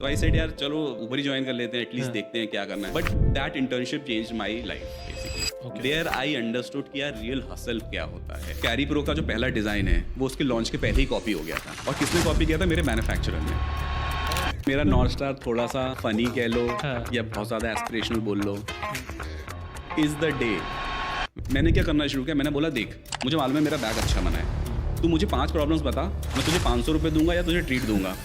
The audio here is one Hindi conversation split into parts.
तो आई सेड यार चलो ऊबर ही ज्वाइन कर लेते हैं, एटलीस्ट देखते हैं क्या करना है. But that internship change my life basically. There I understood कि यार रियल हसल क्या होता है. कैरी प्रो का जो पहला डिज़ाइन है वो उसके लॉन्च के पहले ही कॉपी हो गया था. और किसने कॉपी किया था? मेरे मैन्युफैक्चरर ने. मेरा नॉर्थ स्टार थोड़ा सा फनी कह लो या बहुत ज़्यादा एस्पिरेशनल बोल लो. इज़ द डे मैंने क्या करना शुरू किया. मैंने बोला देख, मुझे मालूम है मेरा बैग अच्छा बना है, तू मुझे 5 प्रॉब्लम्स बता, मैं तुझे 500 रुपये दूंगा या तुझे ट्रीट दूंगा.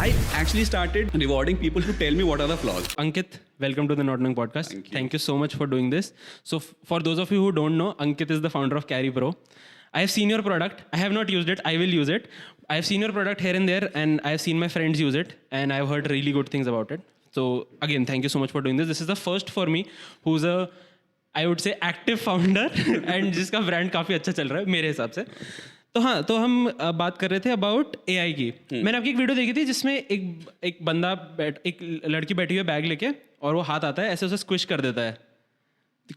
I actually started rewarding people to tell me what are the flaws. Ankit, welcome to the Not Knowing podcast. Thank you so much for doing this. So for those of you who don't know, Ankit is the founder of Carry Pro. I have seen your product. I have not used it. I will use it. I have seen your product here and there, and I have seen my friends use it, and I've heard really good things about it. So again, thank you so much for doing this. This is the first for me who's a, I would say, active founder and जिसका brand काफ़ी अच्छा चल रहा है मेरे हिसाब से. तो हाँ, तो हम बात कर रहे थे अबाउट AI की. मैंने आपकी एक वीडियो देखी थी जिसमें एक बंदा एक लड़की बैठी हुई है बैग लेके, और वो हाथ आता है ऐसे उसे स्क्विश कर देता है.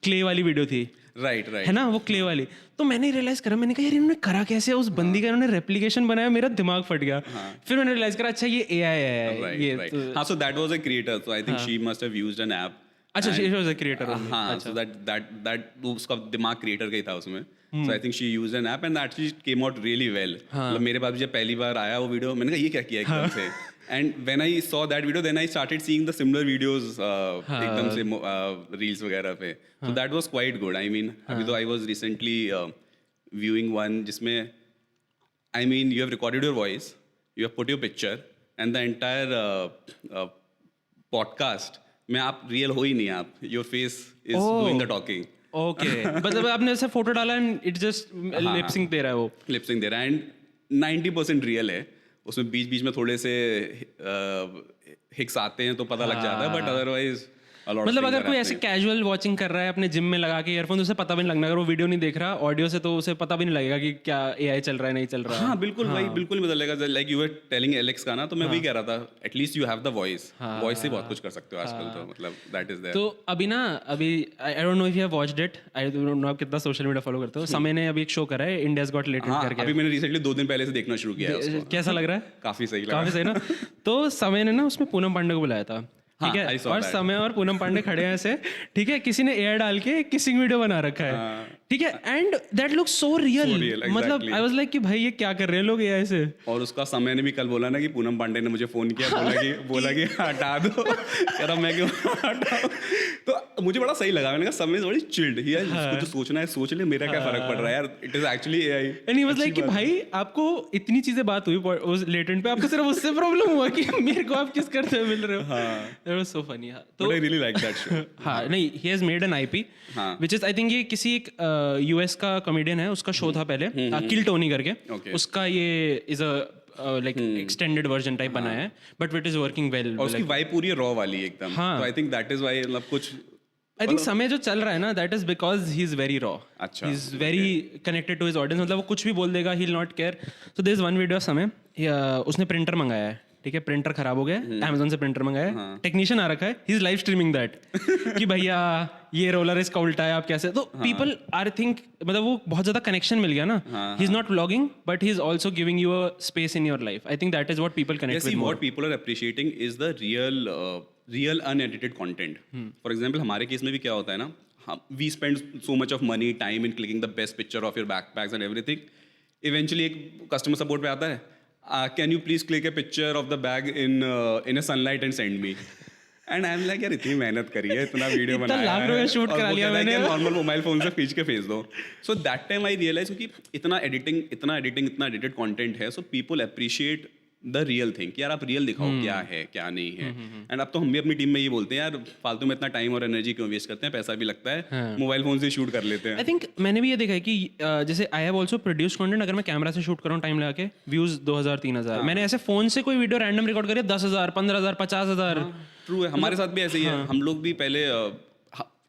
क्ले वाली वीडियो थी, राइट है ना, वो क्ले वाली. तो मैंने रियलाइज करा, मैंने कहा यार इन्होंने करा कैसे, उस बंदी का इन्होंने रेप्लिकेशन बनाया. मेरा दिमाग फट गया. फिर मैंने रियलाइज करा अच्छा ये AI है. ये हाँ, so that was a creator, so I think she must have used an app. अच्छा, she was a creator. हाँ, so that उसका दिमाग क्रिएटर का ही था उसमें. So I think she used an app and that actually came out really well. मतलब मेरे पास जब पहली बार आया वो वीडियो, मैंने कहा ये क्या किया एकदम से. And when I saw that video, then I started seeing the similar videos एकदम से reels वगैरह पे. So that was quite good. I mean, अभी तो I was recently viewing one जिसमें, I mean, you have recorded your voice, you have put your picture, and the entire podcast में आप रियल हो ही नहीं. आप your face is doing the talking. Okay, मतलब आपने ऐसे फोटो डाला and it just lip sync दे रहा है, वो लिप सिंक दे रहा है. एंड 90% रियल है. उसमें बीच बीच में थोड़े से हिक्स आते हैं तो पता लग जाता है, बट अदरवाइज मतलब अगर कोई ऐसे कैजुअल वॉचिंग कर रहा है अपने जिम में लगा के ईयरफोन, उसे पता भी नहीं लगना. अगर वो वीडियो नहीं देख रहा ऑडियो से, तो उसे पता भी नहीं लगेगा कि क्या AI चल रहा है नहीं चल रहा है. हाँ बिल्कुल भाई, बिल्कुल बदलेगा. Like you were telling Alex का ना, तो मैं वही कह रहा था, at least you have the voice. Voice से बहुत कुछ कर सकते हो आजकल, तो मतलब दैट इज देयर. तो अभी I don't know if you have watched it, I don't know आप कितना सोशल मीडिया फॉलो करते हो. समय ने अभी एक शो करा है, इंडियाज गॉट टैलेंट करके. अभी मैंने रिसेंटली 2 दिन पहले से देखना शुरू किया है. कैसा लग रहा है? काफी सही लगा. काफी सही ना. तो समय ने ना उसमें पूनम पांडे को बुलाया था, ठीक है, और समय और पूनम पांडे खड़े हैं ऐसे, ठीक है, किसी ने AI डाल के किसिंग वीडियो बना रखा है, ठीक है, and that looks so real. मतलब आई वाज लाइक कि भाई ये क्या कर रहे हैं लोग AI से. और उसका समय ने भी कल बोला ना कि पूनम पांडे ने मुझे फोन किया, बोला कि हटा दो. कह रहा मैं क्यों हटाऊं. तो मुझे बड़ा सही लगा. मैंने कहा समय बड़ी चिल्ड ही है, जिसको जो सोचना है सोच ले, मेरा क्या फर्क पड़ रहा है यार. It is actually AI. And he was like कि भाई आपको इतनी चीजें बात हुई उस लेटेंट पे, आपको सिर्फ उससे प्रॉब्लम हुआ कि मेरे को आप किस करते हुए मिल रहे हो. That was so funny. तो I really like that show. हाँ नहीं, he has made an IP which is, I think ये किसी एक US का कॉमेडियन है, उसका शो था पहले, किल टोनी करके. उसका ये is a like extended version type बनाया है, but it is working well. और उसकी वाइब पूरी रॉ वाली एकदम. तो I think that is why, मतलब कुछ आई थिंक समय जो चल रहा है ना, that is because he is very raw. He is very connected to his audience. मतलब वो कुछ भी बोल देगा, he will not care. So there is one video समय, उसने प्रिंटर मंगाया है, ठीक है, प्रिंटर खराब हो गया, Amazon से प्रिंटर मंगाया, टेक्नीशियन आ रखा है, he is live streaming that कि भैया ये रोलर इसका उल्टा है, आप कैसे. तो पीपल आर थिंक, मतलब वो बहुत ज्यादा कनेक्शन मिल गया ना. He is not vlogging but he is also giving you a space in your life. I think that is what people connect with. What people are appreciating is the real unedited content. For example हमारे केस में भी क्या होता है ना, we spend so much of money time in clicking the best picture of your backpacks and everything. Eventually एक कस्टमर सपोर्ट पे आता है, can you please click a picture of the bag in a sunlight and send me. And I'm like यार इतनी मेहनत करी है, इतना वीडियो बनाया है, शूट करा लिया मैंने, नॉर्मल मोबाइल फोन से खींच के भेज दो. So that time I realise कि इतना एडिटेड कंटेंट है, so people appreciate the real thing. यार आप रियल दिखाओ क्या है क्या नहीं है. एंड अब तो हम भी अपनी टीम में ये बोलते हैं यार फालतू में इतना टाइम और एनर्जी क्यों वेस्ट करते हैं, पैसा भी लगता है, मोबाइल फोन से शूट कर लेते हैं. आई थिंक मैंने भी ये देखा है कि जैसे I have also produce content. अगर मैं कैमरा से शूट कर रहा हूँ टाइम लगा के, व्यूज 2000-3000. मैंने ऐसे फोन से कोई वीडियो रैंडम रिकॉर्ड करी 10,000 15,000 50,000. ट्रू है, हमारे साथ भी ऐसे ही है. हम लोग भी पहले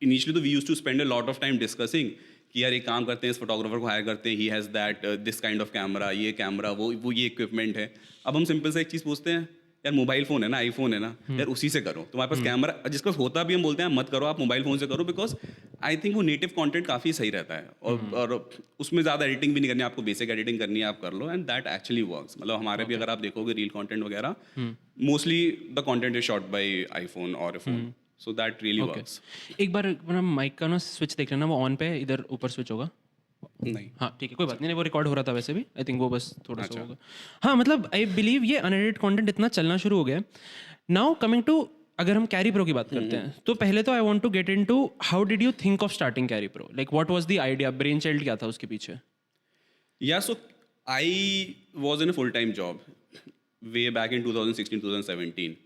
इनिशियली तो we used to spend a lot of time discussing कि यार एक काम करते हैं, इस फोटोग्राफर को हायर करते हैं, he has that this kind of camera, ये कैमरा, वो ये इक्विपमेंट है. अब हम सिंपल से एक चीज़ पूछते हैं, यार मोबाइल फोन है ना, आईफोन है ना, यार उसी से करो. तुम्हारे पास कैमरा, जिसका होता भी हम बोलते हैं मत करो, आप मोबाइल फोन से करो, बिकॉज आई थिंक वो नेटिव कंटेंट काफ़ी सही रहता है और उसमें ज़्यादा एडिटिंग भी नहीं करनी, आपको बेसिक एडिटिंग करनी है आप कर लो, एंड दैट एक्चुअली वर्क्स. मतलब हमारे भी अगर आप देखोगे रील कंटेंट वगैरह, mostly the content is shot bye iPhone और a phone, so that really works. एक बार माइक का ना स्विच देख लेना, वो ऑन पे है, इधर ऊपर स्विच होगा. नहीं, हाँ ठीक है, कोई बात नहीं, वो रिकॉर्ड हो रहा था वैसे भी. आई थिंक वो बस थोड़ा सा होगा. हाँ मतलब आई बिलीव ये अनएडिटेड कंटेंट इतना चलना शुरू हो गया. नाउ कमिंग टू, अगर हम कैरी प्रो की बात करते हैं तो पहले तो I want to get into how did you think of starting Carry Pro, like what was the idea, brain child क्या था उसके पीछे? Yeah, so I was in a full-time job way back in 2016-2017.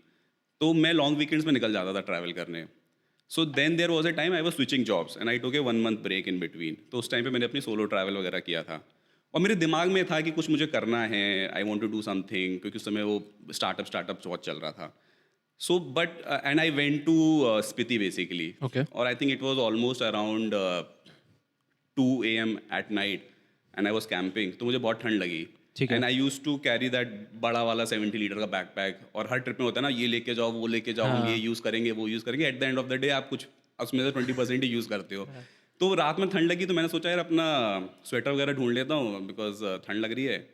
तो मैं लॉन्ग वीकेंड्स में निकल जाता था ट्रैवल करने. So then there was a time I was switching jobs and I took a 1 month break in between. तो उस टाइम पे मैंने अपनी सोलो ट्रैवल वगैरह किया था और मेरे दिमाग में था कि कुछ मुझे करना है, I want to do something, क्योंकि उस समय वो स्टार्टअप बहुत चल रहा था. So but and I went to Spiti basically. Okay. और I think it was almost around 2 AM at night and I was camping. तो मुझे बहुत ठंड लगी ठीक है. And I use to carry that बड़ा वाला 70 लीटर का बैकपैक. और हर ट्रिप में होता है ना, ये लेके जाओ वो लेके जाओ, हम ये यूज़ करेंगे वो यूज़ करेंगे. Eight the end of the day आप कुछ उसमें से 20% ही यूज़ करते हो. तो रात में ठंड लगी तो मैंने सोचा यार अपना स्वेटर वगैरह ढूंढ लेता हूँ बिकॉज ठंड लग रही है.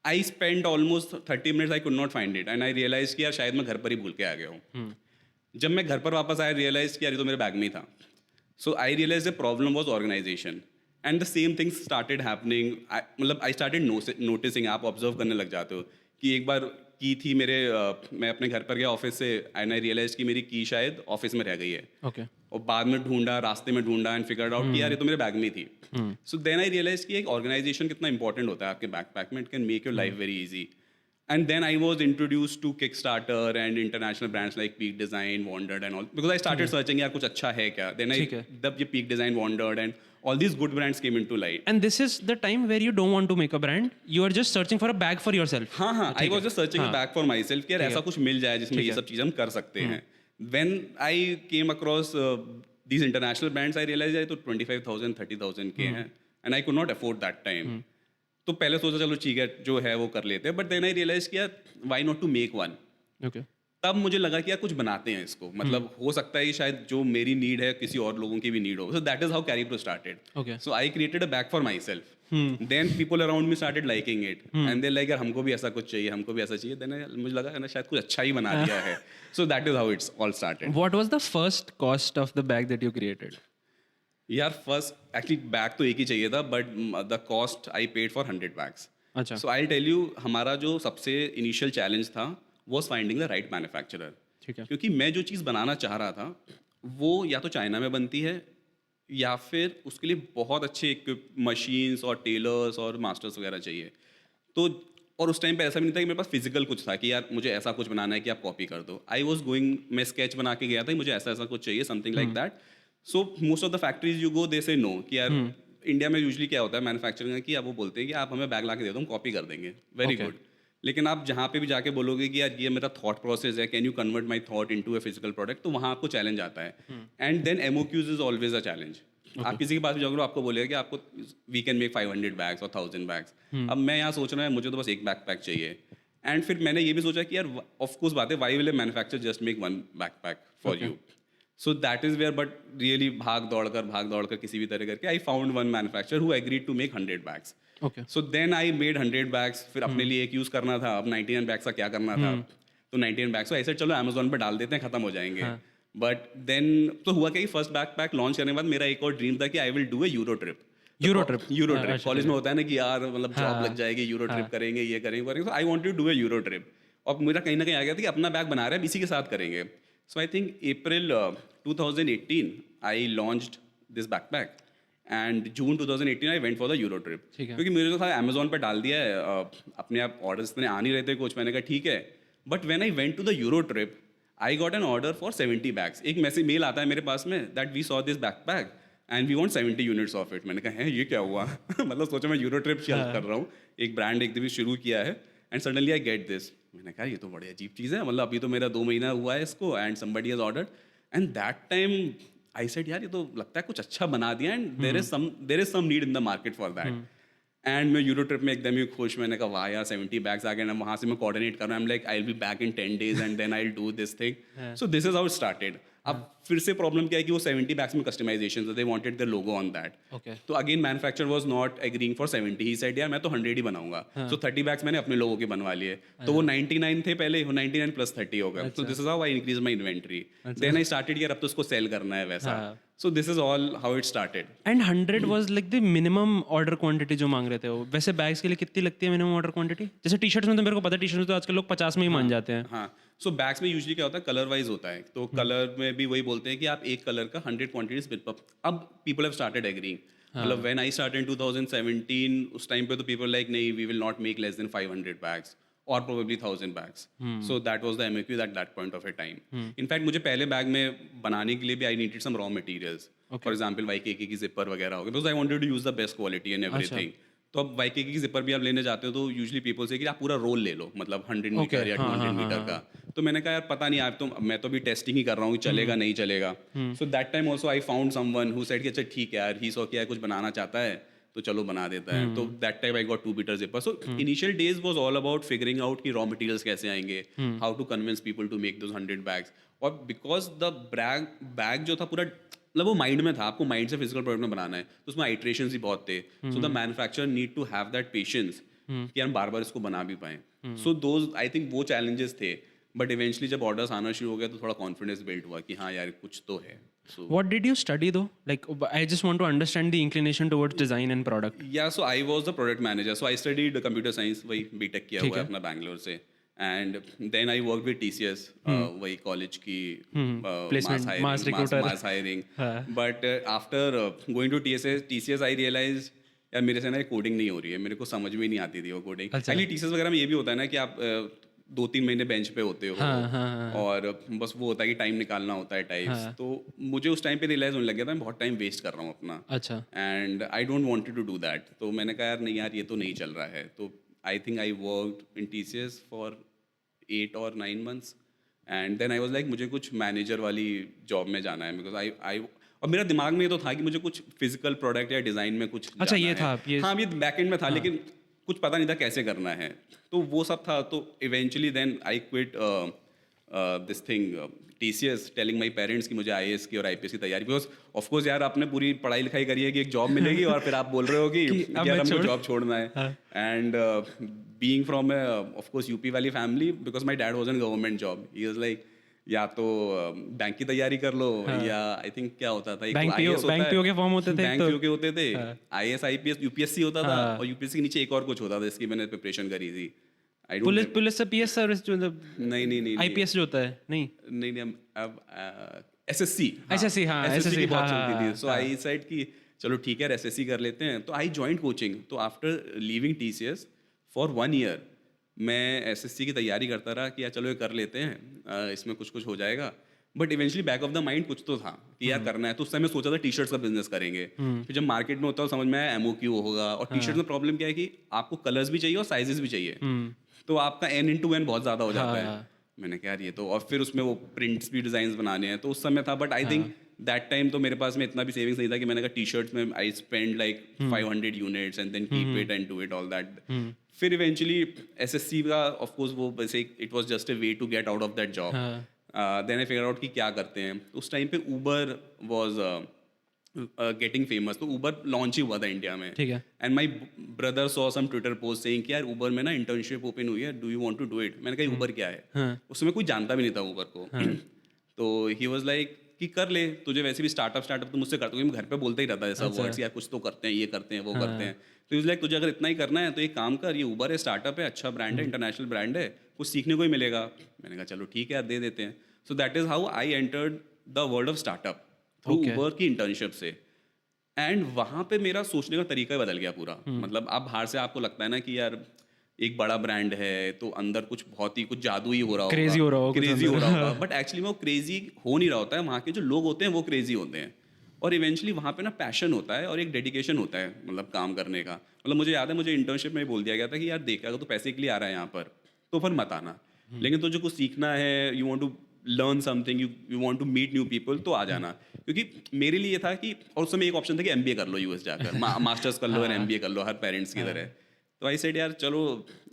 I spend almost 30 minutes, I could not find it and I realise कि यार शायद मैं घर पर ही भूल के आ गया हूँ. जब मैं घर पर वापस आया रियलाइज कि यार ये तो मेरे बैग में ही था. So I realise the problem was organisation and the same things started happening. मतलब आई स्टार्टेड नोटिसिंग, आप ऑब्जर्व करने लग जाते हो कि एक बार की थी मेरे मैं अपने घर पर गया ऑफिस से एंड आई रियलाइज कि मेरी की शायद ऑफिस में रह गई है. ओके. और बाद में ढूंढा, रास्ते में ढूंढा एंड फिगर्ड आउट कि यार ये तो मेरे बैग में ही थी. सो देन आई रियलाइज कि एक ऑर्गेनाइजेशन कितना इंपॉर्टेंट होता है आपके बैकपैक में. It can make your life very easy. And then I was introduced to Kickstarter and international brands like Peak Design, Wandered and all, because I started searching यार कुछ अच्छा है क्या. Then जब ये Peak Design, Wandered and all these good brands came into light. And this is the time where you don't want to make a brand, you are just searching for a bag for yourself. हाँ, I was just searching a bag for myself कि यार ऐसा कुछ मिल जाए जिसमें ये सब चीज़ हम कर सकते हैं. When I came across these international brands, I realized ये तो 25,000, 30,000 के हैं and I could not afford that time. तो पहले सोचा चलो ठीक है जो है वो कर लेते हैं. बट देन आई रियलाइज किया why not to make one. Okay. तब मुझे लगा कि यार कुछ बनाते हैं इसको. मतलब हो सकता है कि शायद जो मेरी नीड है किसी और लोगों की भी नीड हो. So that is how Carry Pro started. Okay. So I created a bag for myself. Then people around me started liking it and they like यार हमको भी ऐसा कुछ चाहिए, हमको भी ऐसा चाहिए. देन मुझे लगा ना शायद कुछ अच्छा ही बना दिया है. So that is how it's all started. What was the first cost of the bag that you created? यार फर्स्ट एक्चुअली बैग तो एक ही चाहिए था but the cost I paid for 100 bags. अच्छा. सो आई टेल यू हमारा जो सबसे इनिशियल चैलेंज था was finding the right manufacturer. ठीक है. क्योंकि मैं जो चीज़ बनाना चाह रहा था वो या तो चाइना में बनती है या फिर उसके लिए बहुत अच्छे मशीन्स और टेलर्स और मास्टर्स वगैरह चाहिए. तो और उस टाइम पे ऐसा भी नहीं था कि मेरे पास फिजिकल कुछ था कि यार मुझे ऐसा कुछ बनाना है कि आप कॉपी कर दो. आई वॉज गोइंग, मैं स्केच बना के गया था कि मुझे ऐसा ऐसा कुछ चाहिए, something like that. So most of the factories you go they say no कि यार इंडिया में यूजुअली क्या होता है मैन्युफैक्चरिंग का कि आप वो बोलते हैं कि आप हमें बैग ला के दे दो हम कॉपी कर देंगे. Very good. लेकिन आप जहाँ पे भी जाके बोलोगे कि यार ये मेरा थॉट प्रोसेस है, can you convert my thought into a physical product, तो वहाँ आपको चैलेंज आता है. And then MOQs is always a challenge. आप किसी के पास भी जाओगे आपको बोलेगा कि आपको वी कैन मेक 500 बैग्स और 1000 बैग्स. अब मैं यहाँ सोच रहा है मुझे तो बस एक बैकपैक चाहिए. एंड फिर मैंने ये भी सोचा कि यार ऑफकोर्स बात है why will a manufacture just make one backpack for you. So that is where but really भाग दौड़ कर किसी भी तरह करके I found one manufacture who agreed to make 100 bags. Okay. So then I made 100 bags. फिर अपने लिए एक यूज़ करना था. अब 99 बैग्स का क्या करना था. तो 99 बैग्स ऐसे चलो अमेजोन पे डाल देते हैं, खत्म हो जाएंगे. बट देन तो हुआ क्या कि फर्स्ट बैकपैक लॉन्च करने के बाद मेरा एक और ड्रीम था कि आई will do a Euro trip. College में होता है ना कि यार मतलब जॉब लग जाएगी, यूरो ट्रिप करेंगे, ये करेंगे. So I wanted to do a Euro trip. और मेरा कहीं ना कहीं आ गया था कि अपना बैग बना रहे हैं, इसी के साथ करेंगे. So I think April 2018 I launched this backpack and June 2018 I went for the euro trip. क्योंकि मेरे जो था अमेजोन पर डाल दिया है, अपने आप ऑर्डर्स इतने आ नहीं रहे थे कुछ. मैंने कहा ठीक है. But when I went to the euro trip I got an order for 70 bags. एक मैसेज मेल आता है मेरे पास में that we saw this backpack and we want 70 units of it. मैंने कहा है ये क्या हुआ. मतलब सोचा मैं यूरो ट्रिप कर रहा हूँ, एक ब्रांड एक दिन शुरू किया है and suddenly I get this. मैंने कहा ये तो बड़ी अजीब चीज़ है. मतलब अभी तो मेरा 2 महीना हुआ है इसको and somebody has ordered. And that time I said यार ये तो लगता है कुछ अच्छा बना दिया and there is some need in the market for that. एंड मैं यूरो ट्रिप में एकदम ही खुश. मैंने कहा वाह यार 70 बैग्स आ गए. ना वहाँ से मैं कोऑर्डिनेट कर रहा हूँ. I am like I will be back in 10 days and then I will do this thing. So this is how it started. अब फिर से प्रॉब्लम क्या है कि वो 70 बैग्स में customization, they wanted their logo on that. Okay. तो again manufacturer was not agreeing for 70. ही सेड यार मैं तो 100 ही बनाऊंगा. सो 30 बैग्स मैंने अपने लोगों के बनवा लिए. तो वो 99 थे पहले, वो 99 प्लस 30 हो गए. So this is how I increase my inventory. Then I started यार अब तो उसको सेल करना है वैसा. So this is all how it started. And 100 was like the minimum order quantity जो मांग रहे थे वो. वैसे बैग्स के लिए कितनी लगती है मिनिमम ऑर्डर क्वांटिटी? जैसे टी शर्ट्स में तो मेरे को पता है, टी शर्ट्स में तो आजकल लोग 50 में ही मान जाते हैं. हाँ, सो बैग्स में यूजुअली क्या होता है, कलर वाइज होता है. तो कलर में भी वही बोलते हैं कि आप एक कलर का 100 क्वांटिटीज बिल. अब पीपल हैव स्टार्टेड एग्रीइंग. मतलब व्हेन आई स्टार्टेड इन 2017, उस टाइम पे तो पीपल लाइक नहीं, we will not make less than 500 bags और probably 1000 bags. So that was the MOQ at that point of a time. In fact मुझे पहले बैग में बनाने के लिए भी I needed some raw materials. For example YKK की जिपर वगैरह हो गया, because I wanted to use the best quality and everything. तो अब वाईकेके की जिपर भी आप लेने जाते हो तो यूजुअली पीपल से कि आप पूरा रोल ले लो, मतलब 100 मीटर या 200 मीटर का. तो मैंने कहा यार पता नहीं, आप तो मैं तो भी टेस्टिंग ही कर रहा हूँ, चलेगा नहीं चलेगा. सो that time also I found someone who said कि अच्छा ठीक है यार, ही सो क्या है कुछ बनाना चाहता है तो चलो बना देता है. तो that time I got 2 metre zipper. So initial days was all about figuring out कि रॉ मटेरियल्स कैसे आएंगे, how to convince people to make those 100 bags. और बिकॉज द बैग जो था पूरा मतलब वो माइंड में था, आपको माइंड से फिजिकल प्रोडक्ट में बनाना है, तो उसमें आइट्रेशंस ही बहुत थे. So the manufacturer need to have that patience कि हम बार बार इसको बना भी पाएं. सो दोज आई थिंक वो चैलेंजेस थे. बट इवेंचुअली जब ऑर्डर्स आना शुरू हो गया तो थोड़ा कॉन्फिडेंस बिल्ड हुआ कि हाँ यार कुछ तो है. So What did you study though? Like, I just want to understand the inclination towards design and product. yeah, so I was the product manager. So I studied computer science, वही B.Tech किया हुआ है अपना बैंगलोर से. And then I worked with TCS, वही कॉलेज की mass hiring. But after going to TCS, I realized यार मेरे से ना कोडिंग नहीं हो रही है, मेरे को समझ में नहीं आती थी वो कोडिंग. एक्चुअली TCS वगैरह में ये भी होता है ना कि आप 2-3 महीने बेंच पे होते हो और बस वो होता है कि टाइम निकालना होता है टाइप्स. तो मुझे उस टाइम पे रियलाइज होने लग गया था मैं बहुत टाइम वेस्ट कर रहा हूँ अपना. अच्छा. And I don't wanted to do that. तो मैंने कहा यार नहीं यार ये तो नहीं चल रहा है. तो I think I worked in TCS for 8 or 9 months. And then I was like मुझे कुछ मैनेजर वाली जॉब में जाना है, बिकॉज आई और मेरा दिमाग में ये तो था कि मुझे कुछ फिजिकल प्रोडक्ट या डिज़ाइन में कुछ. अच्छा ये था ये. हाँ, ये बैकएंड में था लेकिन कुछ पता नहीं था कैसे करना है. तो वो सब था. तो eventually then I quit this thing TCS telling my parents कि मुझे IAS की और IPS की तैयारी, बिकॉज ऑफकोर्स यार आपने पूरी पढ़ाई लिखाई करी है कि एक जॉब मिलेगी और फिर आप बोल रहे हो कि यार हमको जॉब छोड़ना है. And being from of course UP वाली family, because my dad was in government job, he was like या तो बैंक की तैयारी कर लो या आई थिंक क्या होता था, बैंक पीओ के फॉर्म होते थे, बैंक पीओ के होते थे, IAS IPS UPSC होता था और UPSC के नीचे एक और कुछ होता था, इसकी मैंने प्रिपरेशन करी थी. पुलिस से PS सर्विस जो नहीं IPS जो होता है नहीं अब SSC हाँ SSC की बहुत चलती थी. सो आई सेड कि चलो ठीक है SSC कर लेते हैं. तो आई जॉइंड कोचिंग. तो after leaving TCS for 1 year मैं SSC की तैयारी करता रहा कि यार चलो ये कर लेते हैं, इसमें कुछ हो जाएगा. But eventually back of the mind कुछ तो था कि यार करना है. तो उस समय सोचा था टी-शर्ट्स का बिजनेस करेंगे. फिर जब मार्केट में होता है समझ में आया MOQ होगा. और टी-शर्ट में प्रॉब्लम क्या है कि आपको कलर्स भी चाहिए और साइजेस भी चाहिए. तो आपका N/N बहुत ज़्यादा हो जाता है. मैंने कहा यार ये तो, और फिर उसमें वो प्रिंट्स भी डिजाइन बनाने हैं. तो उस समय था. But I think that time तो मेरे पास में इतना भी सेविंग्स नहीं था कि मैंने कहा टी-शर्ट्स में I spend like 500 units and then keep it and do it all that. फिर इवेंचुअली SSC का ऑफकोर्स वो वैसे it was just a way to get out of that job. Then I figure out कि क्या करते हैं. उस टाइम पे Uber वाज गेटिंग फेमस. तो Uber लॉन्च ही हुआ था इंडिया में. ठीक है. And my brother saw some Twitter post saying कि यार Uber में ना इंटर्नशिप ओपन हुई है, do you want to do it. मैंने कहा Uber क्या है. उस समय कोई जानता भी नहीं था Uber को. तो ही वाज लाइक कि कर ले, तुझे वैसे भी स्टार्टअप तो मुझसे करता हूँ, घर पे बोलते ही रहता है ऐसा वर्ड्स यार कुछ तो करते हैं, ये करते हैं वो करते हैं. तो इज लाइक तुझे अगर इतना ही करना है तो एक काम कर, ये Uber है, स्टार्टअप है, अच्छा ब्रांड है, इंटरनेशनल ब्रांड है, कुछ सीखने को ही मिलेगा. मैंने कहा चलो ठीक है यार दे देते हैं. So that is how I entered the world of startup through Uber की इंटर्नशिप से. एंड वहाँ पे मेरा सोचने का तरीका ही बदल गया पूरा. मतलब अब बाहर से आपको लगता है ना कि यार एक बड़ा ब्रांड है तो अंदर कुछ बहुत ही कुछ जादू ही हो रहा होगा, क्रेजी हो रहा होगा. बट एक्चुअली में वो क्रेजी हो नहीं रहा होता है. वहाँ के जो लोग होते हैं वो क्रेजी होते हैं. और इवेंचुअली वहाँ पे ना पैशन होता है और एक डेडिकेशन होता है मतलब काम करने का. मतलब मुझे याद है मुझे इंटर्नशिप में बोल दिया गया था कि यार देख अगर तो पैसे के लिए आ रहा है यहाँ पर तो फिर मत आना, लेकिन तुझे कुछ सीखना है, you want to learn something, you want to meet new people तो आ जाना. क्योंकि मेरे लिए ये था कि और उस समय एक ऑप्शन था कि MBA कर लो US जाकर, मास्टर्स कर लो और MBA कर लो हर पेरेंट्स की तरह. तो आई सेड यार चलो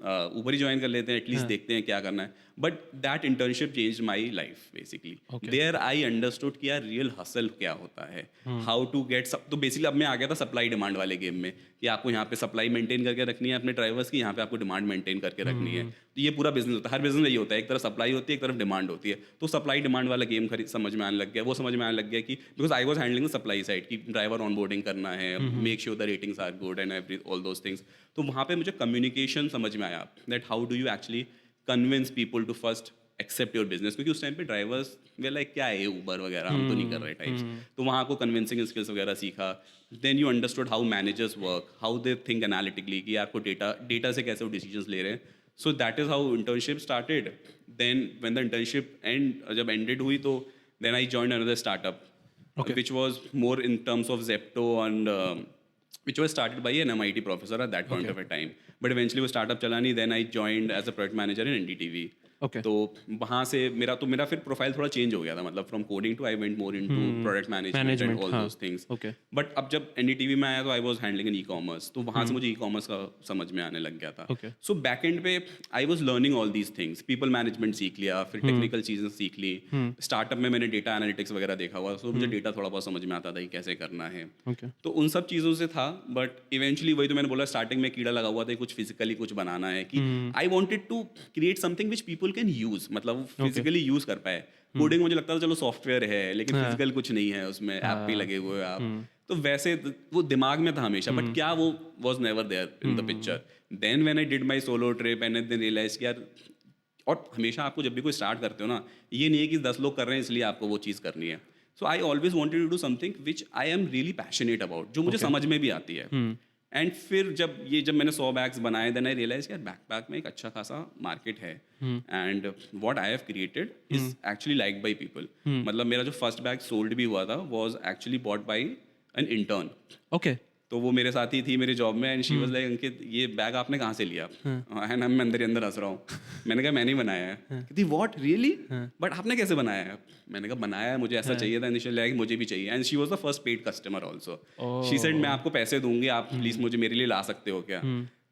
ऊबर ही ज्वाइन कर लेते हैं, एटलीस्ट देखते हैं क्या करना है. But that internship change my life basically. There I understood कि यार रियल हसल क्या होता है, हाउ टू गेट. तो बेसिकली अब मैं आ गया था सप्लाई डिमांड वाले गेम में कि आपको यहाँ पे सप्लाई मेंटेन करके रखनी है अपने ड्राइवर्स की, यहाँ पे आपको डिमांड मेंटेन करके रखनी है. तो ये पूरा बिजनेस होता है, हर बिजनेस में ये होता है, एक तरफ सप्लाई होती है, एक तरफ डिमांड होती है. तो सप्लाई डिमांड वाला गेम समझ में आने लग गया. वो समझ में आने लग गया कि because I was handling the supply side की ड्राइवर ऑनबोर्डिंग करना है, make sure the ratings are good and every all those things. तो वहाँ पे मुझे कम्युनिकेशन समझ में आया that how do you actually convince people to first accept your business. क्योंकि उस टाइम पे ड्राइवर्स वे लाइक क्या है ऊबर वगैरह, हम तो नहीं कर रहे टाइप्स. तो वहाँ को कन्विंसिंग स्किल्स वगैरह सीखा. Then you understood how managers work, how they think analytically कि आपको डेटा से कैसे वो डिसीजंस ले रहे हैं. So that is how internship started. Then when the internship जब एंडेड हुई तो then I joined another startup which was more in terms of Zepto and which was started by an MIT professor at that point of a time. But eventually वो startup चला नहीं. Then I joined as a product manager in NDTV. तो वहाँ से मेरा फिर प्रोफाइल थोड़ा चेंज हो गया था. मतलब from coding to I went more into product management and all those things. But अब जब एनडीटीवी में आया तो I was handling in e-commerce. तो वहाँ से मुझे ई-कॉमर्स का समझ में आने लग गया था. सो बैक एंड पे I was learning all these things. People management सीख लिया, फिर टेक्निकल चीज़ें सीख ली. स्टार्टअप में मैंने डेटा एनालिटिक्स वगैरह देखा हुआ, सो मुझे डेटा थोड़ा बहुत समझ में आता था कि कैसे करना है. तो उन सब चीज़ों से था. बट इवेंचुअली वही तो मैंने बोला, स्टार्टिंग में कीड़ा लगा हुआ था, कुछ फिजिकली कुछ बनाना है कि I wanted to create something which people can use. मतलब फिजिकली यूज कर पाए. कोडिंग मुझे लगता था चलो सॉफ्टवेयर है, लेकिन फिजिकल कुछ नहीं है उसमें, ऐप भी लगे हुए हैं आप. तो वैसे वो दिमाग में था हमेशा, बट क्या वो was never there in the picture. Then when I did my solo trip and then realise कि यार, और हमेशा आपको जब भी कोई स्टार्ट करते हो ना, ये नहीं है कि 10 लोग कर रहे हैं इसलिए आपको वो चीज़ करनी है. So I always wanted to do something which I am really passionate about, जो मुझे समझ में भी आती है. एंड फिर जब मैंने 100 बैग्स बनाए, देन आई रियलाइज यार बैकपैक में एक अच्छा खासा मार्केट है. And what I have created is actually liked by people. मतलब मेरा जो फर्स्ट बैग सोल्ड भी हुआ था was actually bought by an intern. तो वो मेरे साथ ही थी मेरे जॉब में. एंड शी वाज लाइक, अंकित ये बैग आपने कहाँ से लिया? एंड मैं अंदर ही अंदर हंस रहा हूँ. मैंने कहा मैंने ही बनाया है. कहती व्हाट रियली? बट आपने कैसे बनाया है? मैंने कहा बनाया है, मुझे ऐसा चाहिए था इनिशियली, लाइक मुझे भी चाहिए. And she was the first paid customer also. She said मैं आपको पैसे दूंगी, आप प्लीज मुझे मेरे लिए ला सकते हो क्या?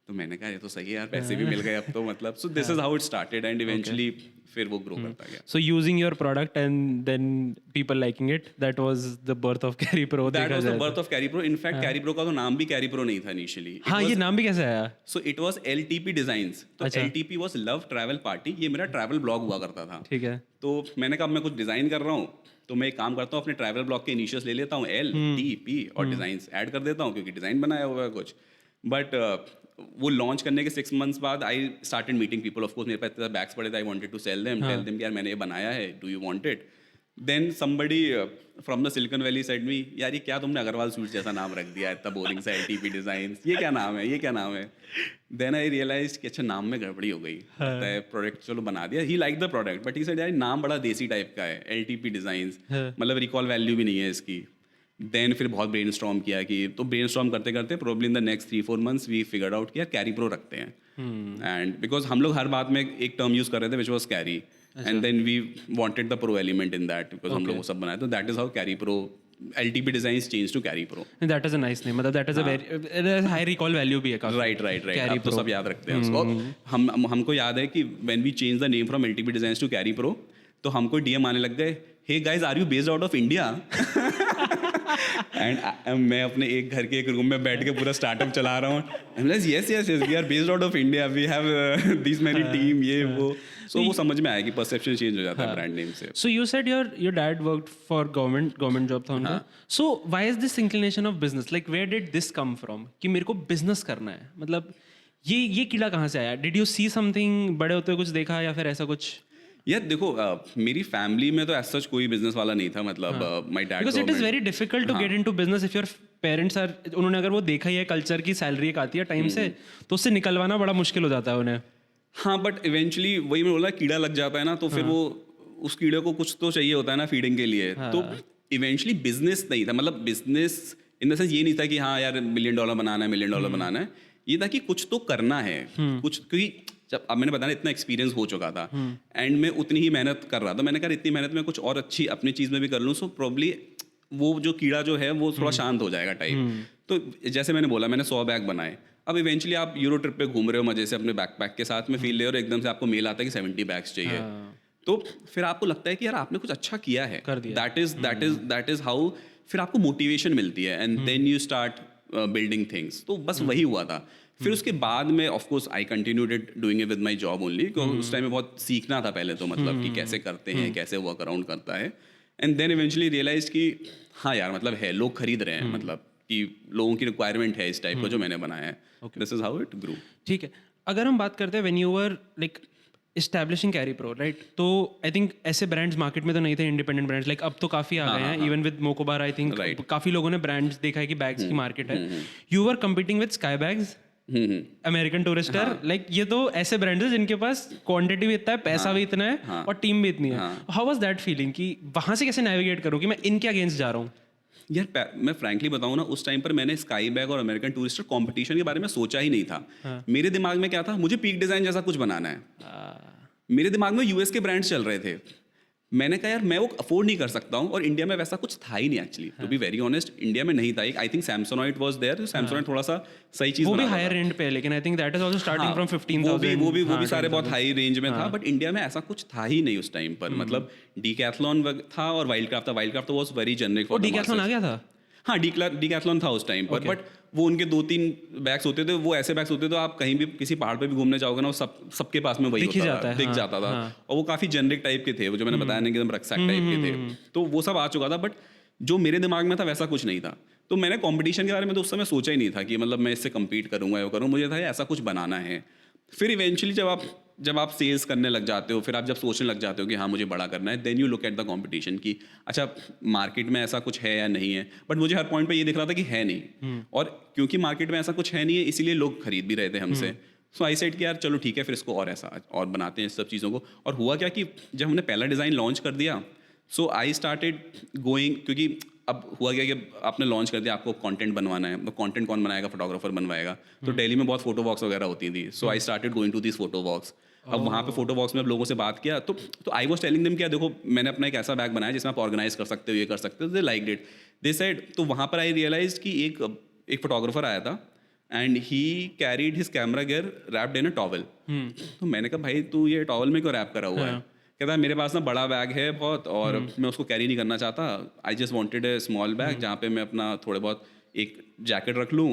तो मैंने कहा ये तो सही है यार, पैसे भी मिल गए अब तो. मतलब सो this is how it started and eventually फिर वो ग्रो करता गया. So using your product and then people liking it, that was the birth of Carry Pro. That was the birth of Carry Pro. In fact, Carry Pro का तो नाम भी Carry Pro नहीं था initially. हाँ, ये नाम भी कैसे आया? So it was LTP Designs. तो LTP was Love Travel Party. ये मेरा ट्रैवल ब्लॉग हुआ करता था. ठीक है. तो मैंने कहा मैं कुछ डिजाइन कर रहा हूँ, तो मैं एक काम करता हूँ, अपने ट्रैवल ब्लॉग के इनिशियल्स ले लेता हूँ, LTP, और डिजाइन्स ऐड कर देता हूँ क्योंकि डिजाइन बनाया हुआ है कुछ. बट वो लॉन्च करने के 6 months बाद I started meeting people. Of course मेरे पास इतने बैग्स पड़े थे, I wanted to sell them, tell them यार मैंने ये बनाया है, do you want it? Then somebody from the Silicon Valley said me, यार ये क्या तुमने अग्रवाल स्वीट्स जैसा नाम रख दिया है, इतना बोरिंग सा LTP डिजाइंस, ये क्या नाम है, ये क्या नाम है? देन आई रियलाइज कि अच्छा नाम में गड़बड़ी हो गई. प्रोडक्ट चलो बना दिया. He like the product but he said यार नाम बड़ा देसी टाइप का है, LTP डिजाइंस, मतलब रिकॉल वैल्यू भी नहीं है इसकी. देन फिर बहुत ब्रेनस्टॉर्म किया कि, तो ब्रेनस्टॉर्म करते करते probably in the next 3-4 months we figured out किया कैरी प्रो रखते हैं. एंड बिकॉज हम लोग हर बात में एक टर्म यूज कर रहे थे which was Carry, and then we wanted the pro element in that because हम लोग वो सब बनाए. तो that is how Carry Pro, LTP Designs changed to Carry Pro. That is a nice name. मतलब that is a very high recall value भी है काफी. Right. आप तो सब याद रखते हैं उसको. हमको याद है कि when we changed the name from LTP Designs to Carry Pro, तो हमको DM आने लग गए, hey guys, are you based out of India? And मैं अपने एक घर के एक रूम में बैठ के पूरा स्टार्टअप चला रहा हूँ. yes, we are based out of India, we have this many team, ये वो. So वो समझ में आया कि परसेप्शन चेंज हो जाता है ब्रांड नेम से. So you said your dad worked for government job था उनका. So why is this inclination of business? Like where did this come from? कि मेरे को business करना है. मतलब ये कीड़ा कहाँ से आया? Did you see something, बड़े होते कुछ देखा या फिर ऐसा कुछ? यार देखो मेरी फैमिली में तो ऐसा कोई बिजनेस वाला नहीं था. मतलब my dad, because it is very difficult to get into business if your parents are, उन्होंने अगर वो देखा ही है कल्चर की सैलरी एक आती है टाइम से, तो उससे निकलवाना बड़ा मुश्किल हो जाता है उन्हें. हाँ, बट इवेंचुअली वही मैं बोला, कीड़ा लग जाता है ना, तो फिर वो उस कीड़े को कुछ तो चाहिए होता है ना फीडिंग के लिए. तो इवेंचुअली बिजनेस नहीं था. मतलब बिजनेस इन द सेंस ये नहीं था कि हाँ यार $1 million बनाना है. ये था कि कुछ तो करना है कुछ, क्योंकि जब अब मैंने बताया इतना एक्सपीरियंस हो चुका था एंड मैं उतनी ही मेहनत कर रहा था. मैंने कहा इतनी मेहनत में कुछ और अच्छी अपनी चीज़ में भी कर लूँ, सो प्रॉब्ली वो जो कीड़ा जो है वो थोड़ा शांत हो जाएगा टाइप. तो जैसे मैंने बोला मैंने 100 बैग बनाए. अब इवेंचुअली आप यूरो ट्रिप पे घूम रहे हो मजे से अपने बैकपैक के साथ में फील ले रहे हो और एकदम से आपको मेल आता है कि 70 बैग्स चाहिए, तो फिर आपको लगता है कि यार आपने कुछ अच्छा किया है, दैट इज हाउ फिर आपको मोटिवेशन मिलती है and then you start building things. तो बस वही हुआ था। फिर उसके बाद में of course I continued doing it with my job only, क्योंकि उस टाइम में बहुत सीखना था पहले तो, मतलब कि कैसे करते हैं, कैसे वर्क अराउंड करता है, एंड देन इवेंचुअली रियलाइज कि हाँ यार मतलब है, लोग खरीद रहे हैं, मतलब कि लोगों की रिक्वायरमेंट है इस टाइप का जो मैंने बनाया है। This is how it grew. ठीक है, अगर हम बात करते हैं when you were like establishing carry pro, right, तो आई थिंक ऐसे ब्रांड्स मार्केट में तो नहीं थे, इंडिपेंडेंट ब्रांड्स, लाइक अब तो काफी आ गए हैं, इवन विद मोकोबार आई थिंक काफी लोगों ने ब्रांड्स देखा है कि बैग्स की मार्केट है। You were competing with Sky Bags, American Tourister, like ये तो ऐसे ब्रांड्स हैं जिनके पास क्वांटिटी भी इतना है, पैसा भी इतना है और टीम भी इतनी है। हाउ वाज दैट फीलिंग कि वहां से कैसे नेविगेट करूं कि मैं इनके अगेंस्ट जा रहा हूँ? यार मैं फ्रैंकली बताऊं ना, उस टाइम पर मैंने स्काई बैग और अमेरिकन टूरिस्टर कंपटीशन के बारे में सोचा ही नहीं था। मेरे दिमाग में क्या था, मुझे पीक डिजाइन जैसा कुछ बनाना है। मेरे दिमाग में यूएस के ब्रांड्स चल रहे थे। मैंने कहा यार मैं वो अफोर्ड नहीं कर सकता हूँ, और इंडिया में वैसा कुछ था ही नहीं actually, to be very honest, India में नहीं था। I think Samsonite was there, Samsonite थोड़ा सा सही चीज, वो भी हायर रेंज पे, लेकिन आई think that is also starting from 15,000। वो भी सारे बहुत हाई रेंज में था, बट इंडिया में ऐसा कुछ था ही नहीं उस टाइम पर। मतलब डीकैथलॉन था और वाइल्डक्राफ्ट था। वाइल्डक्राफ्ट तो was very generic for Decathlon आ गया था। हाँ, डीकैथलॉन था उस टाइम पर, बट वो उनके 2-3 बैग्स होते थे, वो ऐसे बैग्स होते थे आप कहीं भी किसी पहाड़ पे भी घूमने जाओगे ना, वो सबके पास में वही होता था, दिख जाता था। और वो काफी जेनरिक टाइप के थे, वो जो मैंने बताया ना कि एकदम रक्सैक टाइप के थे, तो वो सब आ चुका था। बट जो मेरे दिमाग में था वैसा कुछ नहीं था। तो मैंने कंपटीशन के बारे में तो उस समय सोचा ही नहीं था कि मतलब मैं इससे कम्पीट करूंगा, वो करूँ। मुझे था ऐसा कुछ बनाना है। फिर इवेंचुअली जब आप सेल्स करने लग जाते हो, फिर आप जब सोचने लग जाते हो कि हाँ मुझे बड़ा करना है, then you look at the competition कि अच्छा मार्केट में ऐसा कुछ है या नहीं है। बट मुझे हर पॉइंट पे ये दिख रहा था कि है नहीं, और क्योंकि मार्केट में ऐसा कुछ है नहीं है, इसीलिए लोग खरीद भी रहे थे हमसे। सो आई सेड कि यार चलो ठीक है, फिर इसको और ऐसा और बनाते हैं इस सब चीज़ों को। और हुआ क्या कि जब हमने पहला डिज़ाइन लॉन्च कर दिया, सो आई स्टार्टेड गोइंग, क्योंकि अब हुआ क्या कि आपने लॉन्च कर दिया, आपको कंटेंट बनवाना है, तो कंटेंट कौन बनाएगा? फोटोग्राफर बनवाएगा। तो दिल्ली में बहुत फोटो वॉक्स वगैरह होती थी, so I started going to this photo walks. अब वहाँ पे फोटो बॉक्स में अब लोगों से बात किया, तो आई वाज टेलिंग देम कि देखो मैंने अपना एक ऐसा बैग बनाया जिसमें आप ऑर्गेनाइज कर सकते हो, ये कर सकते हो। दे लाइक्ड इट, दे सेड। तो वहाँ पर आई रियलाइज कि एक फोटोग्राफर आया था and he carried his camera gear wrapped in a towel. तो मैंने कहा भाई तू ये टॉवल में क्यों रैप करा हुआ है? कहता है मेरे पास ना बड़ा बैग है बहुत, और मैं उसको कैरी नहीं करना चाहता। I just wanted A small bag जहाँ पे मैं अपना थोड़े बहुत एक जैकेट रख लूँ,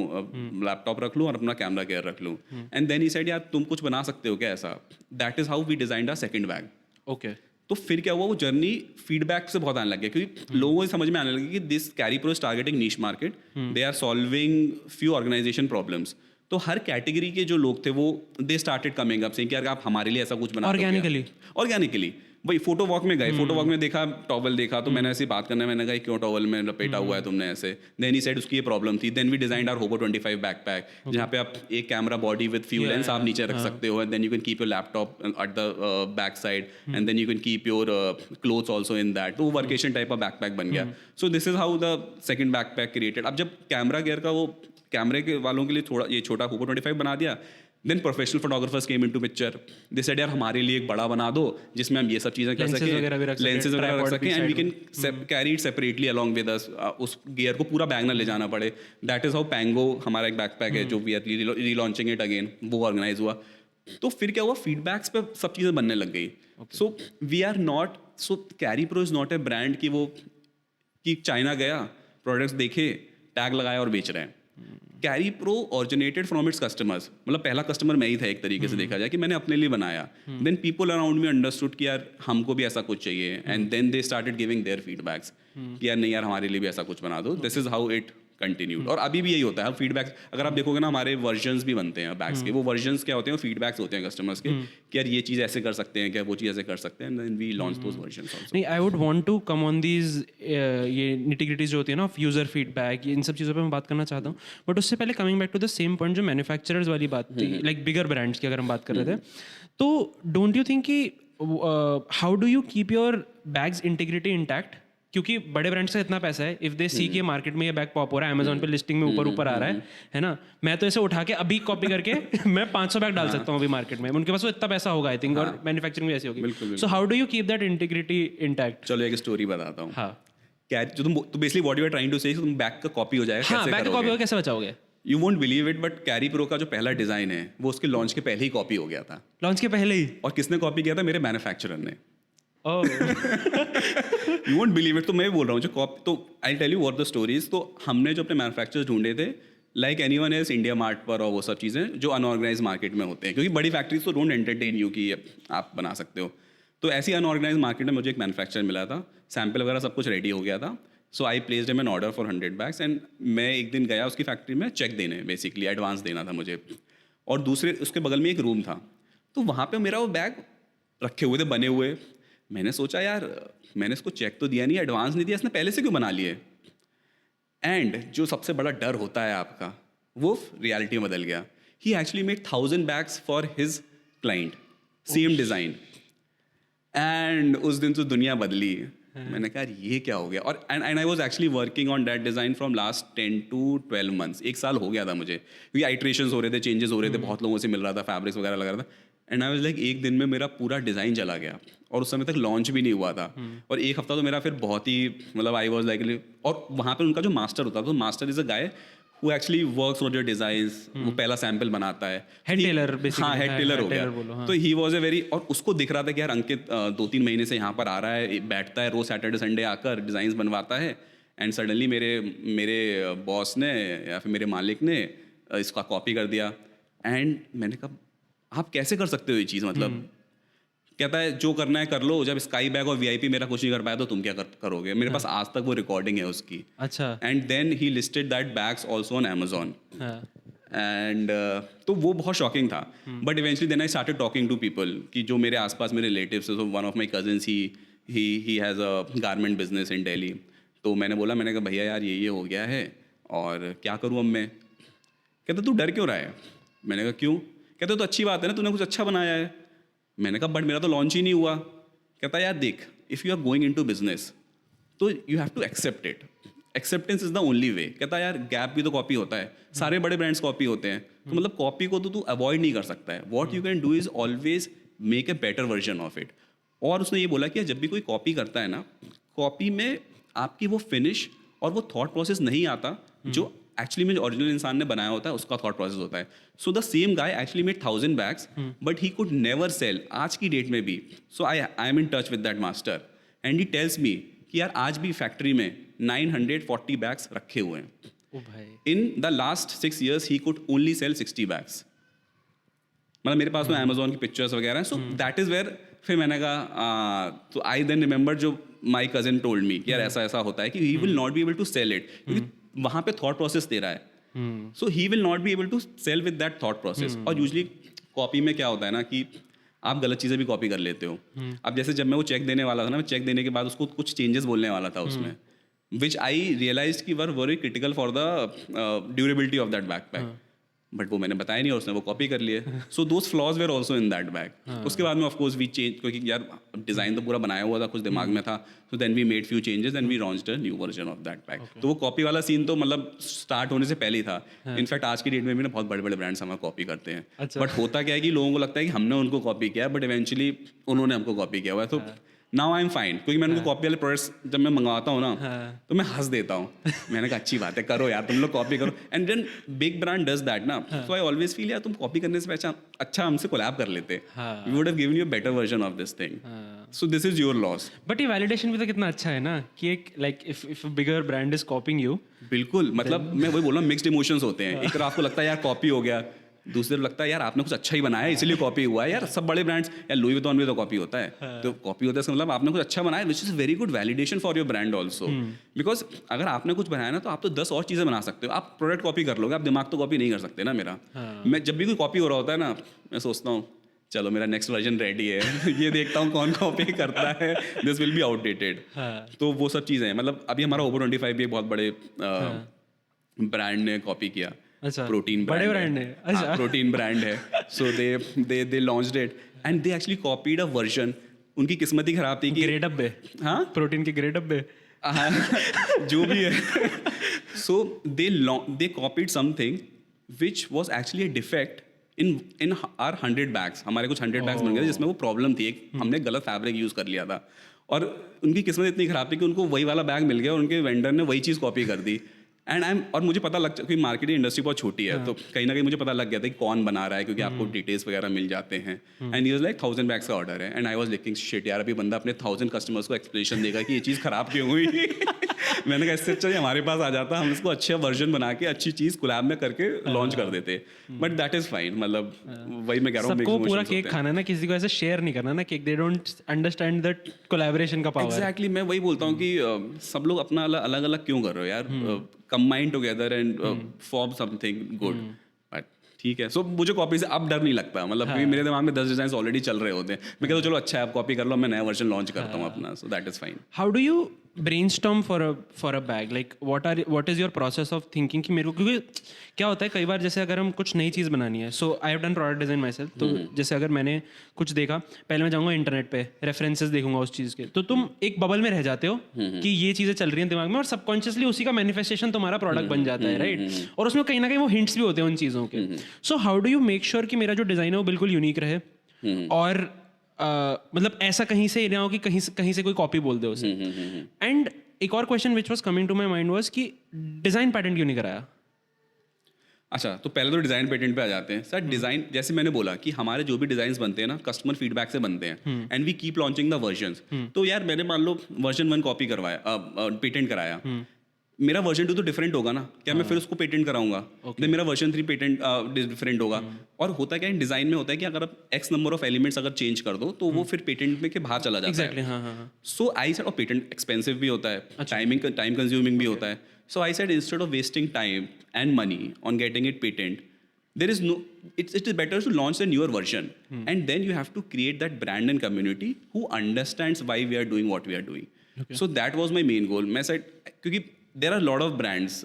लैपटॉप रख लूँ और अपना कैमरा गियर रख लूँ। एंड देन ही सेड यार तुम कुछ बना सकते हो क्या ऐसा? That is how we designed our second bag. Okay. तो फिर क्या हुआ, वो जर्नी फीडबैक से बहुत आने लग गया, क्योंकि लोगों को समझ में आने लगी कि this Carry Pro is targeting niche market, they are solving few organization problems. तो हर कैटेगरी के जो लोग थे वो they started coming up saying कि यार आप हमारे लिए ऐसा कुछ बना ऑर्गेनिकली। भाई फोटो वॉक में गए, फोटो वॉक में देखा टॉवल देखा, तो मैंने ऐसी बात करना, मैंने कहा क्यों टॉवल में लपेटा हुआ है तुमने ऐसे? देन ही सेड उसकी ये प्रॉब्लम थी। देन वी डिजाइन्ड आवर होबो 25 बैकपैक, जहाँ पे आप एक camera body with few lens आप नीचे रख सकते हो, and then you can keep your laptop at the back side, and then you can keep your clothes also in that. तो वो वर्केशन टाइप का बैकपैक बन गया। So this is how the second backpack created. अब जब कैमरा गियर का वो कैमरे के वालों के लिए थोड़ा ये छोटा होबो 25 बना दिया, then professional photographers came into picture. They said यार हमारे लिए एक बड़ा बना दो जिसमें हम ये सब चीजें कर सकें, लेंसेज वगैरह रख सकें, and we can carry it separately along with us. उस गियर को पूरा बैग ना ले जाना पड़े। दैट इज हाउ पैंगो, हमारा एक बैकपैक है जो we are relaunching it again, वो ऑर्गेनाइज हुआ। तो फिर क्या हुआ, फीडबैक्स पे सब चीज़ें बनने लग गई। So we are not, so Carry Pro is not a brand कि वो कि चाइना गया, प्रोडक्ट्स देखे, टैग लगाया और बेच रहे हैं। Carry pro originated from its customers, मतलब पहला कस्टमर मैं ही था एक तरीके से देखा जाए, कि मैंने अपने लिए बनाया। Then people around me understood कि यार हमको भी ऐसा कुछ चाहिए, and then they started giving their feedbacks कि यार नहीं यार हमारे लिए भी ऐसा कुछ बना दो। This is how it continued. और अभी भी यही होता है फीडबैक। अगर आप देखोगे ना, हमारे वर्जन्स भी बनते हैं बैग्स के। वो वर्जन्स क्या होते हैं, फीडबैक्स होते हैं कस्टमर्स के कि यार ये चीज़ ऐसे कर सकते हैं क्या, वो चीज़ ऐसे कर सकते हैं, then we launch those versions also. नहीं, I would want to come on these ये निटिग्रिटीज जो होती है ना, यूजर फीडबैक, इन सब चीज़ों पे मैं बात करना चाहता हूँ। बट उससे पहले coming back to the same point जो मैन्युफैक्चरर्स वाली बात थी, लाइक बिगर ब्रांड्स की अगर हम बात कर रहे थे, तो डोंट यू थिंक कि how do you keep your bags integrity intact? क्योंकि बड़े ब्रांड्स का इतना पैसा है, इफ दे सी के मार्केट में ये बैग पॉप हो रहा है, अमेजोन पे लिस्टिंग में ऊपर आ रहा है ना, मैं तो इसे उठा के अभी कॉपी करके मैं 500 बैग डाल सकता हूँ अभी मार्केट में। उनके पास वो इतना पैसा होगा आई थिंक, और मैन्युफैक्चरिंग भी ऐसी होगी। So how do you keep that integrity intact? चलो एक स्टोरी बताता हूँ। हाँ, क्या जो तुम basically what you are trying to say, तुम बैग का कॉपी हो जाएगा, हाँ, बैग का कॉपी हो कैसे बचाओगे? You won't believe it, but Carry Pro का जो पहला डिज़ाइन है वो उसके लॉन्च के पहले ही कॉपी हो गया था। लॉन्च के पहले ही? और किसने कॉपी किया था? मेरे मैन्युफैक्चरर ने। Oh you won't believe it. तो मैं बोल रहा हूँ जो कॉपी, तो I tell you what the stories. तो हमने जो अपने मैन्युफैक्चरर्स ढूंढे थे, like anyone else, India Mart पर और वो सब चीज़ें जो अनऑर्गेनाइज मार्केट में होते हैं, क्योंकि बड़ी फैक्ट्रीज तो डोंट एंटरटेन यू कि आप बना सकते हो। तो ऐसी अनऑर्गेनाइज मार्केट में मुझे एक मैन्युफैक्चरर मिला था, सैम्पल वगैरह सब कुछ रेडी हो गया था। So I placed him an order for 100 bags and मैं एक दिन गया उसकी फैक्ट्री में चेक देने, बेसिकली एडवांस देना था मुझे। और दूसरे उसके बगल में एक रूम था, तो वहाँ पे मेरा वो बैग रखे हुए थे बने हुए। मैंने सोचा यार मैंने इसको चेक तो दिया नहीं, एडवांस नहीं दिया, इसने पहले से क्यों बना लिए। एंड जो सबसे बड़ा डर होता है आपका, वो रियलिटी में बदल गया। He actually made 1000 bags for his client, same design. And उस दिन तो दुनिया बदली। मैंने कहा ये क्या हो गया। और and I was actually working on that design from last 10 to 12 months। एक साल हो गया था मुझे, क्योंकि आइट्रेशंस हो रहे थे, चेंजेस हो रहे थे, बहुत लोगों से मिल रहा था, फैब्रिक्स वगैरह लग रहा था। एंड आई वाज लाइक एक दिन में मेरा पूरा डिज़ाइन चला गया, और उस समय तक लॉन्च भी नहीं हुआ था। और एक हफ्ता तो मेरा फिर बहुत ही मतलब आई वाज लाइक, और वहाँ पर उनका जो मास्टर होता था, तो master is a guy who actually works on your designs, वो पहला सैंपल बनाता है, हेड टेलर बेसिकली। हाँ, हेड टेलर हो गया। हाँ। तो ही वॉज ए वेरी, और उसको दिख रहा था कि यार अंकित 2-3 महीने से यहाँ पर आ रहा है, बैठता है रोज सैटरडे संडे आकर डिज़ाइंस बनवाता है। एंड सडनली मेरे बॉस ने या फिर मेरे मालिक ने इसका कॉपी कर दिया। एंड मैंने कहा आप कैसे कर सकते हो ये चीज़, मतलब कहता है जो करना है कर लो, जब स्काई बैग और वीआईपी मेरा कुछ नहीं कर पाया तो तुम क्या करोगे। मेरे पास आज तक वो रिकॉर्डिंग है उसकी। अच्छा। And then he listed that bags also on Amazon. And तो वो बहुत शॉकिंग था। But eventually then I started talking to people कि जो मेरे आसपास मेरे relatives, so one of my cousins he has a garment business in Delhi. तो मैंने कहा भैया यार ये हो गया है और क्या करूँ अब मैं। कहते तू डर क्यों रहा है। मैंने कहा क्यों। कहते तो अच्छी बात है ना, तूने कुछ अच्छा बनाया है। मैंने कहा बट मेरा तो लॉन्च ही नहीं हुआ। कहता यार देख, if you are going into business तो you have to accept it, acceptance is the only way. कहता यार गैप भी तो कॉपी होता है, सारे बड़े ब्रांड्स कॉपी होते हैं, तो मतलब कॉपी को तो तू अवॉइड नहीं कर सकता है। What you can do is always make a better version of it. और उसने ये बोला कि जब भी कोई कॉपी करता है ना, कॉपी में आपकी वो फिनिश और वो थॉट प्रोसेस नहीं आता जो एक्चुअली में जो ओरिजिनल इंसान ने बनाया होता है उसका थॉट प्रोसेस होता है। So the same guy actually made 1000 bags but he could never sell आज की डेट में भी। So I am in touch with that master and he tells me कि यार आज भी फैक्ट्री में 940 बैग्स रखे हुए हैं। ओ भाई। In the last 6 years he could only sell 60 bags. मतलब मेरे पास में अमेजोन की पिक्चर्स वगैरह हैं। सो दैट इज़ वेयर फिर मैंने कहा, तो आई देन रिमेंबर जो माई कजिन टोल्ड मी कि यार ऐसा ऐसा होता है कि he will not be able to sell it, क्योंकि वहाँ पे थॉट प्रोसेस दे रहा है। So he will not be able to sell with that thought process. और यूजली कॉपी में क्या होता है ना कि आप गलत चीज़ें भी कॉपी कर लेते हो। अब जैसे जब मैं वो चेक देने वाला था ना, मैं चेक देने के बाद उसको कुछ चेंजेस बोलने वाला था उसमें, विच आई रियलाइज की were very critical for the durability of that backpack. But वो मैंने बताया नहीं और उसने वो कॉपी कर लिए। So those flaws were also in that bag. उसके बाद में ऑफकोर्स वी चेंज, क्योंकि यार डिज़ाइन तो पूरा बनाया हुआ था, कुछ दिमाग में था। So then we made few changes and we launched a new version of that bag. तो वो कॉपी वाला सीन तो मतलब स्टार्ट होने से पहले ही था। इनफैक्ट आज की डेट में भी ना बहुत बड़े बड़े ब्रांड्स हमें कॉपी करते हैं। बट होता क्या है कि लोगों को लगता है कि हमने उनको कॉपी किया है, बट इवेंचुअली उन्होंने हमको कॉपी किया हुआ है। तो नाउ आई एम फाइन, क्योंकि मैं उनको कॉपी वाले प्रोडक्ट्स जब मैं मंगवाता हूँ ना तो मैं हंस देता हूँ। मैंने कहा अच्छी बात है, करो यार तुम लोग कॉपी करो। And then big brand does that ना, सो आई ऑलवेज फील यार तुम कॉपी करने से अच्छा हमसे कोलैब कर लेते, we would have given you a better version of this thing. So this is your loss. But ये वैलिडेशन भी तो कितना अच्छा है ना कि एक like if bigger brand is copying you. बिल्कुल, मतलब मैं वही बोल रहा हूँ, मिक्स्ड इमोशंस होते हैं। एक तरफ आपको लगता है यार कॉपी हो गया, दूसरे लगता है यार आपने कुछ अच्छा ही बनाया है इसलिए कॉपी हुआ है। यार सब बड़े ब्रांड्स, यार लुई विटॉन भी तो कॉपी होता है, तो कॉपी होता है इसका मतलब आपने कुछ अच्छा बनाया, which is very good validation for your brand also. Because अगर आपने कुछ बनाया ना तो आप तो 10 और चीज़ें बना सकते हो। आप प्रोडक्ट कॉपी कर लोगे, आप दिमाग तो कॉपी नहीं कर सकते ना मेरा। मैं जब भी कोई कॉपी हो रहा होता है ना, मैं सोचता हूँ चलो मेरा नेक्स्ट वर्जन रेडी है ये देखता हूँ कौन कॉपी करता है, दिस विल बी आउटडेटेड। तो वो सब चीज़ें हैं। मतलब अभी हमारा ओवर 25 भी एक बहुत बड़े ब्रांड ने कॉपी किया। अच्छा, प्रोटीन बड़े ब्रांड है। अच्छा, प्रोटीन ब्रांड है। So they launched it and they actually copied a version. उनकी किस्मत ही खराब थी कि ग्रे डब्बे, हाँ प्रोटीन के ग्रे डब्बे जो भी है। So they copied something which was actually a defect in our 100 bags. हमारे कुछ 100 बैग्स बन गए जिसमें वो प्रॉब्लम थी, एक हमने गलत फैब्रिक यूज़ कर लिया था। और उनकी किस्मत इतनी खराब थी कि उनको वही वाला बैग मिल गया और उनके वेंडर ने वही चीज़ कॉपी कर दी। एंड और मुझे पता लग क्योंकि मार्केटिंग इंडस्ट्री बहुत छोटी है, तो कहीं ना कहीं मुझे पता लग गया था कि कौन बना रहा है, क्योंकि आपको डिटेल्स वगैरह मिल जाते हैं. And he was like 1000 bags का ऑर्डर है, and I was liking shit यार, अभी बंदा अपने 1000 कस्टमर्स को एक्सप्लेनेशन देगा कि ये चीज़ खराब क्यों हुई. मैंने कहा इससे अच्छा हमारे पास आ जाता, हम इसको अच्छा वर्जन बना के अच्छी चीज़ कोलैब में करके लॉन्च कर देते. बट दैट इज़ फाइन, मतलब वही मैं कह रहा हूँ. सबको पूरा केक खाना ना, किसी को ऐसे शेयर नहीं करना ना cake. They don't understand that collaboration का पावर. एग्जैक्टली, मैं वही बोलता हूँ कि सब लोग अपना अलग अलग क्यों कर रहे हो यार. Combine together and form something good. But ठीक है, सो मुझे कॉपी से अब डर नहीं लगता, मतलब क्योंकि मेरे दिमाग में 10 डिजाइन ऑलरेडी चल रहे होते हैं. मैं कहता हूँ चलो अच्छा है, आप कॉपी कर लो, मैं नया वर्जन लॉन्च करता हूँ अपना. सो that is fine. How do you brainstorm for a bag? Like what is your process of thinking कि मेरे को, क्योंकि क्या होता है कई बार जैसे अगर हम कुछ नई चीज़ बनानी है, so I have done product design myself. तो जैसे अगर मैंने कुछ देखा, पहले मैं जाऊँगा इंटरनेट पे, रेफरेंसेस देखूंगा उस चीज़ के, तो तुम एक बबल में रह जाते हो कि ये चीज़ें चल रही हैं दिमाग में, और सबकॉन्शियसली उसी का मैनिफेस्टेशन तुम्हारा प्रोडक्ट बन जाता है, राइट? और उसमें कहीं ना कहीं वो हिंट्स भी होते हैं उन चीज़ों के. सो how do you make sure कि मेरा जो डिज़ाइन है वो बिल्कुल यूनिक रहे, और मतलब ऐसा कहीं से ना हो कि कहीं से कोई कॉपी बोल दे उसे. एंड एक और question which was coming to my mind was कि डिजाइन पैटर्न क्यों नहीं कराया? अच्छा, तो पहले तो डिज़ाइन पेटेंट पे आ जाते हैं सर. डिज़ाइन जैसे मैंने बोला कि हमारे जो भी डिज़ाइंस बनते हैं ना, कस्टमर फीडबैक से बनते हैं, and we keep launching the versions. तो यार मैंने मान लो वर्जन 1 कॉपी करवाया, पेटेंट कराया, मेरा वर्जन 2 तो डिफरेंट होगा ना, क्या मैं फिर उसको पेटेंट कराऊंगा? देन मेरा वर्जन 3 पेटेंट डिफरेंट होगा. और होता क्या है डिज़ाइन में, होता है कि अगर आप एक्स नंबर ऑफ एलिमेंट्स अगर चेंज कर दो तो वो फिर पेटेंट में के बाहर चला जाता है. सो आई सेड, और पेटेंट एक्सपेंसिव भी होता है, टाइम कंज्यूमिंग भी होता है. So I said instead of wasting time and money on getting it patent, there is no, it is better to launch a newer version, and then you have to create that brand and community who understands why we are doing what we are doing. So that was my main goal. मैं said क्योंकि there are lot of brands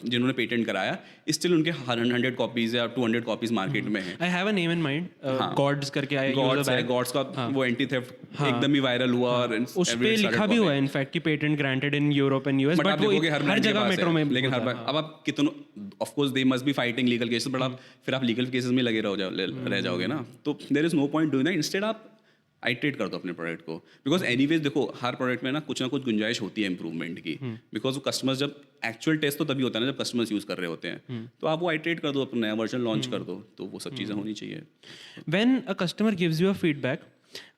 जिन्होंने पेटेंट कराया, स्टिल उनके 100 कॉपीज या 200 कॉपीज मार्केट में है. I have a name in mind, Gods करके आया, Gods का वो एंटी थेफ्ट एकदम ही वायरल हुआ, और उस पे लिखा भी हुआ है इनफैक्ट कि patent granted in Europe and US, but वो हर जगह मेट्रो में. लेकिन हर बार अब आप कितनों, of course they must be fighting legal cases, but आप फिर आप लीगल केसेस में लगे रह जाओगे ना, तो there is no point doing that. Instead आप आइटरेट कर दो अपने प्रोडक्ट को, बिकॉज एनीवेज देखो हर प्रोडक्ट में ना कुछ गुंजाइश होती है इंप्रूवमेंट की, बिकॉज वो कस्टमर्स जब एक्चुअल टेस्ट तो तभी होता है ना जब कस्टमर्स यूज कर रहे होते हैं. तो आप वो आइटरेट कर दो, अपना नया वर्जन लॉन्च कर दो, तो वो सब चीज़ें होनी चाहिए. When a customer gives you a feedback,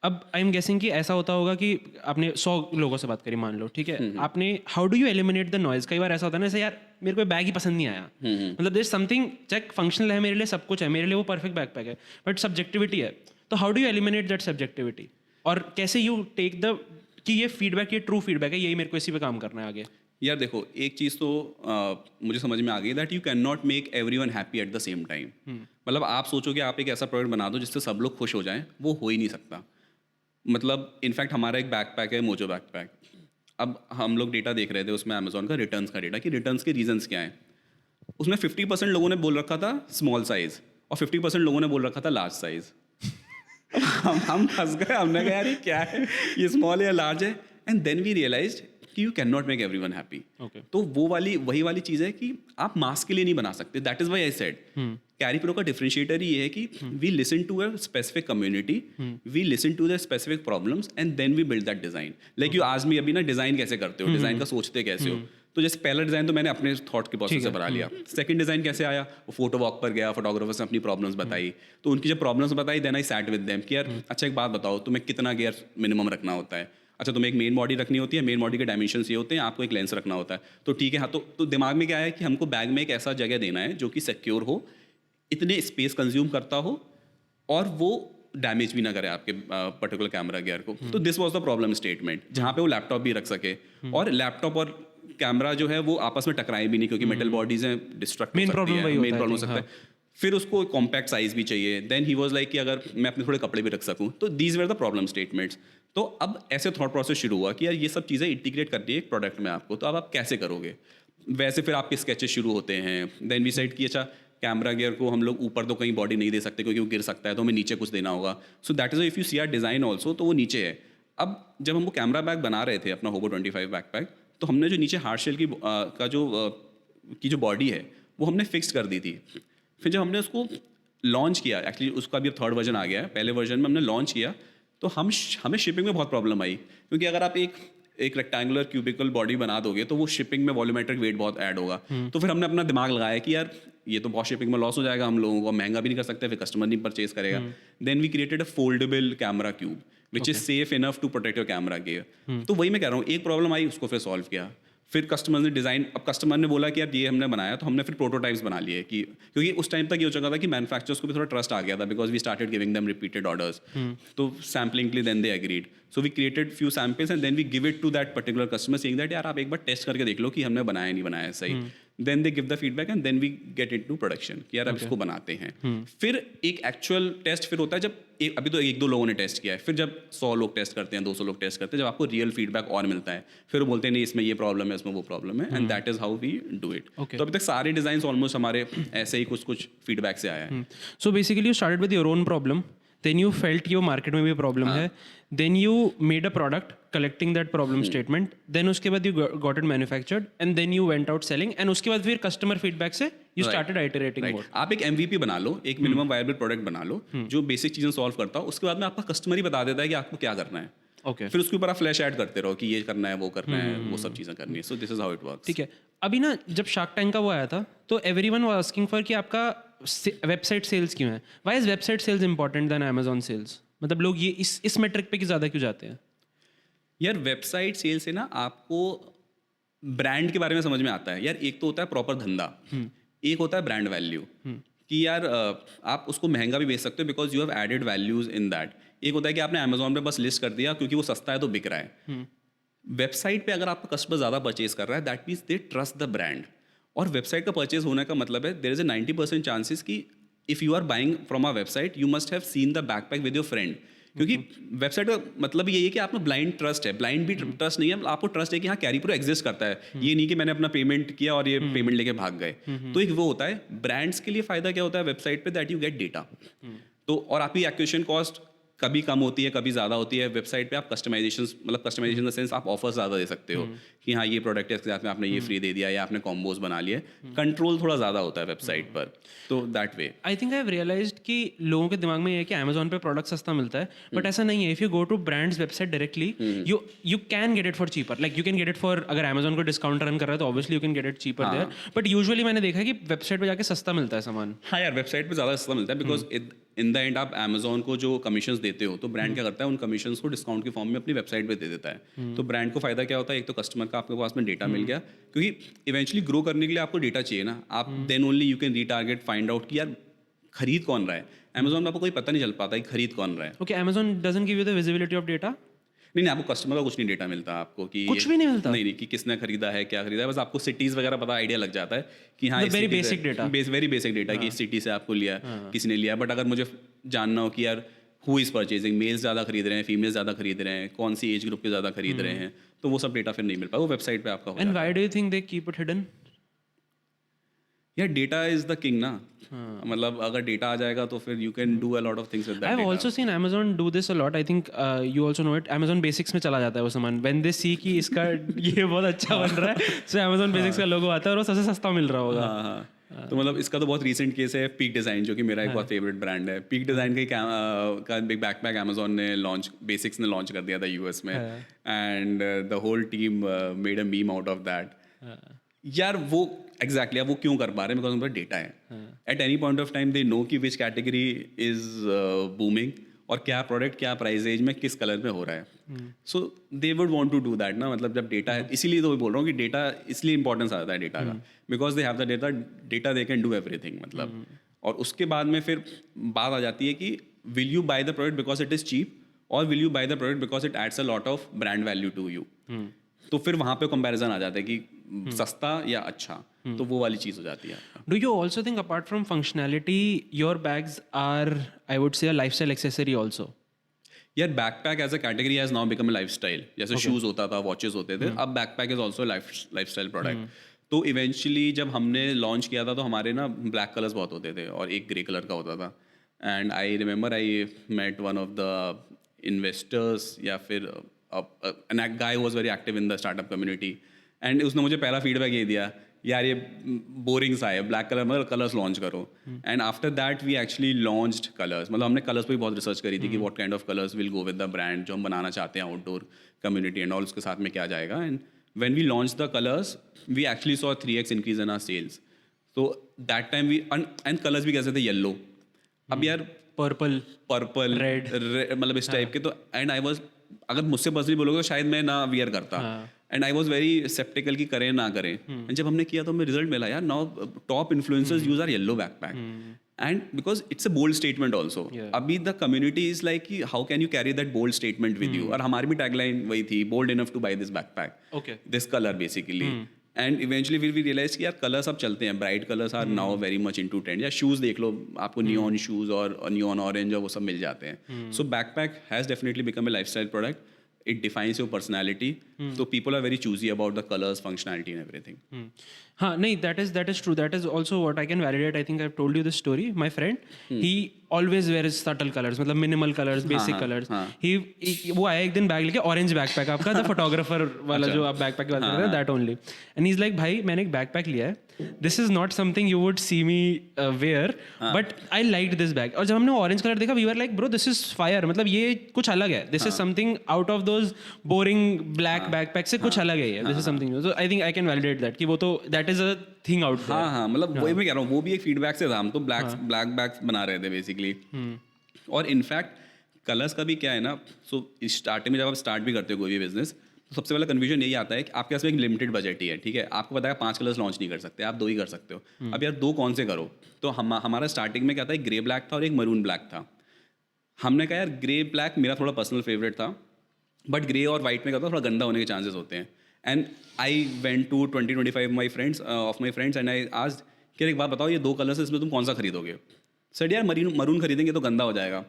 अब आई एम गेसिंग कि ऐसा होता होगा कि आपने 100 लोगों से बात करी मान लो, ठीक है, आपने how do you eliminate the noise? कई बार ऐसा होता है ना, जैसे यार मेरे को बैग ही पसंद नहीं आया, मतलब there is something, check functional है मेरे लिए, सब कुछ है मेरे लिए, वो परफेक्ट बैकपैक है, बट सब्जेक्टिविटी है. तो how do you eliminate that subjectivity, और कैसे यू टेक द कि ये फीडबैक, ये ट्रू फीडबैक है, यही मेरे को इसी पे काम करना है आगे? यार देखो एक चीज़ तो मुझे समझ में आ गई, that you can not make everyone happy at the same time. मतलब आप सोचो कि आप एक ऐसा प्रोडक्ट बना दो जिससे सब लोग खुश हो जाएं, वो हो ही नहीं सकता. मतलब इनफैक्ट हमारा एक बैकपैक है, मोजो बैकपैक. अब हम लोग डेटा देख रहे थे उसमें अमेजोन का रिटर्न्स का डेटा, कि रिटर्न्स के रीजंस क्या हैं. उसमें 50% लोगों ने बोल रखा था स्मॉल साइज, और 50% लोगों ने बोल रखा था लार्ज साइज. हम फंस गए, हमने कहा यार ये क्या है, ये स्मॉल या लार्ज है. एंड देन वी रियलाइज्ड कि you can not make everyone happy. तो वही वाली चीज़ है कि आप मास के लिए नहीं बना सकते. That is why I said Carry Pro का डिफरेंशिएटर ये है कि we listen to a specific community, we listen to the specific problems, and then we build that design. Like you आज मी अभी ना डिजाइन कैसे करते हो, डिजाइन का सोचते कैसे हो. तो जैसे पहला डिज़ाइन तो मैंने अपने थॉट के प्रोसेस से बना लिया. सेकंड डिज़ाइन कैसे आया, वो फोटो वॉक पर गया, फोटोग्राफर्स ने अपनी प्रॉब्लम्स बताई, तो उनकी जब प्रॉब्लम्स बताई then I sat with them कि यार अच्छा एक बात बताओ, तुम्हें कितना गियर मिनिमम रखना होता है. अच्छा तुम्हें एक मेन बॉडी रखनी होती है, मेन बॉडी के डायमेंशंस ये होते हैं, आपको एक लेंस रखना होता है. तो ठीक है, हाँ तो दिमाग में क्या है कि हमको बैग में एक ऐसा जगह देना है जो कि सिक्योर हो, इतने स्पेस कंज्यूम करता हो, और वो डैमेज भी ना करे आपके पर्टिकुलर कैमरा गियर को. तो this was the problem statement, जहाँ पे वो लैपटॉप भी रख सके, और लैपटॉप और कैमरा जो है वो आपस में टकराए भी नहीं, क्योंकि मेटल बॉडीज हैं, डिस्ट्रक्ट मेन प्रॉब्लम हो सकता है. फिर उसको कॉम्पैक्ट साइज भी चाहिए. देन ही वाज लाइक कि अगर मैं अपने थोड़े कपड़े भी रख सकूं, तो these were the problem statements. तो अब ऐसे थॉट प्रोसेस शुरू हुआ कि यार ये सब चीज़ें इंटीग्रेट करनी है एक प्रोडक्ट में आपको, तो अब आप कैसे करोगे. वैसे फिर आपके स्केचेस शुरू होते हैं. देन वी सेड कि अच्छा कैमरा गियर को हम लोग ऊपर तो कहीं बॉडी नहीं दे सकते क्योंकि वो गिर सकता है, तो हमें नीचे कुछ देना होगा. So that is if you see our design also, तो वो नीचे है. अब जब हम वो कैमरा बैग बना रहे थे अपना होबो 25 बैकपैक, तो हमने जो नीचे हार्ड शेल की जो बॉडी है वो हमने फिक्स कर दी थी. फिर जब हमने उसको लॉन्च किया, एक्चुअली उसका भी अब 3rd वर्जन आ गया है, पहले वर्जन में हमने लॉन्च किया, तो हमें शिपिंग में बहुत प्रॉब्लम आई, क्योंकि अगर आप एक एक रेक्टेंगुलर क्यूबिकल बॉडी बना दोगे तो वो शिपिंग में वॉल्यूमेट्रिक वेट बहुत ऐड होगा। तो फिर हमने अपना दिमाग लगाया कि यार ये तो बहुत शिपिंग में लॉस हो जाएगा हम लोगों को, महंगा भी नहीं कर सकते, फिर कस्टमर नहीं परचेज करेगा। Then we created a foldable camera cube which is safe enough to protect your camera gear. तो वही मैं कह रहा हूँ, एक प्रॉब्लम आई, उसको फिर सॉल्व किया। फिर कस्टमर ने डिज़ाइन, अब कस्टमर ने बोला कि यार ये हमने बनाया, तो हमने फिर प्रोटोटाइप्स बना लिए कि, क्योंकि उस टाइम तक ये हो चुका था कि मैन्युफैक्चरर्स को भी थोड़ा ट्रस्ट आ गया था, because we started giving them repeated orders. तो सैम्पलिंग के लिए then they agreed, so we created few samples and then we give it to that particular customer saying that यार आप एक बार टेस्ट करके देख लो कि हमने बनाया नहीं बनाया सही। Then they give the feedback and then we get it to production कि यार अब इसको बनाते हैं। फिर एक एक्चुअल टेस्ट फिर होता है जब अभी तो एक दो लोगों ने टेस्ट किया है, फिर जब 100 लोग टेस्ट करते हैं, 200 लोग टेस्ट करते हैं, जब आपको रियल फीडबैक और मिलता है, फिर वो बोलते हैं नहीं इसमें ये प्रॉब्लम है, इसमें वो प्रॉब्लम है, and that is how we do it. तो अभी तक सारे डिजाइन ऑलमोस्ट हमारे ऐसे ही कुछ फीडबैक से आया है। So basically you started with your own problem, then you felt your market में भी प्रॉब्लम है, then you made a product collecting that problem statement, then उसके बाद you got it manufactured and then you went out selling, and उसके बाद फिर कस्टमर फीडबैक से यू स्टार्टेड आइटरेटिंग मोर। आप एक MVP बना लो, एक मिनिमम वायबल प्रोडक्ट बना लो जो बेसिक चीजें सॉल्व करता हो, उसके बाद में आपका कस्टमर ही बता देता है कि आपको क्या करना है। ओके, फिर उसके ऊपर आप फ्लैश ऐड करते रहो कि ये करना है, वो करना है, वो सब चीजें करनी है। सो this is how it works. ठीक है। अभी ना जब शार्क टैंक का वो आया था तो एवरीवन वाज आस्किंग फॉर कि आपका वेबसाइट सेल्स क्यों है, why is website sales important then Amazon sales? मतलब लोग ये इस मेट्रिक पे ज़्यादा क्यों जाते हैं? यार वेबसाइट सेल से ना आपको ब्रांड के बारे में समझ में आता है। यार एक तो होता है प्रॉपर धंधा, एक होता है ब्रांड वैल्यू कि यार आप उसको महंगा भी बेच सकते हो because you have added values in that. एक होता है कि आपने Amazon पे बस लिस्ट कर दिया क्योंकि वो सस्ता है तो बिक रहा है। वेबसाइट पे अगर आपका कस्टमर ज़्यादा परचेज कर रहा है, that means they trust the brand. और वेबसाइट का परचेज होने का मतलब है देयर इज अ 90% चांसेस कि if you are buying from a website you must have seen the backpack with your friend. क्योंकि वेबसाइट का मतलब यही है कि आपको ब्लाइंड ट्रस्ट है, ब्लाइंड भी ट्रस्ट नहीं है, आपको ट्रस्ट है कि हाँ कैरी प्रो एग्जिस्ट करता है, ये नहीं कि मैंने अपना पेमेंट किया और ये पेमेंट लेके भाग गए। तो एक वो होता है। ब्रांड्स के लिए फ़ायदा क्या होता है वेबसाइट पे, दैट यू गेट डेटा। तो और आपकी एक्विजिशन कॉस्ट कभी कम होती है, कभी ज़्यादा होती है। वेबसाइट पे आप कस्टमाइजेशन, मतलब कस्टमाइजेशन द सेंस आप ऑफर ज़्यादा दे सकते हो कि हाँ ये प्रोडक्ट है, इसके साथ में आपने ये फ्री दे दिया या आपने कॉम्बोज बना लिए। कंट्रोल थोड़ा ज़्यादा होता है वेबसाइट पर, तो that way. I think I have realised कि लोगों के दिमाग में ये है कि Amazon पे प्रोडक्ट सस्ता मिलता है, बट ऐसा नहीं है। If you go to brands website directly you can get it for cheaper, like you can get it for, अगर Amazon को डिस्काउंट रन कर रहा है तो obviously you can get it cheaper there, but usually मैंने देखा है कि वेबसाइट पे जाके सस्ता मिलता है सामान। हाँ यार वेबसाइट पे ज़्यादा सस्ता मिलता है बिकॉज इन द एंड आप Amazon को जो कमीशंस देते हो तो ब्रांड क्या करता है, उन कमीशंस को डिस्काउंट के फॉर्म में अपनी वेबसाइट पे दे देता है। तो ब्रांड को फायदा क्या होता है, एक तो कस्टमर का आपके पास में डेटा मिल गया, क्योंकि इवेंचुअली ग्रो करने के लिए आपको डेटा चाहिए ना। आप then only you can retarget, find out कि यार खरीद कौन रहा है। Amazon में आपको कोई पता नहीं चल पाता कि खरीद कौन रहा है। Okay, Amazon doesn't give you the visibility of data? नहीं, आपको कस्टमर का कुछ नहीं डेटा मिलता आपको कि कुछ भी नहीं मिलता? नहीं कि किसने खरीदा है, क्या खरीदा है। बस आपको सिटीज वगैरह पता आइडिया लग जाता है कि हाँ very basic data, very basic data कि इस सिटी से आपको लिया, किसी ने लिया। बट अगर मुझे जानना हो कि यार हु इज परचेजिंग, मेल्स ज़्यादा खरीद रहे हैं, फीमेल्स ज़्यादा खरीद रहे हैं, कौन सी एज ग्रुप के ज़्यादा खरीद रहे हैं, तो वो सब डेटा फिर नहीं मिल पाता, वो वेबसाइट पे आपका। And why do you think they keep it hidden? यार डेटा इज द किंग ना। मतलब अगर डेटा आ जाएगा तो फिर you can do a lot of things with that. I have also seen Amazon do this a lot. I think you also know it. Amazon Basics में चला जाता है वो सामान, when they see कि इसका ये बहुत अच्छा बन रहा है, so Amazon Basics का लोगो आता है और वो सबसे सस्ता मिल रहा होगा। हाँ। तो मतलब इसका तो बहुत रीसेंट केस है पीक डिज़ाइन, जो कि मेरा एक बहुत फेवरेट ब्रांड है। पीक डिज़ाइन का बिग बैकपैक Amazon ने लॉन्च, बेसिक्स ने लॉन्च कर दिया था US में, and the whole team made a meme out of that. यार वो एग्जैक्टली वो क्यों कर पा रहे हैं, बिकॉज उनका डेटा है। At any point of time they know कि विच कैटेगरी इज बूमिंग और क्या प्रोडक्ट क्या प्राइस रेंज में किस कलर में हो रहा है। So they would want to do that ना। मतलब जब डेटा है, इसीलिए तो मैं बोल रहा हूँ कि डेटा इसलिए इंपॉर्टेंस आता है डेटा का, because they have the data they can do everything. मतलब और उसके बाद में फिर बात आ जाती है कि will you buy the product because it is cheap, और will you buy the product because it adds a lot of brand value to you. तो फिर वहाँ पे कंपैरिजन आ जाता है कि सस्ता या अच्छा, तो वो वाली चीज़ हो जाती है। Do you also think apart from functionality, your bags are, I would say, a lifestyle accessory also? यार backpack as a category has now become a lifestyle. जैसे शूज होता था, वॉचेस होते थे, अब backpack is also lifestyle product. तो इवेंचुअली जब हमने लॉन्च किया था तो हमारे ना ब्लैक कलर्स बहुत होते थे और एक ग्रे कलर का होता था। And I remember I met one of the investors, या फिर guy was very active in the startup community, and उसने मुझे पहला फीडबैक ये दिया यार ये बोरिंग सा है, ब्लैक कलर, मतलब कलर्स लॉन्च करो. And after that we actually launched colours. मतलब हमने कलर्स पे भी बहुत रिसर्च करी थी कि what kind of colours will go with the brand जो हम बनाना चाहते हैं, आउटडोर कम्युनिटी एंड ऑल, उसके साथ में क्या जाएगा. And when we launch the colours we actually saw 3x increase in our sales. तो that time we and colours भी कैसे थे, येलो. अब यार पर्पल रेड मतलब इस टाइप के. तो एंड आई वाज, अगर मुझसे पर्सनली बोलोगे तो शायद मैं ना वियर करता. And I was very sceptical कि करें ना करें. एंड जब हमने किया तो हमें रिजल्ट मिला यार. Now top influencers use our yellow backpack. And because it's a bold statement also. अभी द कम्युनिटी इज लाइक कि how can you carry that bold statement with you. और हमारी भी टैगलाइन वही थी, bold enough to buy this backpack, this colour basically. And eventually we realise कि यार कलर्स अब चलते हैं, bright colours are now very much into trend. या शूज देख लो, आपको नियॉन शूज और नियॉन ऑरेंज और वो सब मिल जाते हैं. So backpack has definitely become a lifestyle product. It defines your personality. So people are very choosy about the colors, functionality and everything. हाँ नहीं, that is true. That is also what I can validate. I think I've told you this story. My friend, he always wears subtle colors, मतलब minimal colors, basic colors. वो आया एक दिन बैग लेके, ऑरेंज बैकपैक आपका, द फोटोग्राफर वाला जो आप बैकपैक की बात कर रहे हैं, that only. And he is like, भाई मैंने एक बैकपैक लिया है, this is not something you would see me wear, but I like this bag. और जब हमने ऑरेंज कलर देखा, we were like, bro this is fire, मतलब ये कुछ अलग है. This is something out of those boring black backpack से कुछ अलग है. This is something. So I think I can validate that कि वो तो that is a thing out there. हाँ, मतलब वही मैं कह रहा हूँ, वो भी एक फीडबैक से था. हम तो ब्लैक बैग्स बना रहे थे बेसिकली. और इनफैक्ट कलर्स का भी क्या है ना, सो स्टार्टिंग में जब आप स्टार्ट भी करते हो कोई भी बिजनेस, तो सबसे पहला कन्फ्यूजन यही आता है कि आपके पास में एक लिमिटेड बजट ही है. ठीक है, आपको पता है 5 कलर्स लॉन्च नहीं कर सकते, आप 2 ही कर सकते हो. अब यार 2 कौन से करो. तो हमारा स्टार्टिंग में क्या था, एक ग्रे ब्लैक था और एक मरून ब्लैक था. हमने कहा यार ग्रे ब्लैक मेरा थोड़ा पर्सनल फेवरेट था, बट ग्रे और वाइट में क्या था, थोड़ा गंदा होने के चांसेस होते हैं. And I went to 20-25 my friends and I asked कि एक बात बताओ, ये 2 कलर्स इसमें तुम कौन सा खरीदोगे. सर यार मरून खरीदेंगे तो गंदा हो जाएगा.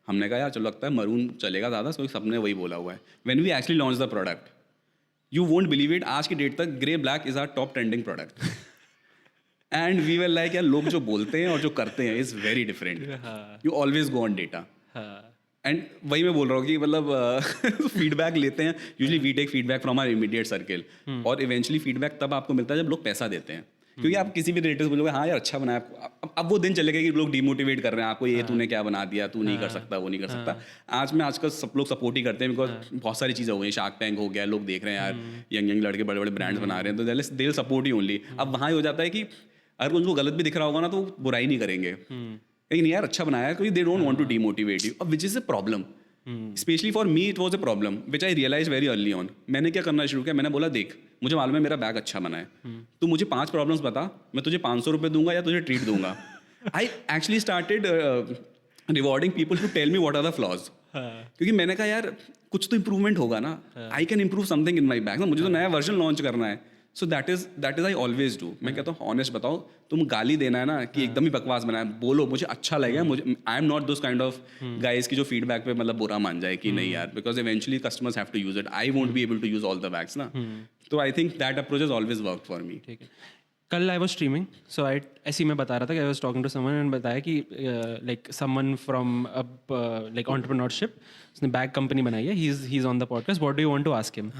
हमने कहा यार चलो लगता है मरून चलेगा ज़्यादा, सो सबने वही बोला हुआ है. When we actually launch the product, you won't believe it, आज की डेट तक grey black is our top trending product. And we were like यार लोग जो बोलते हैं और जो करते हैं is very different. You always go on data. And वही मैं बोल रहा हूँ कि मतलब फीडबैक लेते हैं. Usually we take feedback from our immediate circle. और इवेंचुअली फीडबैक तब आपको मिलता है जब लोग पैसा देते हैं. क्योंकि आप किसी भी रिलेटिव बोलोगे हाँ यार अच्छा बनाया, अब वो दिन चलेगा कि लोग डिमोटिवेट कर रहे हैं आपको, ये तूने क्या बना दिया, तू नहीं कर सकता, वो नहीं कर सकता. आजकल सब लोग सपोर्ट ही करते हैं, बिकॉज बहुत सारी चीज़ें हो गई. शार्क टैंक हो गया, लोग देख रहे हैं यार यंग लड़के बड़े बड़े ब्रांड्स बना रहे हैं, तो they will support he only. अब वहाँ ही हो जाता है कि अगर उनको गलत भी दिख रहा होगा ना तो बुराई नहीं करेंगे, लेकिन यार अच्छा बनाया है, क्योंकि they don't want to demotivate you, which is a problem. Specially for me it was a problem which I realise very early on. मैंने क्या करना शुरू किया, मैंने बोला देख मुझे मालूम है मेरा बैग अच्छा बना है, तू मुझे 5 प्रॉब्लम्स बता, मैं तुझे 500 रुपये दूंगा या तुझे ट्रीट दूंगा. I actually started rewarding people to tell me what are the flaws. क्योंकि मैंने कहा यार कुछ तो इंप्रूवमेंट होगा ना, I can improve something in my bag ना, मुझे तो नया वर्जन लॉन्च करना है. So that is I always do. मैं कहता हूँ ऑनेस्ट बताओ, तुम गाली देना है ना कि एकदम ही बकवास बनाया, बोलो मुझे अच्छा लगेगा. मुझे आई am not those kind of guys की जो फीडबैक पे मतलब बुरा मान जाए कि नहीं यार, because eventually customers have to use it. I won't be able to use all the bags ना. तो I think that approach is always work for me. ठीक है. कल आई वॉज स्ट्रीमिंग, सो आई ऐसे ही मैं बता रहा था कि I was talking to someone and बताया कि like someone from like entrepreneurship, उसने बैग कंपनी बनाई है, he is on the podcast, what do you want to ask him.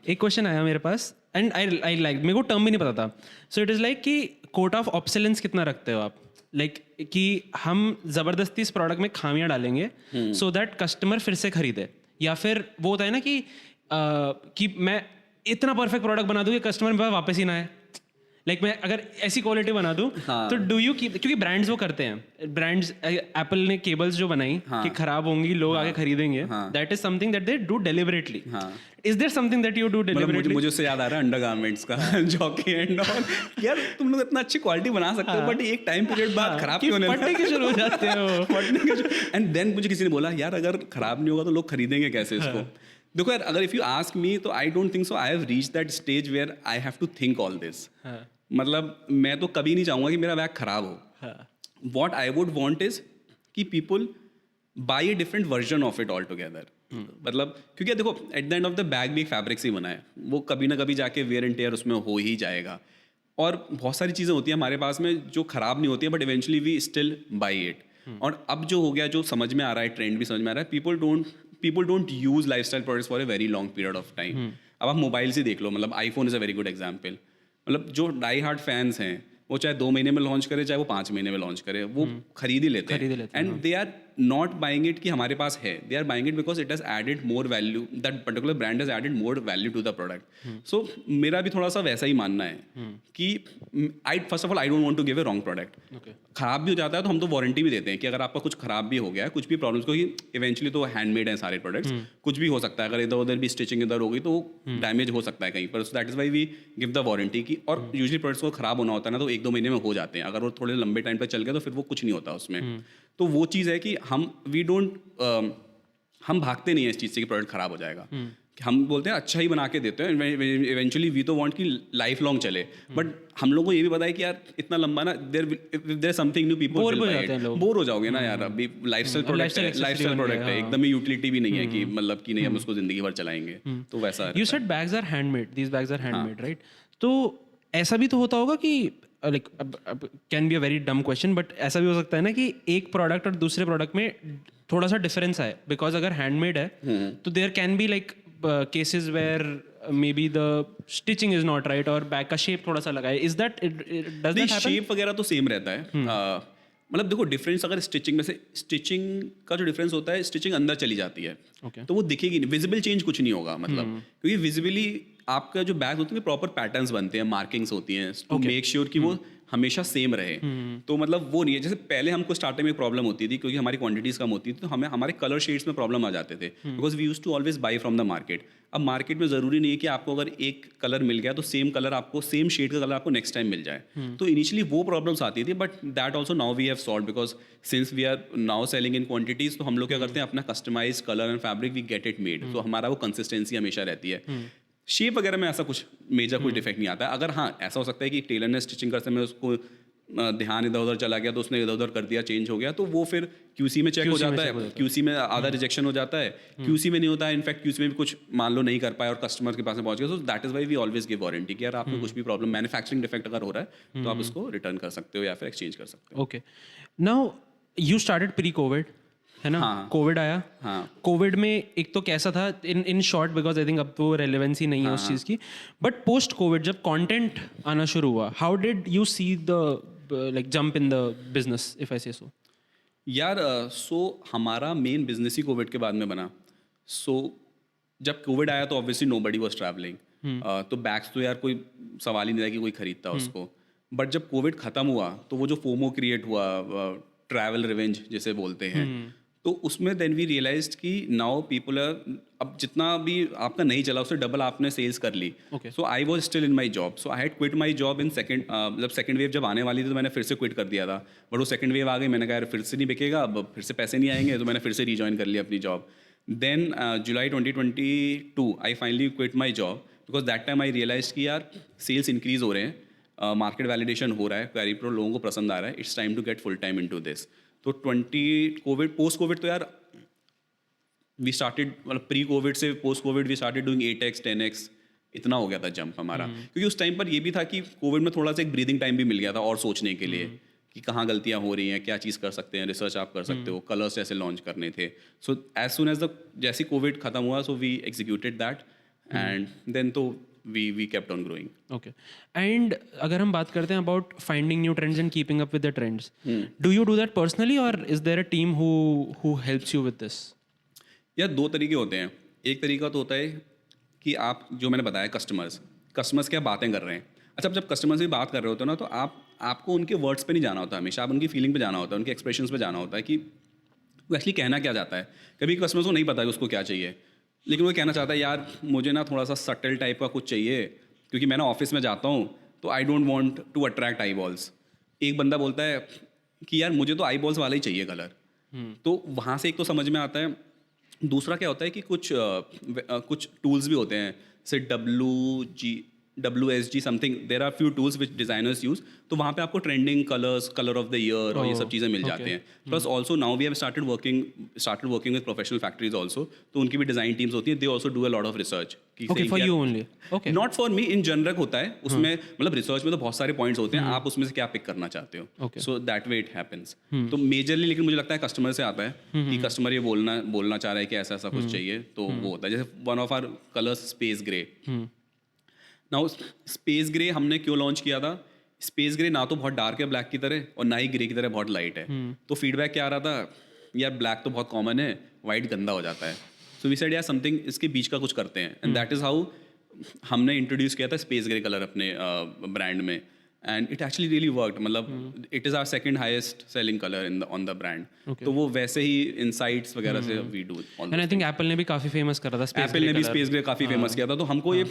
एक क्वेश्चन आया मेरे पास एंड आई लाइक, मेरे को टर्म भी नहीं पता था. सो इट इज़ लाइक कि कोट ऑफ ऑब्सोलेंस कितना रखते हो आप, लाइक कि हम ज़बरदस्ती इस प्रोडक्ट में खामियां डालेंगे सो दैट कस्टमर फिर से खरीदे, या फिर वो होता है ना कि मैं इतना परफेक्ट प्रोडक्ट बना दूँ कि कस्टमर मेरे पास वापस ही ना आए. लाइक मैं अगर ऐसी क्वालिटी बना दूँ तो डू यू कीप, क्योंकि ब्रांड्स वो करते हैं, ब्रांड्स एप्पल ने केबल्स जो बनाई कि खराब होंगी लोग आगे खरीदेंगे, that is something that they do deliberately. Is there something that you do deliberately? मुझे उससे याद आ रहा है अंडरगारमेंट्स का जॉकी एंड ऑल. यार तुम लोग इतना अच्छी क्वालिटी बना सकते हो, बट एक टाइम पीरियड बाद खराब क्यों होने फटने के शुरू हो जाते हो. एंड देन मुझे किसी ने बोला यार अगर खराब नहीं होगा तो लोग खरीदेंगे कैसे इसको. देखो यार, अगर इफ यू आस्क मी तो I don't think so I have reached that stage where I have to think all this. मतलब मैं तो कभी नहीं चाहूँगा कि मेरा बैग खराब हो. What I would want is कि people buy a different version of it all together. मतलब क्योंकि देखो at the end of the bag भी एक फैब्रिक से ही बना है, वो कभी ना कभी जाके वेयर एंड टेयर उसमें हो ही जाएगा. और बहुत सारी चीज़ें होती हैं हमारे पास में जो खराब नहीं होती है, but eventually we still buy it. और अब जो हो गया, जो समझ में आ रहा है, ट्रेंड भी समझ में आ रहा है, people don't use life style products for a very long period of time. अब आप मोबाइल से देख लो, मतलब iPhone is a very good example. मतलब जो डाई हार्ड फैंस हैं वो चाहे 2 महीने में लॉन्च करे चाहे वो 5 महीने में लॉन्च करे, वो खरीद ही लेते हैं and they are not buying it कि हमारे पास है, they are buying it because it has added more value, that particular brand has added more value to the product. So मेरा भी थोड़ा सा वैसा ही मानना है कि I first of all I don't want to give a wrong product. खराब भी हो जाता है तो हम तो वारंटी भी देते हैं कि अगर आपका कुछ खराब भी हो गया, कुछ भी प्रॉब्लम्स, क्योंकि इवेंचुअली तो हैंडमेड है सारे प्रोडक्ट्स, कुछ भी हो सकता है, अगर इधर उधर भी स्टिचिंग इधर हो गई तो डैमेज हो सकता है कहीं पर. So that is why we give the warranty की. और यूजुअली प्रोडक्ट्स को खराब होना होता है ना तो 1-2 महीने में हो जाते हैं, अगर वो थोड़े लंबे टाइम पर चल गए तो फिर वो कुछ नहीं होता उसमें. तो वो चीज़ है कि हम भागते नहीं हैं इस चीज़ से कि प्रोडक्ट खराब हो जाएगा. हम बोलते हैं अच्छा ही बना के देते हैं, इवेंचुअली वी तो वांट कि लाइफ लॉन्ग चले, बट हम लोग को ये भी पता है कि यार इतना लंबा ना there something new people bore हो जाओगे ना यार. अभी लाइफस्टाइल प्रोडक्ट है, एकदम ही यूटिलिटी भी नहीं है कि मतलब कि नहीं हम उसको जिंदगी भर चलाएंगे. तो वैसा you said bags are handmade, these bags are handmade, right? तो ऐसा भी तो होता होगा कि like can be a very dumb question, but ऐसा भी हो सकता है ना कि एक प्रोडक्ट और दूसरे प्रोडक्ट में थोड़ा सा डिफरेंस है, बिकॉज अगर हैंडमेड है तो there can be like cases where maybe the stitching is not right और बैग का शेप थोड़ा सा लगा है. Is that does that happen? Shape वगैरह तो सेम रहता है. मतलब देखो डिफरेंस अगर स्टिचिंग में से, स्टिचिंग का जो डिफरेंस होता है, स्टिचिंग अंदर चली जाती है तो वो दिखेगी नहीं, विजिबल चेंज कुछ नहीं होगा. मतलब क्योंकि विजिबली आपका जो बैग होते हैं प्रॉपर पैटर्न्स बनते हैं, मार्किंग्स होती हैं टू मेक श्योर कि वो हमेशा सेम रहे. तो मतलब वो नहीं है. जैसे पहले हमको स्टार्टिंग में प्रॉब्लम होती थी क्योंकि हमारी क्वांटिटीज कम होती थी तो हमें हमारे कलर शेड्स में प्रॉब्लम आ जाते थे, because we use to always buy from the market. अब मार्केट में ज़रूरी नहीं है कि आपको अगर एक कलर मिल गया तो सेम कलर आपको, सेम शेड का कलर आपको नेक्स्ट टाइम मिल जाए. तो इनिशियली वो प्रॉब्लम्स आती थी, but that also now we have solve, because since we are now selling in quantities तो हम लोग क्या करते हैं, अपना customise colour and fabric we get it made. तो हमारा वो कंसिस्टेंसी हमेशा रहती है. शेप वगैरह में ऐसा कुछ मेजर कोई डिफेक्ट नहीं आता है. अगर हाँ ऐसा हो सकता है कि टेलर ने स्टिचिंग करते समय उसको ध्यान इधर उधर चला गया तो उसने इधर उधर कर दिया, चेंज हो गया, तो वो फिर QC में चेक हो जाता है. QC में आधा रिजेक्शन हो जाता है, QC में नहीं होता है. इनफैक्ट QC में भी कुछ मान लो नहीं कर पाए और कस्टमर के पास में पहुंच गया, तो that is why we always give warranty कि यार आपको कुछ भी प्रॉब्लम, मैन्युफैक्चरिंग डिफेक्ट अगर हो रहा है तो आप उसको रिटर्न कर सकते हो या फिर एक्सचेंज कर सकते हो. Okay, now you started pre Covid, है ना? कोविड आया. कोविड में एक तो कैसा था in short, because I think अब तो रेलेवेंसी नहीं है उस चीज़ की, बट पोस्ट कोविड जब कंटेंट आना शुरू हुआ, how did you see the like jump in the business, if I say so? यार सो हमारा मेन बिजनेस ही कोविड के बाद में बना. सो जब कोविड आया तो ऑब्वियसली नोबडी वाज ट्रैवलिंग, तो बैग्स तो यार कोई सवाल ही नहीं था कि कोई खरीदता उसको. बट जब कोविड ख़त्म हुआ तो वो जो फोमो क्रिएट हुआ, ट्रैवल रिवेंज जिसे बोलते हैं, तो उसमें देन वी रियलाइज्ड कि नाउ पीपल आर, अब जितना भी आपका नहीं चला उससे डबल आपने सेल्स कर ली. So I was still in my job, so I had quit my job in second, मतलब सेकंड वेव जब आने वाली थी तो मैंने फिर से क्विट कर दिया था. बट वो सेकंड वेव आ गई, मैंने कहा यार फिर से नहीं बिकेगा, अब फिर से पैसे नहीं आएंगे, तो मैंने फिर से रिजॉइन कर लिया अपनी job. Then July 2022 I finally quit my job, because that time I realise कि यार सेल्स इंक्रीज हो रहे हैं, मार्केट वैलिडेशन हो रहा है, कैरी प्रो लोगों को पसंद आ रहा है, it's time to get full time into this. तो पोस्ट कोविड तो यार वी स्टार्टेड, मतलब प्री कोविड से post COVID we started doing 8x 10x, इतना हो गया था जंप हमारा. क्योंकि उस टाइम पर ये भी था कि कोविड में थोड़ा सा एक ब्रीदिंग टाइम भी मिल गया था और सोचने के लिए कि कहाँ गलतियाँ हो रही हैं, क्या चीज़ कर सकते हैं, रिसर्च आप कर सकते हो, कलर्स जैसे लॉन्च करने थे. So as soon as the जैसे कोविड खत्म हुआ so we executed that and then तो we kept on growing. Okay. And अगर हम बात करते हैं about finding new trends and keeping up with the trends, do you do that personally or is there a team who helps you with this? यार दो तरीके होते हैं. एक तरीका तो होता है कि आप जो मैंने बताया कस्टमर्स क्या बातें कर रहे हैं. अच्छा, अब जब कस्टमर्स की बात कर रहे होते हो ना तो आपको उनके वर्ड्स पे नहीं जाना होता, हमेशा आप उनकी फीलिंग पे जाना होता है, उनके एक्सप्रेशंस पे जाना होता है कि वो एक्चुअली कहना क्या चाहता है. कभी कस्टमर्स को नहीं पता कि उसको क्या चाहिए, लेकिन वो कहना चाहता है यार मुझे ना थोड़ा सा सटल टाइप का कुछ चाहिए, क्योंकि मैं ना ऑफिस में जाता हूँ तो I don't want to attract eyeballs. एक बंदा बोलता है कि यार मुझे तो आई बॉल्स वाला ही चाहिए कलर. तो वहाँ से एक तो समझ में आता है. दूसरा क्या होता है कि कुछ टूल्स भी होते हैं, say WSG something, there are few tools which designers use. तो वहाँ पे आपको trending colours, colour of the year और ये सब चीज़ें मिल जाते हैं. Plus also now we have started working with professional factories also. तो उनकी भी डिजाइन टीम्स होती हैं, they also do a lot of research. Okay, for you only. Okay. Not for me, in general होता है उसमें. मतलब रिसर्च में तो बहुत सारे पॉइंट्स होते हैं, आप उसमें से क्या पिक करना चाहते हो. So that way it happens. तो मेजरली लेकिन मुझे लगता है कस्टमर से आता है कि कस्टमर ये बोलना चाह रहा है कि ऐसा ऐसा कुछ चाहिए, तो वो होता है. जैसे one of our colours space grey, now space grey हमने क्यों लॉन्च किया था? स्पेस ग्रे ना तो बहुत डार्क है ब्लैक की तरह और ना ही ग्रे की तरह बहुत लाइट है। तो फीडबैक क्या आ रहा था, यार ब्लैक तो बहुत कॉमन है, वाइट गंदा हो जाता है। सो वी सेड यार समथिंग इसके बीच का कुछ करते हैं, एंड दैट इज़ हाउ हमने इंट्रोड्यूस किया था स्पेस ग्रे कलर अपने ब्रांड में, and it actually really worked. मतलब it is our second highest selling colour in on the brand. तो वो वैसे ही इनसाइट्स वगैरह से we do. And I think Apple ने भी काफी फेमस करा था स्पेस एप्पल ने भी स्पेस ग्रे काफ़ी फेमस किया था। तो हमको ये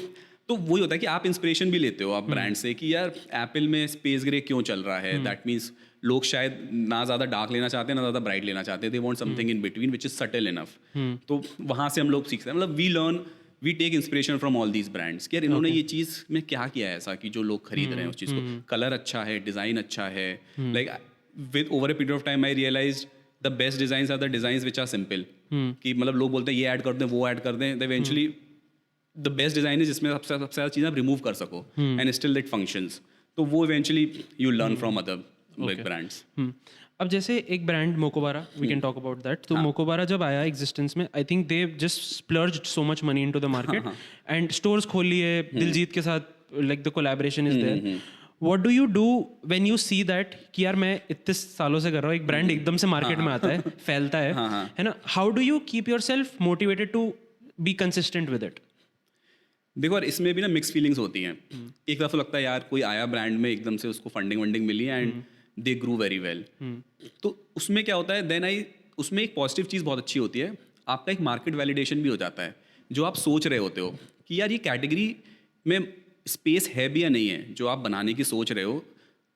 तो वही होता है कि आप इंस्पिरेशन भी लेते हो आप ब्रांड से कि यार एप्पल में स्पेस ग्रे क्यों चल रहा है। दैट मीन्स लोग शायद ना ज़्यादा डार्क लेना चाहते हैं ना ज़्यादा ब्राइट लेना चाहते हैं, they want something in between which is subtle enough. तो वहाँ से हम लोग सीखते हैं, मतलब we learn, we take inspiration from all these brands कि यार इन्होंने ये चीज़ में क्या किया है ऐसा कि जो लोग खरीद रहे हैं उस चीज़ को। कलर अच्छा है, डिज़ाइन अच्छा है, like with over a period of time I realise the best designs are the designs which are simple. कि मतलब लोग बोलते हैं ये ऐड कर दें वो ऐड कर दें, the eventually the best design है जिसमें सबसे ज़्यादा चीज़ें आप रिमूव कर सको एंड स्टिल इट फंक्शंस। तो वो eventually you learn from other big brands. अब जैसे एक brand Mokobara, we can talk about that. तो मोकोबारा जब आया एग्जिस्टेंस में, I think they just splurged so much money into the market and stores खोल लिए दिलजीत के साथ, like the collaboration is there. What do you do when you see that कि यार मैं इतने सालों से कर रहा हूँ, एक ब्रांड एकदम से मार्केट में आता है, फैलता है ना? How do you keep yourself motivated to be consistent with it? देखो यार इसमें भी ना मिक्स फीलिंग्स होती हैं। एक तरफ तो लगता है यार कोई आया ब्रांड में एकदम से उसको फंडिंग वंडिंग मिली and they grew very well. तो उसमें क्या होता है, देन उसमें एक पॉजिटिव चीज़ बहुत अच्छी होती है, आपका एक मार्केट वैलिडेशन भी हो जाता है। जो आप सोच रहे होते हो कि यार ये कैटेगरी में स्पेस है भी या नहीं है, जो आप बनाने की सोच रहे हो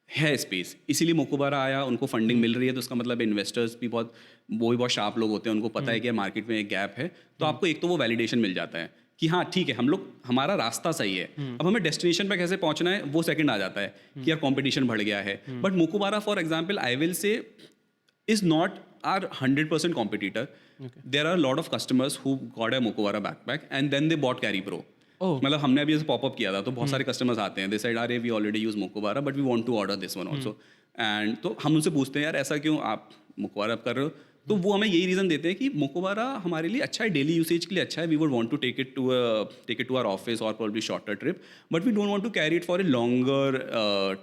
है स्पेस, इसीलिए मोकोबारा आया, उनको फंडिंग मिल रही है, तो उसका मतलब इन्वेस्टर्स भी वो भी बहुत शार्प लोग होते हैं, उनको पता है कि मार्केट में एक गैप है। तो आपको एक तो वो वैलिडेशन मिल जाता है कि हाँ ठीक है, हम लोग हमारा रास्ता सही है। अब हमें डेस्टिनेशन पे कैसे पहुंचना है वो सेकंड आ जाता है कि यार कंपटीशन बढ़ गया है। But Mokobara for example I will say is not our 100% competitor. There are lot of customers who got a Mokobara backpack and then they bought Carry Pro. मतलब हमने अभी पॉपअप किया था, तो बहुत सारे कस्टमर्स आते हैं, दे सेड अरे we already use Mokobara but we want to order this one also. And तो हम उनसे पूछते हैं यार ऐसा क्यों आप मोकोबारा कर रहे हो? तो वो हमें यही रीज़न देते हैं कि मोकोबारा हमारे लिए अच्छा है, डेली यूसेज के लिए अच्छा है। We would want to take it to our office और probably shorter trip, but we don't want to carry it for a longer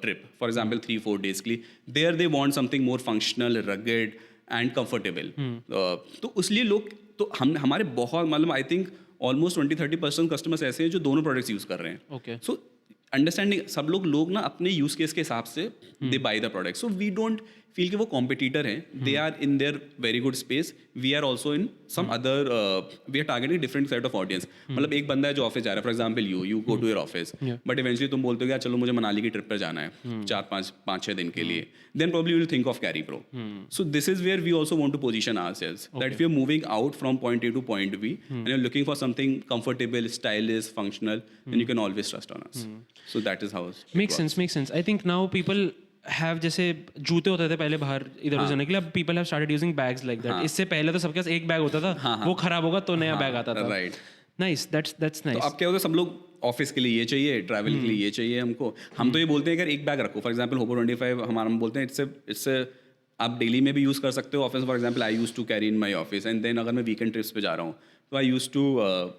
trip, for example 3-4 days के लिए। There they want something more functional, rugged and comfortable. तो इसलिए लोग तो हमारे बहुत मतलब आई थिंक ऑलमोस्ट 20-30% कस्टमर्स ऐसे हैं जो दोनों प्रोडक्ट्स यूज़ कर रहे हैं। ओके, सो अंडरस्टैंडिंग सब लोग ना अपने यूज केस के हिसाब से they buy the product. So we don't feel कि वो कॉम्पिटिटर हैं, they are in their very good space, we are also in some other, we are targeting different set of audience. मतलब एक बंदा है जो ऑफिस जा रहा है, for example you go to your office, but eventually तुम बोलते हो यार चलो मुझे मनाली की ट्रिप पर जाना है 4-5-6 दिन के लिए, then probably you will think of Carry Pro. So this is where we also want to position ourselves that if you are moving out from point A to point B and you're looking for something comfortable, stylish, functional, then you can always trust on us. So that is how makes sense. I think now people have, जैसे जूते होते थे पहले बाहर इधर उधर जाने के लिए, अब people have started using bags like that. इससे पहले तो सबके पास एक बैग होता था, वो खराब होगा तो नया बैग आता था। Right, nice, that's nice. तो अब क्या होता है, सब लोग ऑफिस के लिए ये चाहिए, ट्रैवल के लिए ये चाहिए हमको। हम तो ये बोलते हैं अगर एक बैग रखो, फॉर एग्जांपल होपो 25 हमारा हम बोलते हैं इससे आप डेली में भी यूज़ कर सकते हो। Office for example I use to carry in my office and then अगर मैं वीकेंड ट्रिप्स पे जा रहा हूँ तो I use to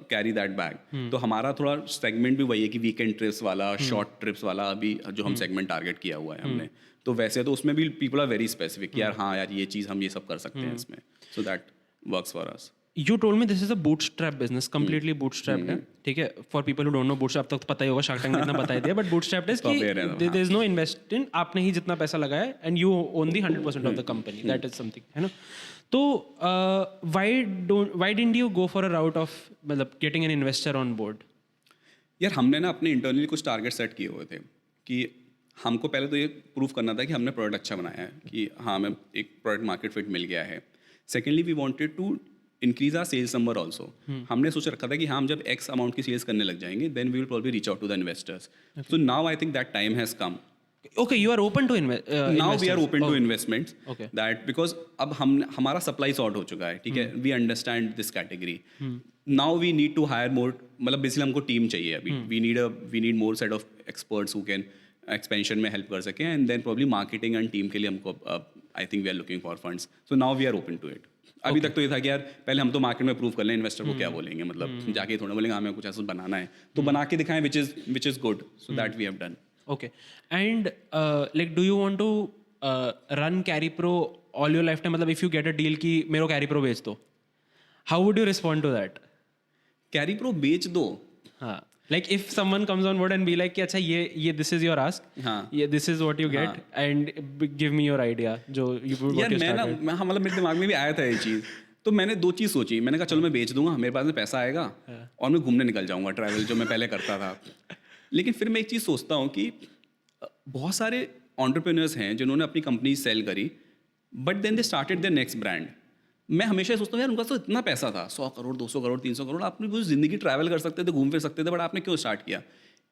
carry that bag. तो हमारा थोड़ा सेगमेंट भी वही है कि वीकेंड ट्रिप्स वाला, शॉर्ट ट्रिप्स वाला अभी जो हम सेगमेंट टारगेट किया हुआ है हमने। तो वैसे तो उसमें भी पीपल आर वेरी स्पेसिफिक यार हाँ यार ये चीज़ हम ये सब कर सकते हैं इसमें। So that works for us. You told me this is a bootstrap business, completely bootstrapped है, ठीक है? For people who don't know bootstrap, तक तो पता ही होगा, Shark Tank ने इतना बता ही दिया, but bootstrapped is कि there is no invest in, आपने ही जितना पैसा लगाया and you own the 100% of the company, that is something, है ना? तो why didn't you go for a route of मतलब getting an investor on board? यार हमने ना अपने इंटरनली कुछ टारगेट सेट किए हुए थे कि हमको पहले तो ये प्रूव करना था कि हमने प्रोडक्ट अच्छा बनाया है, कि हाँ हमें एक प्रोडक्ट मार्केट फिट मिल गया है। Secondly we wanted to increase our sales number also. हमने सोच रखा था कि हम जब एक्स अमाउंट की सेल्स करने लग जाएंगे then we will probably reach out to the investors. So now I think that time has come. Okay, you are open to invest. Now we are open to investments. Okay. That because अब हमारा सप्लाई सॉर्ट हो चुका है, ठीक है? We understand this category. Now we need to hire more. मतलब बेसिकली हमको टीम चाहिए अभी. We need more set of experts who can expansion में help कर सकें, and then probably marketing and team के लिए हमको I think we are looking for funds. So now we are open to it. अभी तक तो ये था कि यार पहले हम तो मार्केट में प्रूव कर लें इन्वेस्टर को क्या बोलेंगे, मतलब जाके थोड़ा बोलेंगे हमें कुछ ऐसा बनाना है तो बना के दिखाएं which is good, so that we have done. Okay. And like, do you want to run Carry Pro all your lifetime? मतलब if you get a deal कि मेरे को Carry Pro बेच दो, how would you respond to that? Carry pro बेच दो. हाँ. Like if someone comes on board and be like कि अच्छा ये this is your ask, हाँ. ये this is what you get and give me your idea जो what यार you मैं started. ना मतलब मेरे दिमाग में भी आया था ये चीज़, तो मैंने 2 चीज़ सोची. मैंने कहा चलो मैं बेच दूंगा, मेरे पास में पैसा आएगा और मैं घूमने निकल जाऊंगा, ट्रैवल जो मैं पहले करता था. लेकिन फिर मैं एक चीज़ सोचता हूँ कि बहुत सारे एंटरप्रेन्योर्स हैं जिन्होंने अपनी कंपनी सेल करी, but then they started their next brand. मैं हमेशा सोचता हूँ यार उनका तो इतना पैसा था, 100 करोड़ 200 करोड़ 300 करोड़, आपने पूरी ज़िंदगी ट्रैवल कर सकते थे, घूम फिर सकते थे, बट आपने क्यों स्टार्ट किया?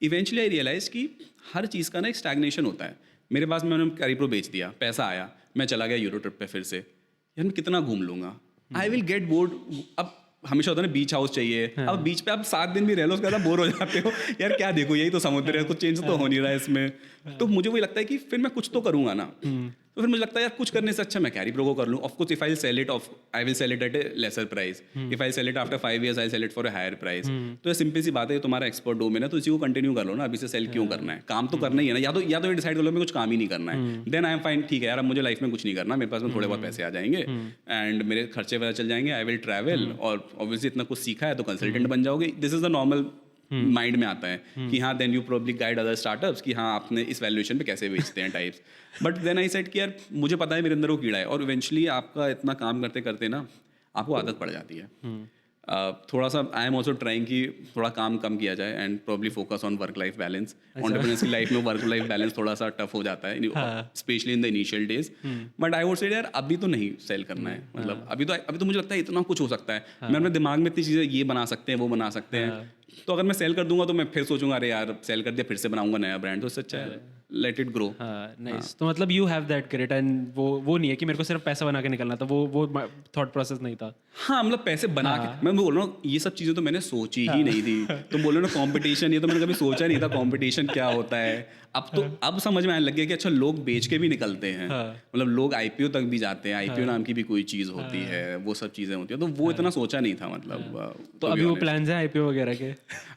इवेंचुअली आई रियलाइज़ कि हर चीज़ का ना एक स्टैग्नेशन होता है. मेरे पास मैंने कैरी प्रो बेच दिया, पैसा आया, मैं चला गया यूरो ट्रिप पे फिर से. यार मैं कितना घूम लूँगा, आई विल गेट बोर्ड. अब हमेशा होता है ना बीच हाउस चाहिए, अब बीच पे आप 7 दिन भी रह लो उसके बाद बोर हो जाते हो. यार क्या देखो, यही तो समुद्र है, कुछ चेंज तो हो नहीं रहा है इसमें. तो मुझे वही लगता है कि फिर मैं कुछ तो करूँगा ना. तो फिर मुझे लगता है यार कुछ करने से अच्छा मैं कैरी प्रो को कर लूँ. Of course if I sell it I will sell it at a lesser price. If I sell it after 5 years I sell it for a higher price. तो ये सिंपल सी बात है, तुम्हारा एक्सपर्ट डोमेन है तो इसी को कंटिन्यू कर लो ना. अभी से सेल क्यों करना है? काम तो करना ही है ना. या तो ये डिसाइड कर लो मैं कुछ काम ही नहीं करना है, देन आई एम फाइन. ठीक है यार, अब मुझे लाइफ में कुछ नहीं करना, मेरे पास में थोड़े बहुत पैसे आ जाएंगे एंड मेरे खर्चे वगैरह चल जाएंगे. आई विल ट्रैवल और ऑब्वियसली इतना कुछ सीखा है तो कंसल्टेंट बन जाओगे. This is the normal mind में आता है कि हाँ then you probably guide other startups कि हाँ आपने इस वैल्यूएशन पे कैसे बेचते हैं types. But then I said कि यार मुझे पता है मेरे अंदर वो कीड़ा है, और इवेंचुअली आपका इतना काम करते करते ना आपको आदत पड़ जाती है. थोड़ा सा आई एम ऑल्सो ट्राइंग कि थोड़ा काम कम किया जाए and probably focus on work life balance. Entrepreneurs की लाइफ में वर्क लाइफ बैलेंस थोड़ा सा टफ हो जाता है specially in the initial days. But I would से यार अभी तो नहीं सेल करना है. मतलब अभी तो मुझे लगता है इतना कुछ हो सकता है. मैं अपने दिमाग में इतनी चीज़ें ये बना सकते हैं वो बना सकते हैं, तो अगर मैं सेल कर दूंगा तो मैं फिर सोचूंगा अरे यार सेल कर दिया फिर से बनाऊंगा नया ब्रांड. तो इससे अच्छा है लेट इट ग्रो. नाइस. तो मतलब you have that grit and वो नहीं है कि मेरे को सिर्फ पैसा बना के निकलना था. वो थॉट प्रोसेस नहीं था. हाँ मतलब पैसे बना के मैं बोल रहा हूँ ये सब चीज़ें तो मैंने सोची ही नहीं थी. तो बोलो ना कंपटीशन, ये तो मैंने कभी सोचा नहीं था कंपटीशन क्या होता है. अब समझ में आने लग गया कि अच्छा लोग बेच के भी निकलते हैं. मतलब लोग आईपीओ तक भी जाते हैं, आईपीओ नाम की भी कोई चीज़ होती है, वो सब चीज़ें होती है. तो वो इतना सोचा नहीं था मतलब. तो अभी वो प्लान्स हैं आईपीओ वगैरह के?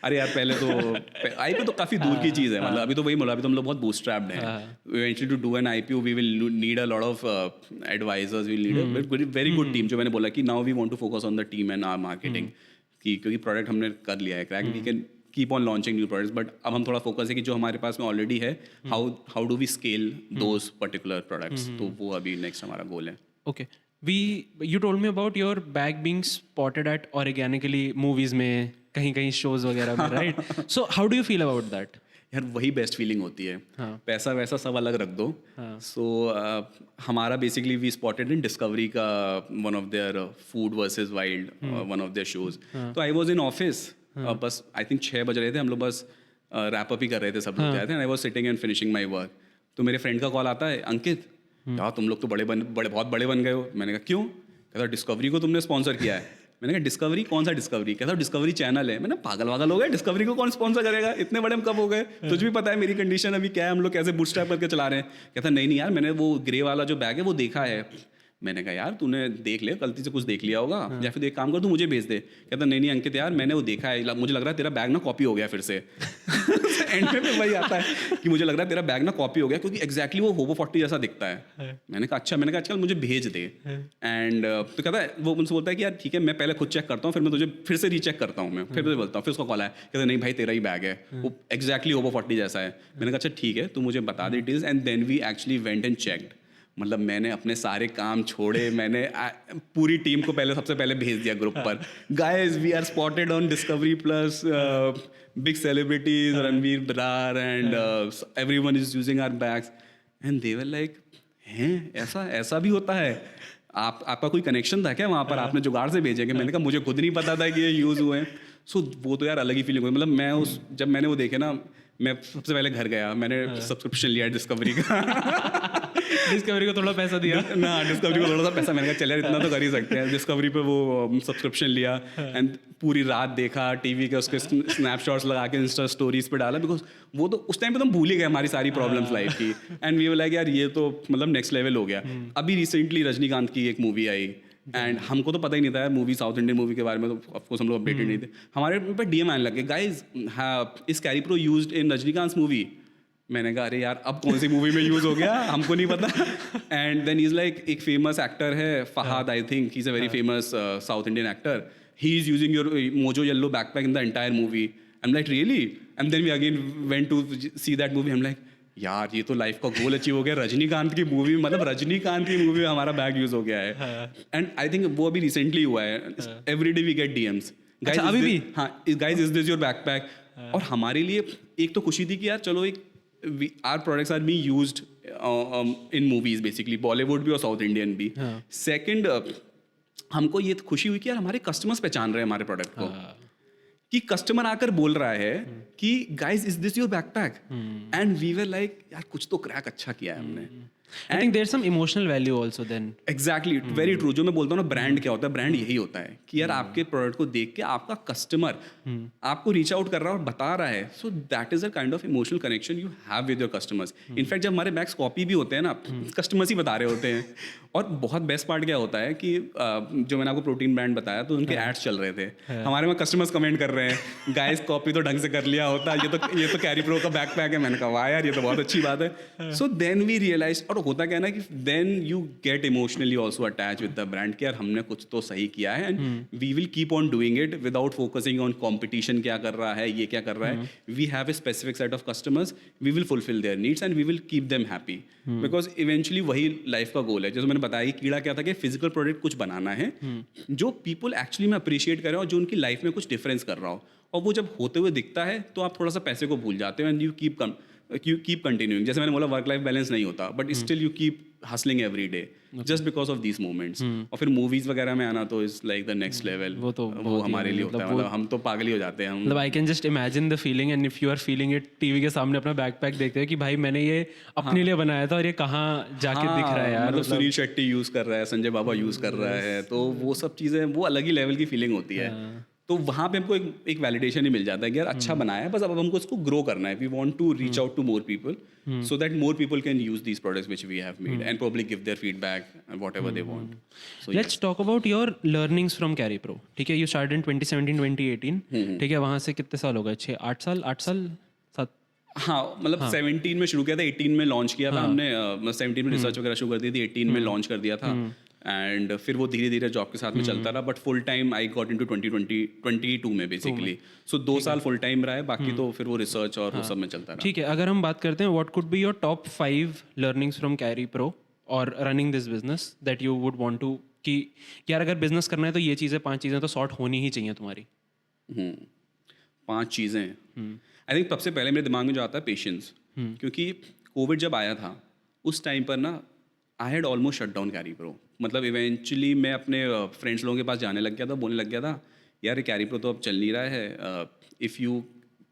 अरे यार पहले तो आईपीओ तो काफ़ी दूर की चीज़ है. मतलब अभी तो वही बोला, अभी तो हम लोग बहुत बूटस्ट्रैप्ड हैं. Eventually to do an IPO we will need a lot of advisors, we need a very good team. जो मैंने बोला कि now we want to focus on the team and our marketing, क्योंकि प्रोडक्ट हमने कर लिया है crack, we can keep on launching new products. But अब हम थोड़ा फोकस है कि जो हमारे पास में ऑलरेडी है how do we scale those particular products. तो वो अभी नेक्स्ट हमारा गोल है. Okay. You told me about your bag being spotted at Organically movies में, कहीं शोज वगैरह में, right? So how do you feel about that? यार वही बेस्ट फीलिंग होती है. पैसा वैसा सब अलग रख दो. सो हमारा basically we spotted in Discovery का one of their food versus wild one of their shows. तो आई वाज इन ऑफिस, बस आई थिंक 6 बज रहे थे, हम लोग बस रैप अप ही कर रहे थे, सब लोग जाते हैं. I was sitting and finishing my work. तो मेरे फ्रेंड का कॉल आता है, अंकित यार तुम लोग तो बहुत बड़े बन गए हो. मैंने कहा क्यों? कहता डिस्कवरी को तुमने स्पॉन्सर किया है. मैंने कहा डिस्कवरी? कौन सा डिस्कवरी? कहता डिस्कवरी चैनल है. मैंने पागल वागल हो गए, डिस्कवरी को कौन स्पॉन्सर करेगा? इतने बड़े हम कब हो गए? तुझे भी पता है मेरी कंडीशन अभी क्या है, हम लोग कैसे बूटस्ट्रैप करके चला रहे हैं. कहता नहीं यार मैंने वो ग्रे वाला जो बैग है वो देखा है. मैंने कहा यार तूने देख ले, गलती से कुछ देख लिया होगा, या फिर एक काम कर तू मुझे भेज दे. कहता नहीं अंकित यार मैंने वो देखा है, मुझे लग रहा है तेरा बैग ना कॉपी हो गया फिर से. एंड में वही आता है कि मुझे लग रहा है तेरा बैग ना कॉपी हो गया क्योंकि एग्जैक्टली वो होबो 40 जैसा दिखता है. मैंने कहा अच्छा. मैंने कहा आजकल मुझे भेज दे. एंड तो कहता है वो मुझसे बोलता है कि यार ठीक है मैं पहले खुद चेक करता हूँ, फिर मैं तुझे फिर से रीचेक करता हूँ. मैं फिर तुझे बोलता हूँ. फिर उसका कॉल आया, कहता नहीं भाई तेरा ही बैग है, वो एग्जैक्टली होबो 40 जैसा है. मैंने कहा अच्छा ठीक है तू मुझे बता दे details. And then we actually went and checked. मतलब मैंने अपने सारे काम छोड़े, मैंने पूरी टीम को सबसे पहले भेज दिया ग्रुप पर, guys we are spotted on Discovery plus, big celebrities Ranveer Brar and everyone is using our bags. And they were like हैं ऐसा भी होता है? आपका कोई कनेक्शन था क्या वहाँ पर? आपने जुगाड़ से भेजेंगे? मैंने कहा मुझे खुद नहीं पता था कि ये यूज़ हुए हैं. सो वो तो यार अलग ही फीलिंग हुई. मतलब जब मैंने वो देखे ना, मैं सबसे पहले घर गया, मैंने सब्सक्रिप्शन लिया डिस्कवरी का. डिस्कवरी को थोड़ा पैसा दिया ना, डिस्कवरी को थोड़ा सा पैसा. मैंने कहा चल यार इतना तो कर ही सकते हैं. डिस्कवरी पे वो सब्सक्रिप्शन लिया एंड पूरी रात देखा टीवी के, उसके स्नैपशॉट्स लगा के इंस्टा स्टोरीज पे डाला. बिकॉज वो तो उस टाइम पे तो हम भूल ही गए हमारी सारी प्रॉब्लम्स लाइफ की. एंड वी वर लाइक यार ये तो मतलब नेक्स्ट लेवल हो गया. अभी रिसेंटली रजनीकांत की एक मूवी आई एंड हमको तो पता ही नहीं था यार मूवी, साउथ इंडियन मूवी के बारे में तो ऑफकोर्स हम लोग अपडेटेड नहीं थे. हमारे पे डीएम आने लगे, guys is carry pro used in Rajinikanth movie. मैंने कहा अरे यार अब कौन सी मूवी में यूज़ हो गया, हमको नहीं पता. एंड देन इज़ लाइक एक फेमस एक्टर है Fahadh, I think he is a very famous south Indian actor. He is using your Mojo yellow backpack in the entire movie. I am like really. And then we again went to see that movie. I am like यार ये तो लाइफ का गोल अचीव हो गया. रजनीकांत की मूवी, मतलब रजनीकांत की मूवी में हमारा बैग यूज़ हो गया है. एंड आई थिंक वो अभी रिसेंटली हुआ है. Every day we get DMs, guys अभी भी, हाँ guys is this your backpack. और हमारे लिए एक तो खुशी थी कि यार चलो एक our products are being used in movies basically, Bollywood भी और South Indian भी. Second, हमको ये खुशी हुई कि यार हमारे कस्टमर्स पहचान रहे हैं हमारे प्रोडक्ट को. कि कस्टमर आकर बोल रहा है कि guys is this your backpack, and we were like यार कुछ तो क्रैक अच्छा किया है हमने. I think there's some emotional value also then. Exactly, very true. जो मैं बोलता हूँ ना, ब्रांड क्या होता है, ब्रांड यही होता है कि यार आपके प्रोडक्ट को देख के आपका कस्टमर आपको रीच आउट कर रहा है और बता रहा है. So that is a kind of emotional connection you have with your customers. In fact जब हमारे बैग्स कॉपी भी होते हैं ना, कस्टमर्स ही बता रहे होते हैं. और बहुत बेस्ट पार्ट क्या होता है कि जो मैंने आपको प्रोटीन ब्रांड बताया, तो उनके एड्स चल रहे थे. हमारे में कस्टमर्स कमेंट कर रहे हैं, गाइस कॉपी तो ढंग से कर लिया होता, ये तो कैरी प्रो का बैकपैक है. मैंने कहा वाह यार ये तो बहुत अच्छी बात है. सो देन वी रियलाइज, और होता क्या है ना कि then you get emotionally also attach with the brand कि यार हमने कुछ तो सही किया है. And we will keep on doing it without focusing on competition क्या कर रहा है, ये क्या कर रहा है. We have a specific set of customers, we will fulfil their needs and we will keep them happy. Because eventually वही लाइफ का गोल है. जैसे मैंने बताया कि कीड़ा क्या था कि फिजिकल प्रोडक्ट कुछ बनाना है जो पीपल एक्चुअली में अप्रिशिएट करें और जो उनकी लाइफ में कुछ डिफरेंस कर रहा हो. और वो जब होते हुए दिखता है तो आप थोड़ा सा पैसे को भूल जाते हो एंड यू कीप कंटिन्यूइंग. जैसे मैंने बोला वर्क लाइफ बैलेंस नहीं होता, but still you keep hustling every day just because of these moments. और फिर मूवीज वगैरह में आना तो is like the next level. वो हमारे लिए होता है, मतलब हम तो पागल ही हो जाते हैं. मतलब I can just imagine the feeling, and if you are feeling it TV के सामने अपना बैकपैक देखते हो कि भाई मैंने ये अपने लिए बनाया था और ये कहाँ जाके दिख रहा है यार. मतलब सुनील शेट्टी यूज कर रहा है, संजय बाबा यूज कर रहा है, तो वो सब चीजें वो अलग ही लेवल की फीलिंग होती है. तो वहाँ पे हमको एक वैलिडेशन ही मिल जाता है कि यार अच्छा बनाया है, बस अब हमको इसको ग्रो करना है. We want to reach out to more people so that more people can use these products which we have made and probably give their feedback and whatever they want. So let's talk about your learnings from Carry Pro. ठीक है, you started in 2017 2018. ठीक है, वहाँ से कितने साल हो गए? 8 साल 7. हाँ, मतलब 17 में शुरू किया था, 18 में लॉन्च किया था हमने. 17 में रिसर्च वगैरह शुरू कर दी थी, 18 में लॉन्च कर दिया था. एंड फिर वो धीरे धीरे जॉब के साथ में चलता रहा. But full time I got into 2022 में बेसिकली. सो 2 साल फुल टाइम रहा है, बाकी तो फिर वो रिसर्च और वो सब में चलता रहा. ठीक है, अगर हम बात करते हैं what could be your top 5 learnings from Carry Pro और running this business that you would want to, कि यार अगर बिजनेस करना है तो ये चीज़ें 5 चीज़ें तो सॉर्ट होनी ही चाहिए तुम्हारी. 5 चीज़ें आई थिंक सबसे पहले मेरे दिमाग में जो आता है पेशेंस. क्योंकि कोविड जब आया था उस टाइम पर ना I had almost shut down carry Pro. मतलब इवेंचुअली मैं अपने फ्रेंड्स लोगों के पास जाने लग गया था, बोलने लग गया था यार कैरी प्रो तो अब चल नहीं रहा है. If you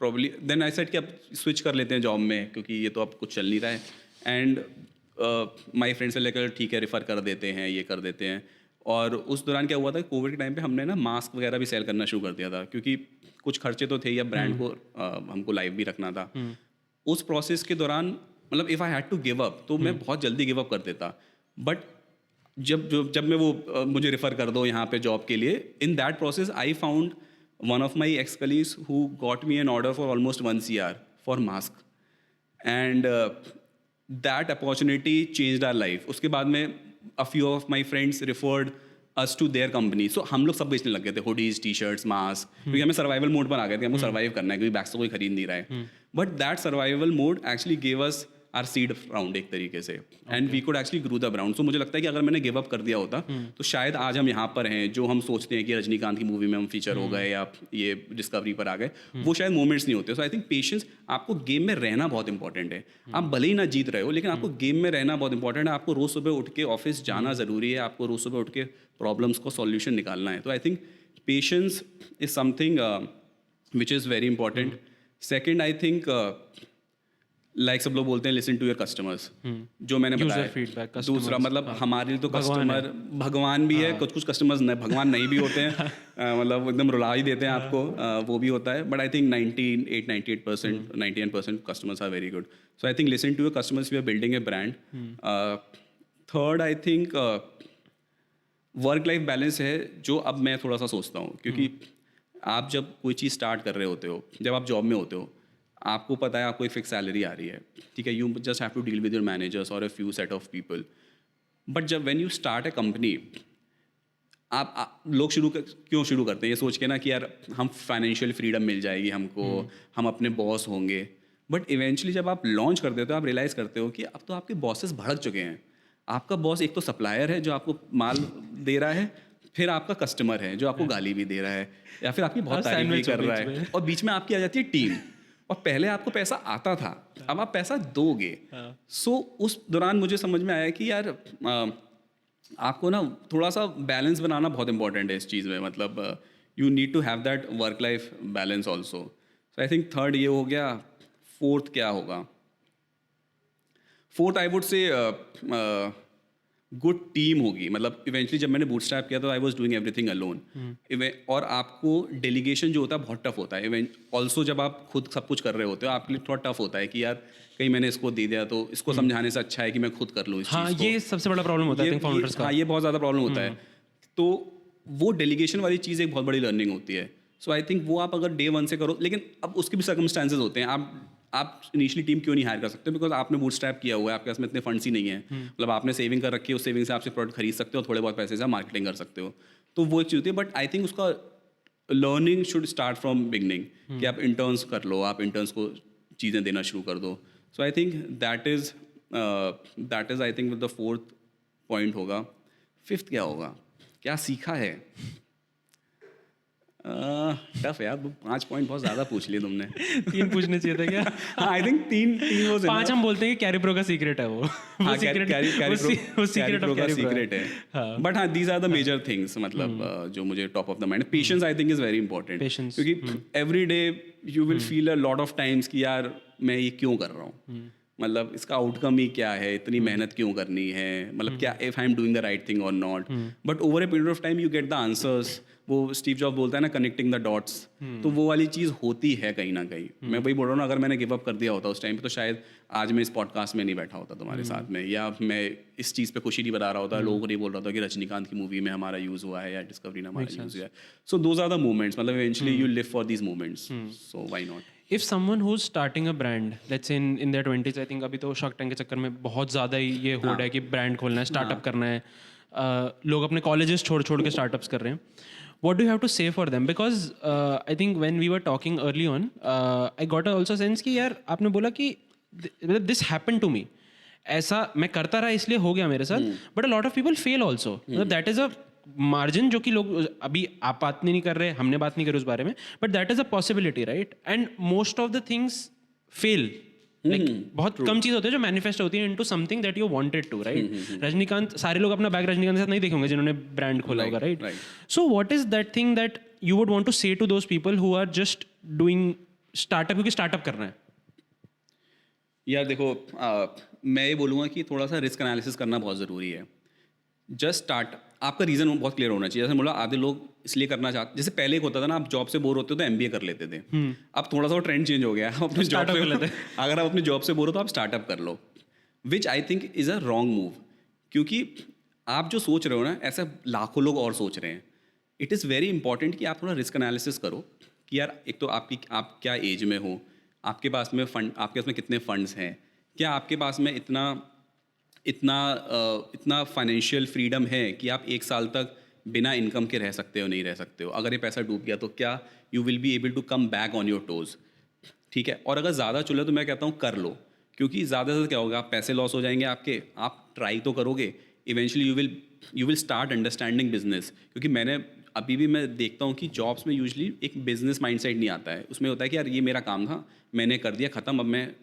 probably then I said कि अब स्विच कर लेते हैं जॉब में, क्योंकि ये तो अब कुछ चल नहीं रहा है. एंड माई फ्रेंड्स से लेकर ठीक है रेफ़र कर देते हैं, ये कर देते हैं. और उस दौरान क्या हुआ था, कोविड के टाइम पे हमने ना मास्क वगैरह भी सेल करना शुरू कर दिया था, क्योंकि कुछ खर्चे तो थे ही, अब ब्रांड को हमको लाइव भी रखना था. उस प्रोसेस के दौरान मतलब if I had to give up तो मैं बहुत जल्दी गिव अप कर देता. बट जब मैं वो मुझे रेफ़र कर दो यहाँ पे जॉब के लिए, in that process I found one of my ex colleagues who got me an order for almost 1 CR for mask. And that opportunity changed our life. उसके बाद में a few of my friends referred us to their company. So हम लोग सब बेचने लग गए थे, हुडीज, टी-शर्ट्स, मास्क, क्योंकि हमें सर्वाइवल मोड पर आ गए थे, हमको सर्वाइव करना है, क्योंकि बैग्स तो कोई खरीद नहीं रहा है. But that survival mode actually gave us our seed round एक तरीके से, and we could actually grow the brand. So मुझे लगता है कि अगर मैंने गिव अप कर दिया होता तो शायद आज हम यहाँ पर हैं, जो हम सोचते हैं कि रजनीकांत की मूवी में हम फीचर हो गए या ये डिस्कवरी पर आ गए, वो शायद मोमेंट्स नहीं होते. सो आई थिंक पेशेंस, आपको गेम में रहना बहुत इंपॉर्टेंट है. आप भले ही ना जीत रहे हो, लेकिन आपको गेम में रहना बहुत इंपॉर्टेंट है. आपको रोज़ सुबह उठ के ऑफिस जाना ज़रूरी है, आपको रोज़ सुबह उठ के प्रॉब्लम्स को सॉल्यूशन निकालना है. तो I think patience is something which is very important. Second I think like सब लोग बोलते हैं लिसन टू योर कस्टमर्स, जो मैंने बताया. दूसरा मतलब हमारे लिए तो कस्टमर भगवान भी है. कुछ कस्टमर्स भगवान नहीं भी होते हैं, मतलब एकदम रुला ही देते हैं आपको, वो भी होता है. But I think 98% 99% customers are very good. So I think listen to your customers, we are building a brand. Third I think work life balance है जो अब मैं थोड़ा सा सोचता हूँ, क्योंकि आप जब कोई चीज़ स्टार्ट कर रहे होते हो, जब आप जॉब में होते हो, आपको पता है आपको एक फिक्स सैलरी आ रही है, ठीक है, you just have to deal with your managers और a few set of people. But जब when you start a company, आप लोग क्यों शुरू करते हैं ये सोच के ना कि यार हम फाइनेंशियल फ्रीडम मिल जाएगी हमको, हम अपने बॉस होंगे. बट इवेंचुअली जब आप लॉन्च कर देते हो, आप रियलाइज़ करते हो कि अब तो आपके बॉसेस भड़क चुके हैं. आपका बॉस एक तो सप्लायर है जो आपको माल दे रहा है, फिर आपका कस्टमर है जो आपको गाली भी दे रहा है या फिर आपकी बहुत तारीफ भी कर रहा है, और बीच में आपकी आ जाती है टीम. और पहले आपको पैसा आता था, अब आप पैसा दोगे. सो उस दौरान मुझे समझ में आया कि यार आपको ना थोड़ा सा बैलेंस बनाना बहुत इंपॉर्टेंट है इस चीज़ में. मतलब you need to have that work life balance also. So I think third ये हो गया. फोर्थ क्या होगा? Fourth I would say good team होगी. मतलब इवेंचुअली जब मैंने बूटस्ट्रैप किया तो I was doing everything alone. और आपको डेलीगेशन जो होता है बहुत टफ होता है. ऑल्सो जब आप खुद सब कुछ कर रहे होते हो आपके लिए थोड़ा टफ होता है कि यार कहीं मैंने इसको दे दिया तो इसको समझाने से अच्छा है कि मैं खुद कर लूँ इस चीज़ को. ये सबसे बड़ा प्रॉब्लम होता है फाउंडर्स का. हाँ, ये बहुत ज़्यादा प्रॉब्लम होता है. तो वो डेलीगेशन वाली चीज़ एक बहुत बड़ी लर्निंग होती है. सो आई थिंक वो आप अगर डे वन से करो, लेकिन अब उसके भी सर्कमस्टांसेस होते हैं. आप इनिशियली टीम क्यों नहीं हायर कर सकते? बिकॉज आपने बूटस्ट्रैप किया हुआ है, आपके पास में इतने फंड्स ही नहीं है. मतलब आपने सेविंग कर रखी है, उस सेविंग से आप सिर्फ प्रोडक्ट खरीद सकते हो, थोड़े बहुत पैसे से आप मार्केटिंग कर सकते हो. तो वो एक चीज़ होती है. बट आई थिंक उसका learning should start from beginning, कि आप इंटर्न्स कर लो, आप इंटर्न्स को चीज़ें देना शुरू कर दो. So I think that is I think the fourth point होगा. फिफ्थ क्या होगा? क्या सीखा है? टफ है यार, 5 पॉइंट बहुत ज़्यादा पूछ लिए तुमने. 3 पूछने चाहिए था क्या? हाँ, आई थिंक 3 was 5 हम बोलते हैं कि कैरी प्रो का सीक्रेट है वो. हाँ, कैरी प्रो का सीक्रेट है. बट हाँ, these are the major things. मतलब जो मुझे top of the mind. Patience I think is very important, क्योंकि every day you will feel a lot of times कि यार मैं ये क्यों कर रहा हूँ, मतलब इसका आउटकम ही क्या है, इतनी मेहनत क्यों करनी है, मतलब क्या if I am doing the right thing और not. But over a period of time you get the answers. वो स्टीव जॉब बोलता है ना, कनेक्टिंग द डॉट्स. तो वो वाली चीज़ होती है कहीं ना कहीं. मैं वही बोल रहा हूँ ना, अगर मैंने गिव अप कर दिया होता उस टाइम पे तो शायद आज मैं इस पॉडकास्ट में नहीं बैठा होता तुम्हारे साथ में, या मैं इस चीज़ पे खुशी नहीं बता रहा होता, लोगों को नहीं बोल रहा होता कि रजनीकांत की मूवी में हमारा यूज़ हुआ है या डिस्कवरी में हमारा यूज़ हुआ है. So those are the moments. मतलब eventually you live for these moments. So why not? If someone who's starting a brand, let's say in their 20s, I think अभी तो शार्क टैंक के चक्कर में बहुत ज़्यादा ही ये होड़ है कि ब्रांड खोलना है, स्टार्टअप करना है. लोग अपने कॉलेजेस छोड़ के स्टार्टअप्स कर रहे हैं. What do you have to say for them? Because I think when we were talking early on, I got also sense कि यार आपने बोला कि this happened to me. ऐसा मैं करता रहा इसलिए हो गया मेरे साथ. But a lot of people fail also. That is a margin जो कि लोग अभी आप बात नहीं कर रहे, हमने बात नहीं करी उस बारे में, but that is a possibility, right? And most of the things fail. Like बहुत कम चीज होती है जो मैनिफेस्ट होती है into something that you wanted to, right? Rajinikanth, सारे लोग अपना बैग रजनीकांत के साथ नहीं देखेंगे जिन्होंने ब्रांड खोला होगा, right? So what is that thing that you would want to say to those people who are just doing startup, क्योंकि स्टार्टअप करना है? यार देखो, मैं ये बोलूँगा कि थोड़ा सा रिस्क एनालिसिस करना बहुत ज़रूरी है. Just start. आपका रीज़न बहुत क्लियर होना चाहिए. जैसे बोला, आधे लोग इसलिए करना चाहते, जैसे पहले एक होता था ना, आप जॉब से बोर होते हो तो MBA कर लेते थे. अब थोड़ा सा ट्रेंड चेंज हो गया. अपने जॉब से अगर आप अपनी जॉब से बोर हो तो आप स्टार्टअप कर लो, which I think is a wrong move. क्योंकि आप जो सोच रहे हो ना, ऐसा लाखों लोग और सोच रहे हैं. इट इज़ वेरी इंपॉर्टेंट कि आप थोड़ा रिस्क एनालिसिस करो कि यार एक तो आप क्या एज में हो, आपके पास में आपके पास में कितने फंड्स हैं, क्या आपके पास में इतना फाइनेंशियल फ्रीडम है कि आप 1 साल तक बिना इनकम के रह सकते हो, नहीं रह सकते हो. अगर ये पैसा डूब गया तो क्या you will be able to come back on your toes, ठीक है? और अगर ज़्यादा चले तो मैं कहता हूँ कर लो, क्योंकि ज़्यादा से क्या होगा, आप पैसे लॉस हो जाएंगे आपके, आप ट्राई तो करोगे, eventually you will start understanding business. क्योंकि अभी भी मैं देखता हूँ कि जॉब्स में यूजली एक बिजनेस माइंडसेट नहीं आता है. उसमें होता है कि यार ये मेरा काम था, मैंने कर दिया, ख़त्म,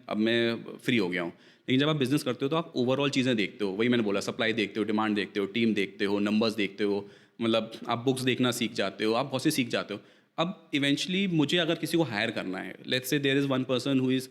अब मैं फ्री हो गया हूँ. लेकिन जब आप बिजनेस करते हो तो आप ओवरऑल चीज़ें देखते हो. वही मैंने बोला, सप्लाई देखते हो, डिमांड देखते हो, टीम देखते हो, नंबर्स देखते हो, मतलब आप बुक्स देखना सीख जाते हो, आप बहुत से सीख जाते हो. अब इवेंचुअली मुझे अगर किसी को हायर करना है, let's say there is one person who has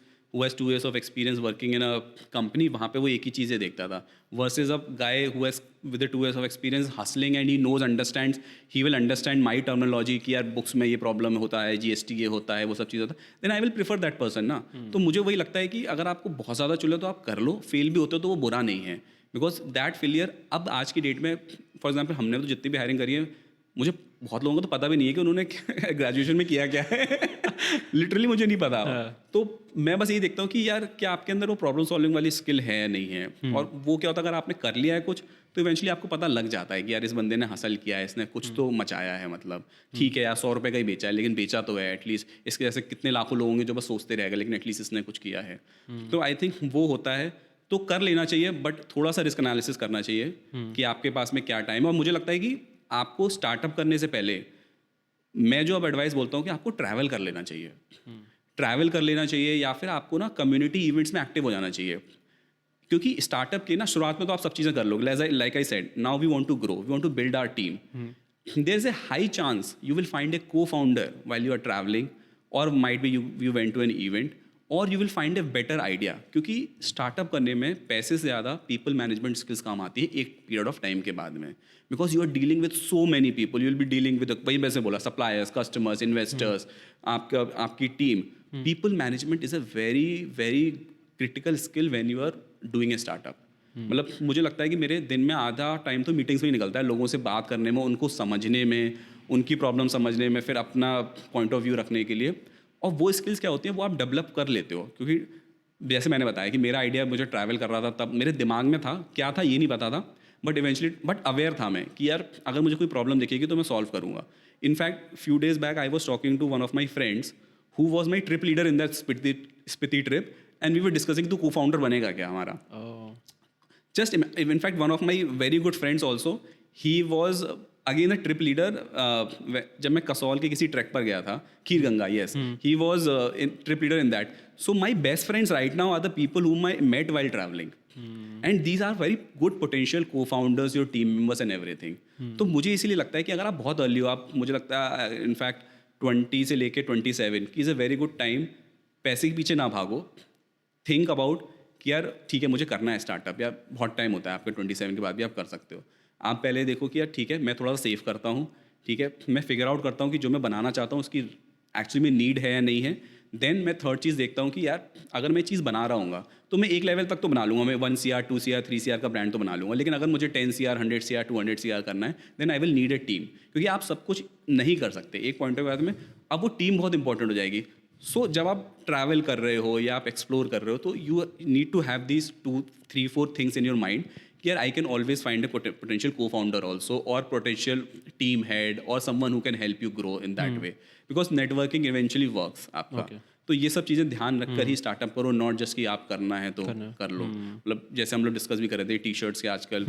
2 years of experience working in a company, वहाँ पे वो एक ही चीज़ें देखता था, versus a guy who has with 2 years of experience hustling and he will understand my terminology कि यार बुक्स में ये प्रॉब्लम होता है, GST ये होता है, वो सब चीज़ होता है. Then I will prefer that person ना. तो मुझे वही लगता है कि अगर आपको बहुत ज़्यादा चले तो आप कर लो, फेल भी होते हो तो वो बुरा नहीं है. बिकॉज दैट फेलियर अब आज की डेट में फॉर एग्जाम्पल हमने तो जितनी भी हायरिंग करी है, मुझे बहुत लोगों को तो पता भी नहीं है कि उन्होंने ग्रेजुएशन में किया क्या है। लिटरली मुझे नहीं पता। तो मैं बस यही देखता हूँ कि यार क्या आपके अंदर वो प्रॉब्लम सॉल्विंग वाली स्किल है या नहीं है। और वो क्या होता है, अगर आपने कर लिया है कुछ तो इवेंचुअली आपको पता लग जाता है कि यार इस बंदे ने हासिल किया है, इसने कुछ तो मचाया है। मतलब ठीक है यार 100 रुपये का ही बेचा है, लेकिन बेचा तो है एटलीस्ट। इसके जैसे कितने लाखों लोग होंगे जो बस सोचते रहेगा, लेकिन एटलीस्ट इसने कुछ किया है। तो आई थिंक वो होता है, तो कर लेना चाहिए, बट थोड़ा सा रिस्क एनालिसिस करना चाहिए कि आपके पास में क्या टाइम है। और मुझे लगता है कि आपको स्टार्टअप करने से पहले मैं जो अब एडवाइस बोलता हूँ कि आपको ट्रैवल कर लेना चाहिए। ट्रैवल कर लेना चाहिए, या फिर आपको ना कम्युनिटी इवेंट्स में एक्टिव हो जाना चाहिए। क्योंकि स्टार्टअप के ना शुरुआत में तो आप सब चीज़ें कर लोगे, like I said, now we want to grow, we want to build our team. There is a high chance you will find a co-founder while you are traveling, or might be you went to an event, और you will find a better idea. क्योंकि स्टार्टअप करने में पैसे से ज़्यादा पीपल मैनेजमेंट स्किल्स काम आती है एक पीरियड ऑफ टाइम के बाद में, because you are dealing with so many people. You will be dealing with, वही वैसे बोला, सप्लायर्स, कस्टमर्स, इन्वेस्टर्स, आपकी team. People management is a very very critical skill when you are doing a startup. मतलब मुझे लगता है कि मेरे दिन में आधा टाइम तो मीटिंग्स में ही निकलता है, लोगों से बात करने में, उनको समझने में, उनकी प्रॉब्लम समझने में, फिर अपना पॉइंट ऑफ व्यू रखने के लिए। और वो स्किल्स क्या होती हैं वो आप डेवलप कर लेते हो। क्योंकि जैसे मैंने बताया कि मेरा आइडिया, मुझे ट्रैवल कर रहा था तब मेरे दिमाग में था, क्या था ये नहीं पता था, बट इवेंचुअली अवेयर था मैं कि यार अगर मुझे कोई प्रॉब्लम दिखेगी तो मैं सॉल्व करूँगा। In fact few days back I was talking to one of my friends who was my trip leader in that Spiti trip, and we were discussing तो co-founder बनेगा क्या हमारा। Just in fact one of my very good friends also, he was again a trip leader. जब मैं कसौल के किसी ट्रैक पर गया था, Kheer Ganga, yes, he was trip leader in that. So my best friends right now are the people whom I met while traveling, and these are very good potential co-founders, your team members and everything. तो मुझे इसीलिए लगता है कि अगर आप बहुत अर्ली हो, आप, मुझे लगता है इनफैक्ट 20 से लेके 27 is a very good time. पैसे के पीछे ना भागो, थिंक अबाउट कि यार ठीक है मुझे करना है स्टार्टअप, या बहुत टाइम होता है आपके 27 के बाद भी आप कर सकते हो। आप पहले देखो कि यार ठीक है मैं थोड़ा सा सेव करता हूँ, ठीक है मैं फिगर आउट करता हूँ कि जो मैं बनाना चाहता हूँ उसकी एक्चुअली में नीड है या नहीं है। देन मैं थर्ड चीज़ देखता हूँ कि यार अगर मैं चीज़ बना रहा हूँ तो मैं एक लेवल तक तो बना लूँगा, मैं 1 CR 2 CR 3 CR का ब्रांड तो बना लूँगा, लेकिन अगर मुझे 10 CR 100 CR 200 CR करना है, then I will need a team. क्योंकि आप सब कुछ नहीं कर सकते एक पॉइंट के बाद में, अब वो टीम बहुत इंपॉर्टेंट हो जाएगी। सो जब आप ट्रैवल कर रहे हो या आप एक्सप्लोर कर रहे हो तो you need to have these 2 3 4 things in your mind कि यार I can always find a potential co-founder also, और पोटेंशियल टीम हेड, और someone who can help you grow in that way, because networking eventually works आपका। तो ये सब चीज़ें ध्यान रखकर ही स्टार्टअप करो, नॉट जस्ट कि आप करना है तो कर लो। मतलब जैसे हम लोग डिस्कस भी कर रहे थे टी शर्ट्स के आजकल,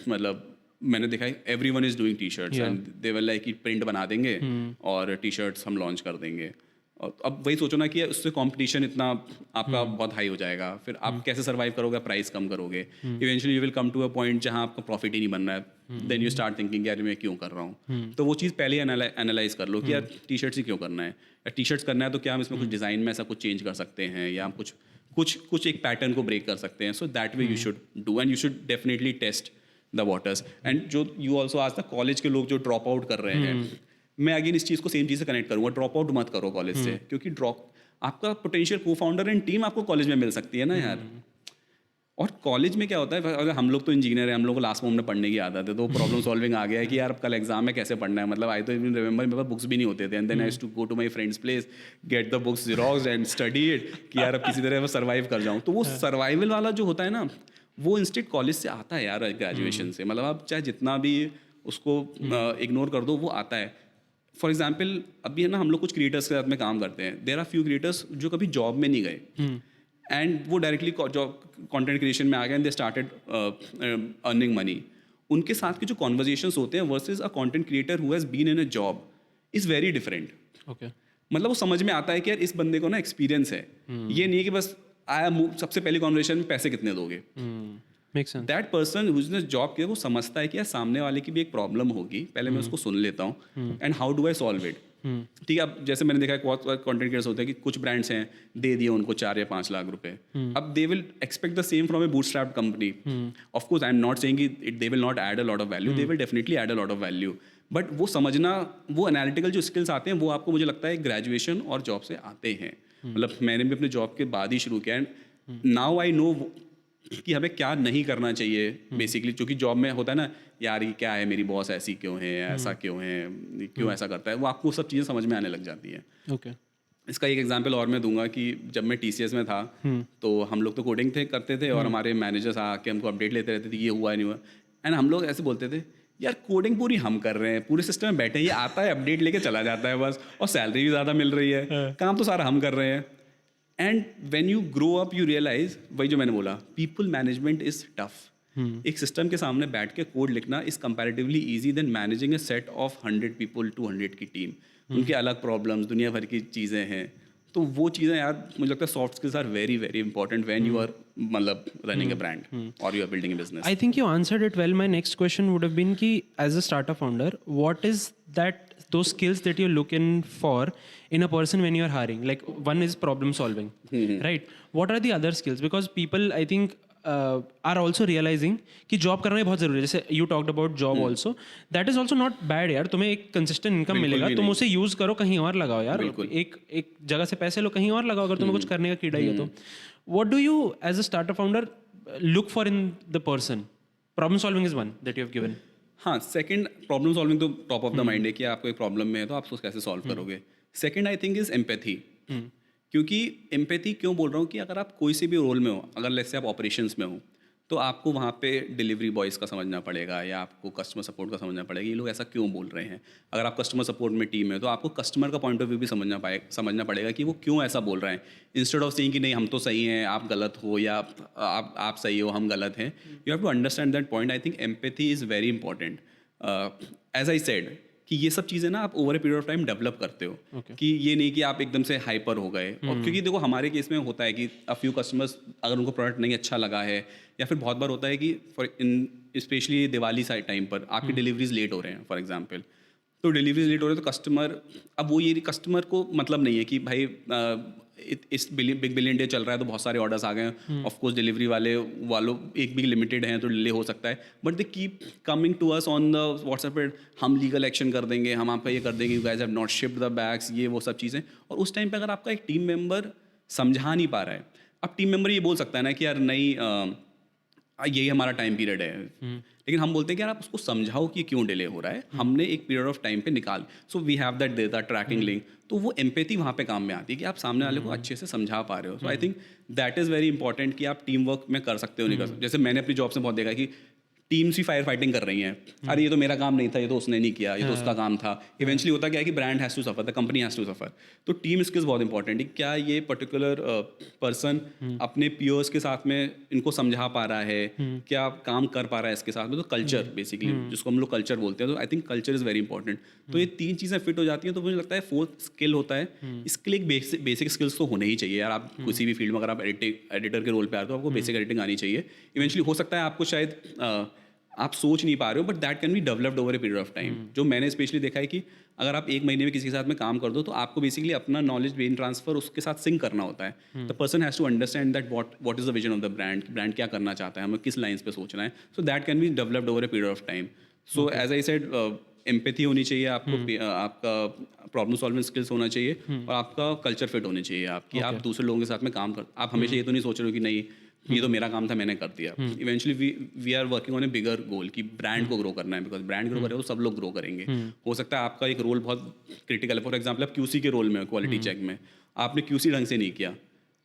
मतलब मैंने देखा है everyone is doing T shirts, and they were like कि प्रिंट बना देंगे और टी शर्ट्स हम लॉन्च कर देंगे। और अब वही सोचो ना कि उससे कंपटीशन इतना आपका बहुत हाई हो जाएगा, फिर आप कैसे सर्वाइव करोगे, प्राइस कम करोगे, eventually you will come to a point जहाँ आपको प्रॉफिट ही नहीं बनना है। देन यू स्टार्ट थिंकिंग यार मैं क्यों कर रहा हूँ। तो वो चीज़ पहले एनालाइज कर लो कि यार टी शर्ट्स ही क्यों करना है, या टी शर्ट्स करना है तो क्या हम इसमें कुछ डिज़ाइन में ऐसा कुछ चेंज कर सकते हैं, या हम कुछ एक पैटर्न को ब्रेक कर सकते हैं। So that way you should do, and you should definitely test the waters. And जो यू ऑल्सो आज तक कॉलेज के लोग जो ड्रॉप आउट कर रहे हैं, मैं अगेन इस चीज़ को सेम चीज़ से कनेक्ट करूँगा, ड्रॉप आउट मत करो कॉलेज से, क्योंकि आपका पोटेंशियल co-founder एंड टीम आपको कॉलेज में मिल सकती है ना यार। और कॉलेज में क्या होता है, अगर हम लोग तो इंजीनियर हैं, हम लोग को लास्ट मोमेंट में पढ़ने की आदत है, तो प्रॉब्लम सॉल्विंग आ गया है कि यार अब कल एग्जाम में कैसे पढ़ना है। मतलब आई तो इवन रिमेंबर मेरे पास बुक्स भी नहीं होते थे, and then I used to go to my friends place, get the books xerox and study it, कि यार अब किसी तरह मैं सर्वाइव कर जाऊँ। तो वो सर्वाइवल वाला जो होता है ना, वो इंस्टेंट कॉलेज से आता है यार, ग्रेजुएशन से। मतलब आप चाहे जितना भी उसको इग्नोर कर दो, वो आता है। फॉर एग्जाम्पल अभी है ना, हम लोग कुछ क्रिएटर्स के साथ में काम करते हैं, देयर आर फ्यू क्रिएटर्स जो कभी जॉब में नहीं गए, एंड वो डायरेक्टली कंटेंट क्रिएशन में आ गए, and they started earning money. उनके साथ के जो कॉन्वर्जेशंस होते हैं versus a content creator who has been in a job is very different. Okay, मतलब वो समझ में आता है कि यार इस बंदे को ना एक्सपीरियंस है, ये नहीं है कि बस आया सबसे पहली कॉन्वर्सेशन में पैसे कितने दोगे। दैट पर्सन हुजने जॉब किया वो समझता है कि यार सामने वाले की भी एक प्रॉब्लम होगी, पहले मैं उसको सुन लेता हूँ, and how do I solve it. ठीक है, अब जैसे मैंने देखा है बहुत कंटेंट क्रिएटर्स होते हैं कि कुछ ब्रांड्स हैं, दे दिए उनको 4 या 5 लाख रुपए, अब they will expect the same from a bootstrapped company. Of course I am not saying कि they will not add a lot of value, they will definitely add a lot of value, but वो समझना, वो एनालिटिकल जो स्किल्स आते हैं वो आपको मुझे लगता है ग्रेजुएशन और जॉब से आते हैं। मतलब मैंने भी अपने जॉब के बाद ही शुरू किया, एंड नाउ आई नो कि हमें क्या नहीं करना चाहिए बेसिकली, क्योंकि जॉब में होता है ना यार ये क्या है, मेरी बॉस ऐसी क्यों है, ऐसा क्यों है, क्यों ऐसा करता है, वो आपको सब चीज़ें समझ में आने लग जाती हैं। ओके इसका एक एग्जांपल और मैं दूंगा कि जब मैं TCS में था तो हम लोग तो कोडिंग करते थे और हमारे मैनेजर्स आके हमको अपडेट लेते रहते थे कि ये हुआ नहीं हुआ, एंड हम लोग ऐसे बोलते थे यार कोडिंग पूरी हम कर रहे हैं, पूरे सिस्टम में बैठे हैं, ये आता है अपडेट लेके चला जाता है बस, और सैलरी भी ज़्यादा मिल रही है, काम तो सारा हम कर रहे हैं। And when you grow up you realise, वही जो मैंने बोला, पीपल मैनेजमेंट इज टफ। एक सिस्टम के सामने बैठ के कोड लिखना is comparatively easy than managing a set of 100 people 200 की टीम। उनके अलग प्रॉब्लम्स, दुनिया भर की चीज़ें हैं, तो वो चीज़ें यार मुझे लगता है soft skills are very very important when you are मतलब रनिंग अ ब्रांड और you are building a business. I think you answered it well. My next question would have been ki, as a startup founder, what is those skills that you're looking for in a person when you're hiring? Like one is problem solving, right? What are the other skills? Because people, I think, are also realizing कि जॉब करना ही बहुत जरूरी है. जैसे you talked about job also. That is also not bad यार. तुम्हें एक consistent income मिलेगा, तुम उसे use करो, कहीं और लगाओ यार. एक जगह से पैसे लो, कहीं और लगाओ अगर तुम्हें कुछ करने का कीड़ा ही है तो. What do you as a startup founder look for in the person? Problem solving is one that you have given. हाँ, सेकंड प्रॉब्लम सॉल्विंग तो टॉप ऑफ द माइंड है कि आपको एक प्रॉब्लम में है तो आप उसको कैसे सॉल्व करोगे। Second I think is empathy. क्योंकि एम्पैथी क्यों बोल रहा हूँ कि अगर आप कोई से भी रोल में हो, अगर लेट्स से आप ऑपरेशंस में हो, तो आपको वहाँ पे डिलीवरी बॉयज़ का समझना पड़ेगा या आपको कस्टमर सपोर्ट का समझना पड़ेगा, ये लोग ऐसा क्यों बोल रहे हैं। अगर आप कस्टमर सपोर्ट में टीम है तो आपको कस्टमर का पॉइंट ऑफ व्यू भी समझना पड़ेगा कि वो क्यों ऐसा बोल रहे हैं, इंस्टेड ऑफ सेइंग कि नहीं हम तो सही हैं, आप गलत हो, या आप सही हो, हम गलत हैं। You have to understand that point. I think empathy is very important. As I said कि ये सब चीज़ें ना आप over a period of time develop करते हो, कि ये नहीं कि आप एकदम से हाइपर हो गए। और क्योंकि देखो हमारे केस में होता है कि अ फ्यू कस्टमर्स अगर उनको प्रोडक्ट नहीं अच्छा लगा है, या फिर बहुत बार होता है कि for in specially Diwali side time पर आपकी डिलीवरीज लेट हो रहे हैं फॉर एग्जांपल, तो डिलीवरीज लेट हो रहे हैं तो कस्टमर, अब वो ये कस्टमर को मतलब नहीं है कि भाई इस बिग बिलियन डे चल रहा है तो बहुत सारे ऑर्डर्स आ गए हैं, ऑफ कोर्स डिलीवरी वालों एक भी लिमिटेड हैं तो डिले हो सकता है, but they keep coming to us on the WhatsApp पे, हम लीगल एक्शन कर देंगे, हम आप पे ये कर देंगे, you guys have not shipped the bags, ये वो सब चीज़ें। और उस टाइम पे अगर आपका एक टीम मेंबर समझा नहीं पा रहा है, अब टीम मेंबर ये बोल सकता है ना कि यार नहीं यही हमारा टाइम पीरियड है, लेकिन हम बोलते हैं कि यार आप उसको समझाओ कि क्यों डिले हो रहा है, हमने एक पीरियड ऑफ टाइम पे निकाल, so we have that data tracking link, तो वो एम्पैथी वहाँ पे काम में आती है कि आप सामने वाले को अच्छे से समझा पा रहे हो। So I think that is very important कि आप टीम वर्क में कर सकते हो नहीं कर सकते। जैसे मैंने अपनी जॉब से बहुत देखा है कि टीम्स भी फायर फाइटिंग कर रही हैं, अरे ये तो मेरा काम नहीं था, ये तो उसने नहीं किया, ये तो उसका काम था। इवेंचुअली होता क्या है कि brand has to suffer, the company has to suffer. तो टीम स्किल्स बहुत इंपॉर्टेंट है, क्या ये पर्टिकुलर पर्सन अपने पीयर्स के साथ में इनको समझा पा रहा है, क्या काम कर पा रहा है इसके साथ में। तो कल्चर बेसिकली जिसको हम लोग कल्चर बोलते हैं, तो I think culture is very important. तो ये तीन चीज़ें फिट हो जाती हैं तो मुझे लगता है फोर्थ स्किल होता है, इसके लिए एक बेसिक स्किल्स तो होने ही चाहिए यार। आप किसी भी फील्ड में अगर आप एडिटर के रोल पे आते हो, आपको बेसिक एडिटिंग आनी चाहिए। इवेंचुअली हो सकता है आपको शायद आप सोच नहीं पा रहे हो, but that can be developed over a period of time. जो मैंने स्पेशली देखा है कि अगर आप एक महीने में किसी के साथ में काम कर दो तो आपको बेसिकली अपना नॉलेज ब्रेन ट्रांसफर उसके साथ सिंक करना होता है। The person has to understand that what is the vision of the brand, brand क्या करना चाहता है, हमें किस लाइन्स पे सोचना है। So that can be developed over a period of time. So as I said empathy होनी चाहिए आपको, आपका प्रॉब्लम सॉल्विंग स्किल्स होना चाहिए, और आपका कल्चर फिट होनी चाहिए आपकी। आप दूसरे लोगों के साथ में काम कर, आप हमेशा ये तो नहीं सोच रहे हो कि नहीं ये तो मेरा काम था मैंने कर दिया। Eventually we are working on a bigger goal कि ब्रांड को ग्रो करना है, बिकॉज ब्रांड ग्रो करेगा तो सब लोग ग्रो करेंगे। हो सकता है आपका एक रोल बहुत क्रिटिकल है, फॉर एग्जाम्पल आप QC के रोल में हो, क्वालिटी चेक में, आपने QC ढंग से नहीं किया,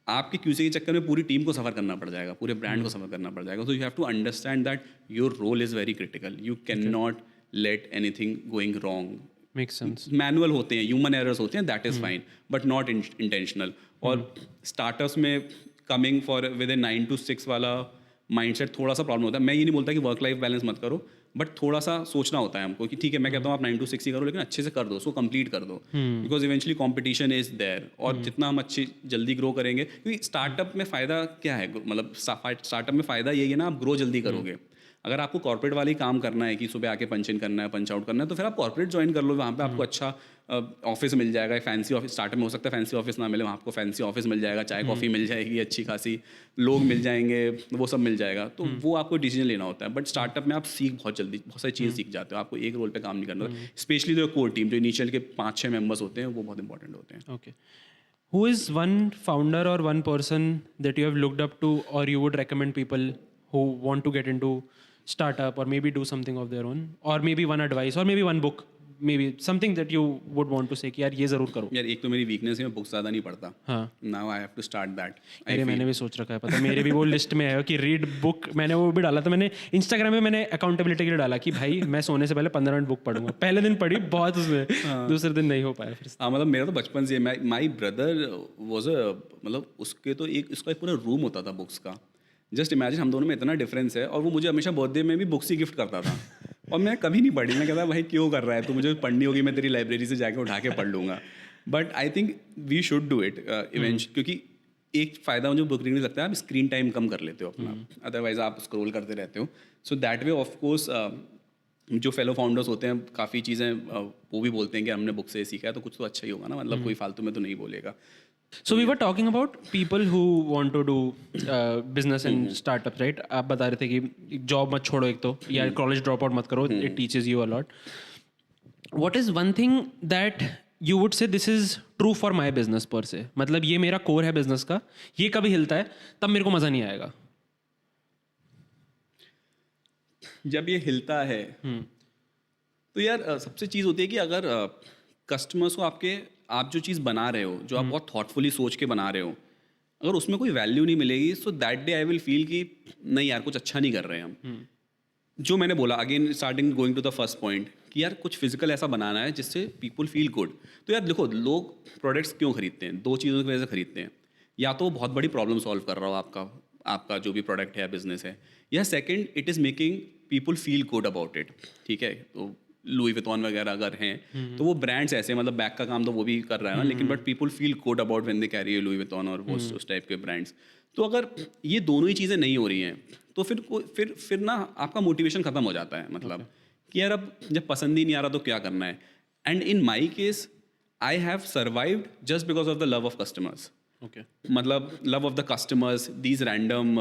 आपके QC के चक्कर में पूरी टीम को सफ़र करना पड़ जाएगा, पूरे ब्रांड को सफ़र करना पड़ जाएगा। So you have to understand that your role is very critical, you can not let anything going wrong. Makes sense. Manual होते हैं, ह्यूमन एरर्स होते हैं, that is fine, but not intentional. और स्टार्टअप्स में coming for with a 9 to 6 वाला माइंडसेट थोड़ा सा प्रॉब्लम होता है। मैं ये नहीं बोलता कि वर्क लाइफ बैलेंस मत करो, बट थोड़ा सा सोचना होता है हमको कि ठीक है मैं कहता हूँ आप 9 to 6 ही करो, लेकिन अच्छे से कर दो, उसको कंप्लीट कर दो, because eventually competition is there. और जितना हम अच्छी जल्दी ग्रो करेंगे, क्योंकि स्टार्टअप में फ़ायदा क्या है, मतलब स्टार्टअप में फ़ायदा यही है ना, आप ग्रो जल्दी करोगे। अगर आपको कॉर्पोरेट वाली काम करना है कि सुबह आके पंच इन करना है, पंच आउट करना है, तो फिर आप कॉर्पोरेट ज्वाइन कर लो, वहाँ पे आपको अच्छा ऑफिस मिल जाएगा, फैंसी ऑफिस। स्टार्टअप में हो सकता है फैंसी ऑफिस ना मिले, वहाँ आपको फैंसी ऑफिस मिल जाएगा, चाय कॉफ़ी मिल जाएगी अच्छी खासी, लोग मिल जाएंगे, वो सब मिल जाएगा। तो वो आपको डिसीजन लेना होता है। बट स्टार्टअप में आप सीख बहुत जल्दी, बहुत सारी चीज़ें सीख जाते हो, आपको एक रोल पे काम नहीं करना। स्पेशली जो कोर टीम, जो इनिशियल के 5-6 मेंबर्स होते हैं, वो बहुत इंपॉर्टेंट होते हैं। Okay. Who is one founder or one person that you have looked up to, or you would recommend people who want to get into startup or maybe do something of their own, or maybe one advice, or maybe one book, maybe something that you would want to say कि यार ये ज़रूर करो. यार एक तो मेरी वीकनेस है, मैं बुक्स ज़्यादा नहीं पढ़ता. हाँ. Now I have to start that. अरे मैंने भी सोच रखा है, पता मेरे भी वो लिस्ट में है कि रीड बुक. मैंने वो भी डाला था, मैंने इंस्टाग्राम में मैंने अकाउंटेबिलिटी के लिए डाला कि भाई मैं सोने से पहले 15 मिनट बुक पढ़ूंगा. पहले दिन पढ़ी बहुत, उसमें दूसरे दिन नहीं हो पाया फिर. हाँ मतलब मेरा तो बचपन से माई ब्रदर वॉज मतलब उसके तो उसका एक पूरा रूम होता था बुक्स का. जस्ट इमेजिन हम दोनों में इतना डिफरेंस है. और वो मुझे हमेशा बर्थडे में भी बुक्स ही गिफ्ट करता था और मैं कभी नहीं पढ़ी. मैं कहता भाई क्यों कर रहा है, तो मुझे पढ़नी होगी, मैं तेरी लाइब्रेरी से जाके उठा के पढ़ लूँगा. But I think we should do it eventually, क्योंकि एक फ़ायदा मुझे बुक रीडिंग लगता है, आप स्क्रीन टाइम कम कर लेते हो अपना, अदरवाइज आप स्क्रॉल करते रहते हो. So that way of course जो फेलो फाउंडर्स होते हैं काफ़ी चीज़ें वो भी बोलते हैं कि हमने बुक से सीखा है, तो कुछ तो अच्छा ही होगा ना, मतलब कोई फालतू में तो नहीं बोलेगा. So we were talking about people who want to do business and startups, right? आप बता रहे थे कि जॉब मत छोड़ो एक तो, या कॉलेज ड्रॉप आउट मत करो, it teaches you a lot. What is one thing that you would say this is true for my business per se? मतलब ये मेरा कोर है बिजनेस का, ये कभी हिलता है तब मेरे को मज़ा नहीं आएगा. जब ये हिलता है तो यार सबसे चीज़ होती है कि अगर कस्टमर्स को आप जो चीज़ बना रहे हो, जो आप बहुत थॉटफुली सोच के बना रहे हो, अगर उसमें कोई वैल्यू नहीं मिलेगी, so that day I will feel कि नहीं यार कुछ अच्छा नहीं कर रहे हैं हम. जो मैंने बोला again starting going to the first point कि यार कुछ फिजिकल ऐसा बनाना है जिससे पीपल फील गुड. तो यार देखो लोग प्रोडक्ट्स क्यों खरीदते हैं, दो चीज़ों की वजह से खरीदते हैं. या तो बहुत बड़ी प्रॉब्लम सॉल्व कर रहा हो आपका जो भी प्रोडक्ट है, बिजनेस है, या second it is making people feel good about it. ठीक है, तो लुई विटॉन वगैरह अगर हैं तो वो ब्रांड्स ऐसे मतलब बैग का काम तो वो भी कर रहा है ना, लेकिन but people feel good about when they carry Louis Vuitton और वो उस टाइप के ब्रांड्स. तो अगर ये दोनों ही चीज़ें नहीं हो रही हैं तो फिर ना आपका मोटिवेशन ख़त्म हो जाता है. मतलब कि यार अब जब पसंद ही नहीं आ रहा तो क्या करना है. And in my case I have survived just because of the love of customers. Okay. मतलब love of the customers, these random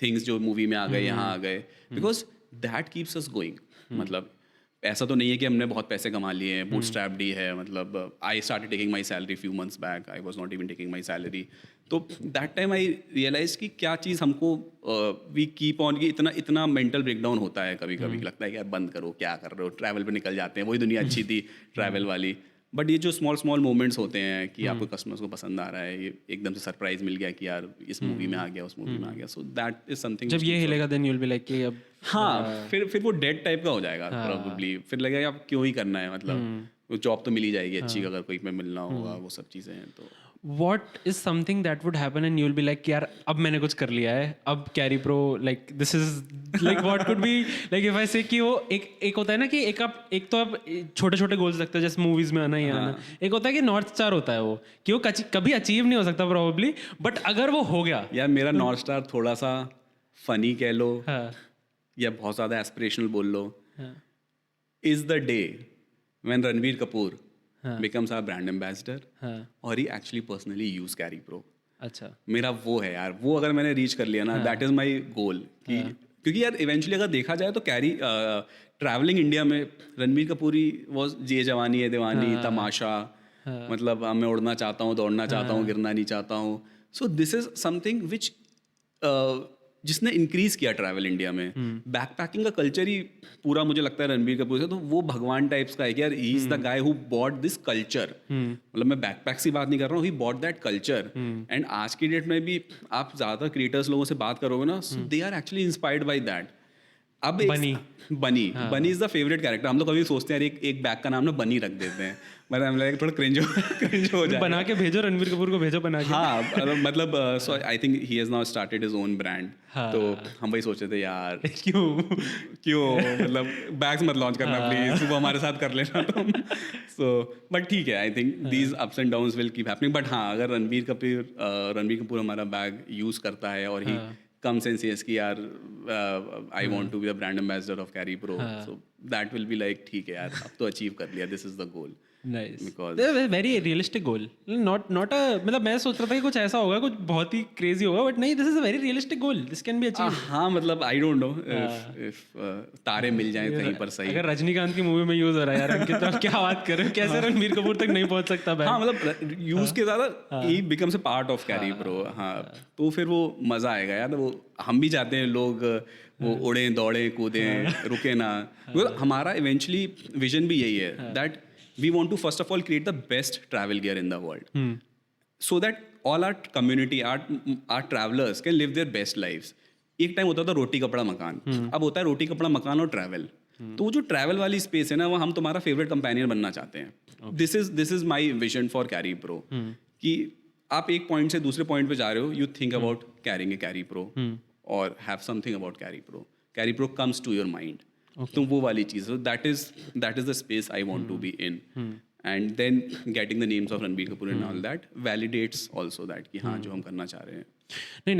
things जो मूवी में आ गए, यहाँ आ गए, because that keeps us going. मतलब ऐसा तो नहीं है कि हमने बहुत पैसे कमा लिए हैं, बूटस्ट्रैप्ड ही है. मतलब I started taking my salary few months back, I was not even taking my salary. तो दैट टाइम आई रियलाइज कि क्या चीज़ हमको वी कीप ऑन, कि इतना मेंटल ब्रेकडाउन होता है कभी कभी. लगता है कि यार बंद करो, क्या कर रहे हो, ट्रैवल पे निकल जाते हैं, वही दुनिया अच्छी थी ट्रैवल वाली. बट ये जो स्मॉल मोमेंट्स होते हैं कि आपको कस्टमर्स को पसंद आ रहा है, ये एकदम से सरप्राइज मिल गया कि यार इस मूवी में आ गया, उस मूवी में आ गया, सो दैट इज समथिंग. जब ये हिलेगा then you will be like कि अब हाँ फिर वो डेड टाइप का हो जाएगा प्रोबेबली. फिर लगेगा आप क्यों ही करना है, मतलब जॉब तो मिल ही जाएगी अच्छी, अगर कोई पे मिलना होगा, वो सब चीज़ें हैं. तो what is something that would happen and you'll be like यार अब मैंने कुछ कर लिया है, अब carry pro like this is like what could be like if I say कि वो एक होता है ना कि एक तो आप छोटे छोटे गोल्स रखते हैं जैसे मूवीज में आना ही आना. एक होता है कि नॉर्थ स्टार होता है वो कि वो कभी अचीव नहीं हो सकता प्रोबेबली, बट अगर वो हो गया. यार मेरा नॉर्थ स्टार थोड़ा सा फनी कह लो या बहुत ज़्यादा एस्पिरेशनल बोल लो, is the day when Ranbir Kapoor becomes our brand ambassador और he actually personally use Carry Pro. अच्छा, मेरा वो है यार, वो अगर मैंने रीच कर लिया ना, दैट इज माई गोल. क्योंकि यार इवेंचुअली अगर देखा जाए तो कैरी ट्रैवलिंग इंडिया में रणबीर कपूर ही वॉज जे जवानी है दीवानी, तमाशा, मतलब मैं उड़ना चाहता हूँ, दौड़ना चाहता हूँ, गिरना नहीं चाहता हूँ. सो दिस इज समथिंग विच जिसने इंक्रीज किया ट्रैवल इंडिया में. बैकपैकिंग का कल्चर ही पूरा मुझे लगता है रणबीर कपूर से, तो वो भगवान टाइप्स का है कि यार he is the guy who bought this culture. मतलब मैं बैकपैक्स की बात नहीं कर रहा हूँ, he bought that culture. And आज की डेट में भी आप ज़्यादा क्रिएटर्स लोगों से बात करोगे ना, they are actually inspired by that. अब Bunny is the favourite character. हम लोग कभी सोचते हैं एक बैग का नाम ना बनी रख देते हैं, मतलब थोड़ा क्रिंज हो जाए. बना के भेजो, रणबीर कपूर को भेजो बना के. हाँ मतलब so I think he has now started his own brand. तो हम वही सोचे थे यार क्यों मतलब बैग्स मत लॉन्च करना प्लीज, वो हमारे साथ कर लेना तुम. सो बट ठीक है, I think these ups and downs will keep happening. But हाँ, अगर रणबीर कपूर हमारा बैग यूज करता है और ही comes and says कि यार I want to be a brand ambassador of Carry Pro, so that will be like ठीक है यार, अब तो अचीव कर लिया, this is the goal. Nice. Because- Very realistic goal. Not a मतलब मैं सोच रहा था कि कुछ ऐसा होगा, कुछ बहुत ही crazy होगा, but नहीं, this is a very realistic goal. This can be achieved. हाँ मतलब I don't know if तारे मिल जाएं कहीं पर सही. अगर रजनीकांत की मूवी में यूज हो रहा है यार अंकित, आप क्या बात कर रहे हो? कैसे रणबीर कपूर तक नहीं पहुंच सकता भाई? हाँ मतलब यूज के ज्यादा ही becomes a part of Carry pro. हाँ तो फिर वो मजा आएगा यार. वो हम भी चाहते हैं लोग वो उड़े दौड़े कूदे रुके ना. मतलब हमारा इवेंचुअली विजन भी यही है that we want to first of all create the best travel gear in the world so that all our community our travellers can live their best lives. एक टाइम होता था रोटी कपड़ा मकान, अब होता है रोटी कपड़ा मकान और ट्रैवल. तो वो जो ट्रैवल वाली स्पेस है ना, वो हम तुम्हारा फेवरेट कंपेनियन बनना चाहते हैं. This is my vision for carry pro. कि आप एक पॉइंट से दूसरे पॉइंट पे जा रहे हो, you think about carrying a Carry Pro और have something about Carry Pro. Carry Pro comes to your mind. तो वो वाली चीज, that is the space I want to be in. And then getting the names of Ranbir Kapoor and all that validates also that कि हाँ जो हम करना चाह रहे हैं. No,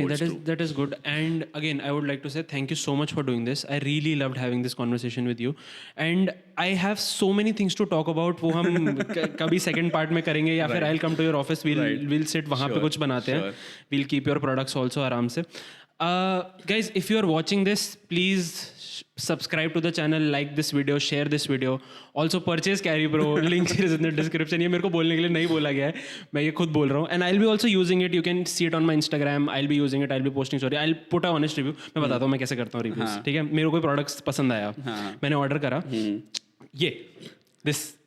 that is good. And again, I would like to say thank you so much for doing this. I really loved having this conversation with you. And I have so many things to talk about. वो हम कभी second part में करेंगे या फिर I'll come to your office. We'll sit वहाँ पे कुछ बनाते हैं. We'll keep your products also आराम से. Guys, if you are watching this, please subscribe to the channel, like this video, share this video. Also purchase Carry Pro. Link is in the description. ये मेरे को बोलने के लिए नहीं बोला गया है, मैं ये खुद बोल रहा हूँ. And I'll be also using it. You can see it on my Instagram. I'll be using it. I'll be posting story. I'll put a honest review. मैं बताता हूँ मैं कैसे करता हूँ reviews. ठीक है, मेरे को कोई products पसंद आया, मैंने ऑर्डर करा. ये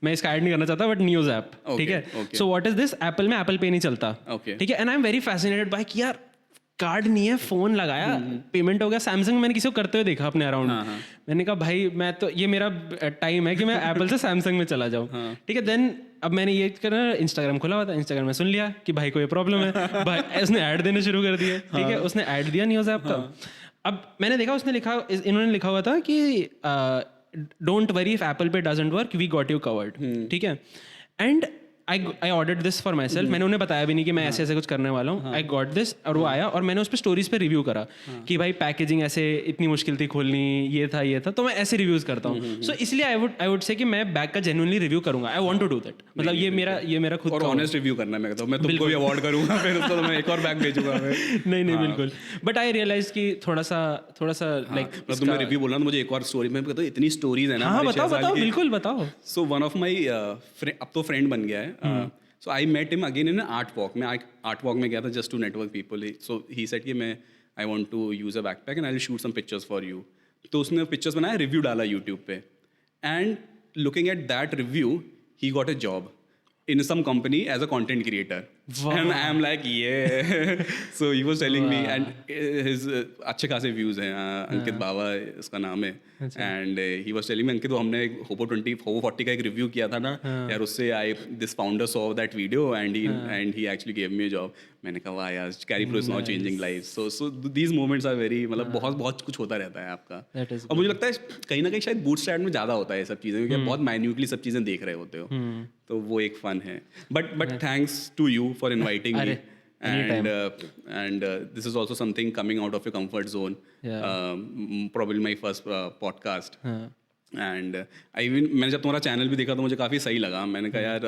मैं इसका ऐड नहीं करना चाहता, बट न्यूज ऐप. ठीक है, सो व्हाट इज दिस? एप्पल में एप्पल पे नहीं चलता. ठीक है, and I am very fascinated by कि यार कार्ड नहीं है, फोन लगाया, पेमेंट हो गया. सैमसंग मैंने किसी को करते हुए देखा अपने अराउंड. मैंने कहा भाई मैं तो ये मेरा टाइम है कि मैं एप्पल से सैमसंग में चला जाऊँ. ठीक है, देन अब मैंने ये करना, इंस्टाग्राम खोला हुआ था, इंस्टाग्राम में सुन लिया कि भाई को ये प्रॉब्लम है. भाई उसने ऐड देने शुरू कर दिए. ठीक है, उसने ऐड दिया न्यूज ऐप का. अब मैंने देखा इन्होंने लिखा हुआ था कि don't worry if Apple Pay doesn't work, we got you covered. ठीक है, and I ordered this for myself. मैंने उन्हें बताया भी नहीं कि मैं ऐसे ऐसे कुछ करने वाला हूँ. I got this और वो आया और मैंने उस पर स्टोरीज पे रिव्यू करा कि भाई पैकेजिंग ऐसे इतनी मुश्किल थी खोलनी, ये था. तो मैं ऐसे रिव्यूज करता हूँ. सो इसलिए आई वुड से कि मैं बैग का जेन्युइनली रिव्यू करूंगा. I want to do that. मतलब ये मेरा खुद और ऑनेस्ट रिव्यू करना है. मैं तुमको भी अवार्ड करूंगा फिर उसको तो मैं एक और बैग भेजूंगा. नहीं बिल्कुल. बट आई रियलाइज कि थोड़ा सा लाइक तुमने रिव्यू बोलना तो मुझे एक और स्टोरी, मैं कहता हूँ इतनी स्टोरीज है ना. हाँ बताओ बिल्कुल बताओ. सो वन ऑफ माई अब तो फ्रेंड बन गया है. So I met him again in an art walk. मैं art walk में गया था just to network people. So he said कि I want to use a backpack and I'll shoot some pictures for you. तो उसने pictures बनाया, review डाला YouTube पे. And looking at that review, he got a job in some company as a content creator. Wow. And I am like, yeah. So he was telling me, and his अच्छे खासे views हैं. अंकित बावा उसका नाम है. And he was telling me, अंकित, तो हमने Hopo 40 का एक रिव्यू किया था ना यार, उससे this founder saw that video and he actually gave me a job. मैंने कहा वाह यार, Carry Pro is now changing lives. So these moments are very, मतलब बहुत कुछ होता रहता है आपका. और मुझे लगता है कहीं ना कहीं शायद बूटस्ट्रैप में ज़्यादा होता है ये सब चीज़ें, क्योंकि बहुत माइन्यूटली सब चीज़ें देख रहे होते हो. तो वो एक फन है. But thanks to you for inviting me. And this is also something coming out of your comfort zone. Probably my first podcast. And मैंने जब तुम्हारा चैनल भी देखा तो मुझे काफ़ी सही लगा. मैंने कहा यार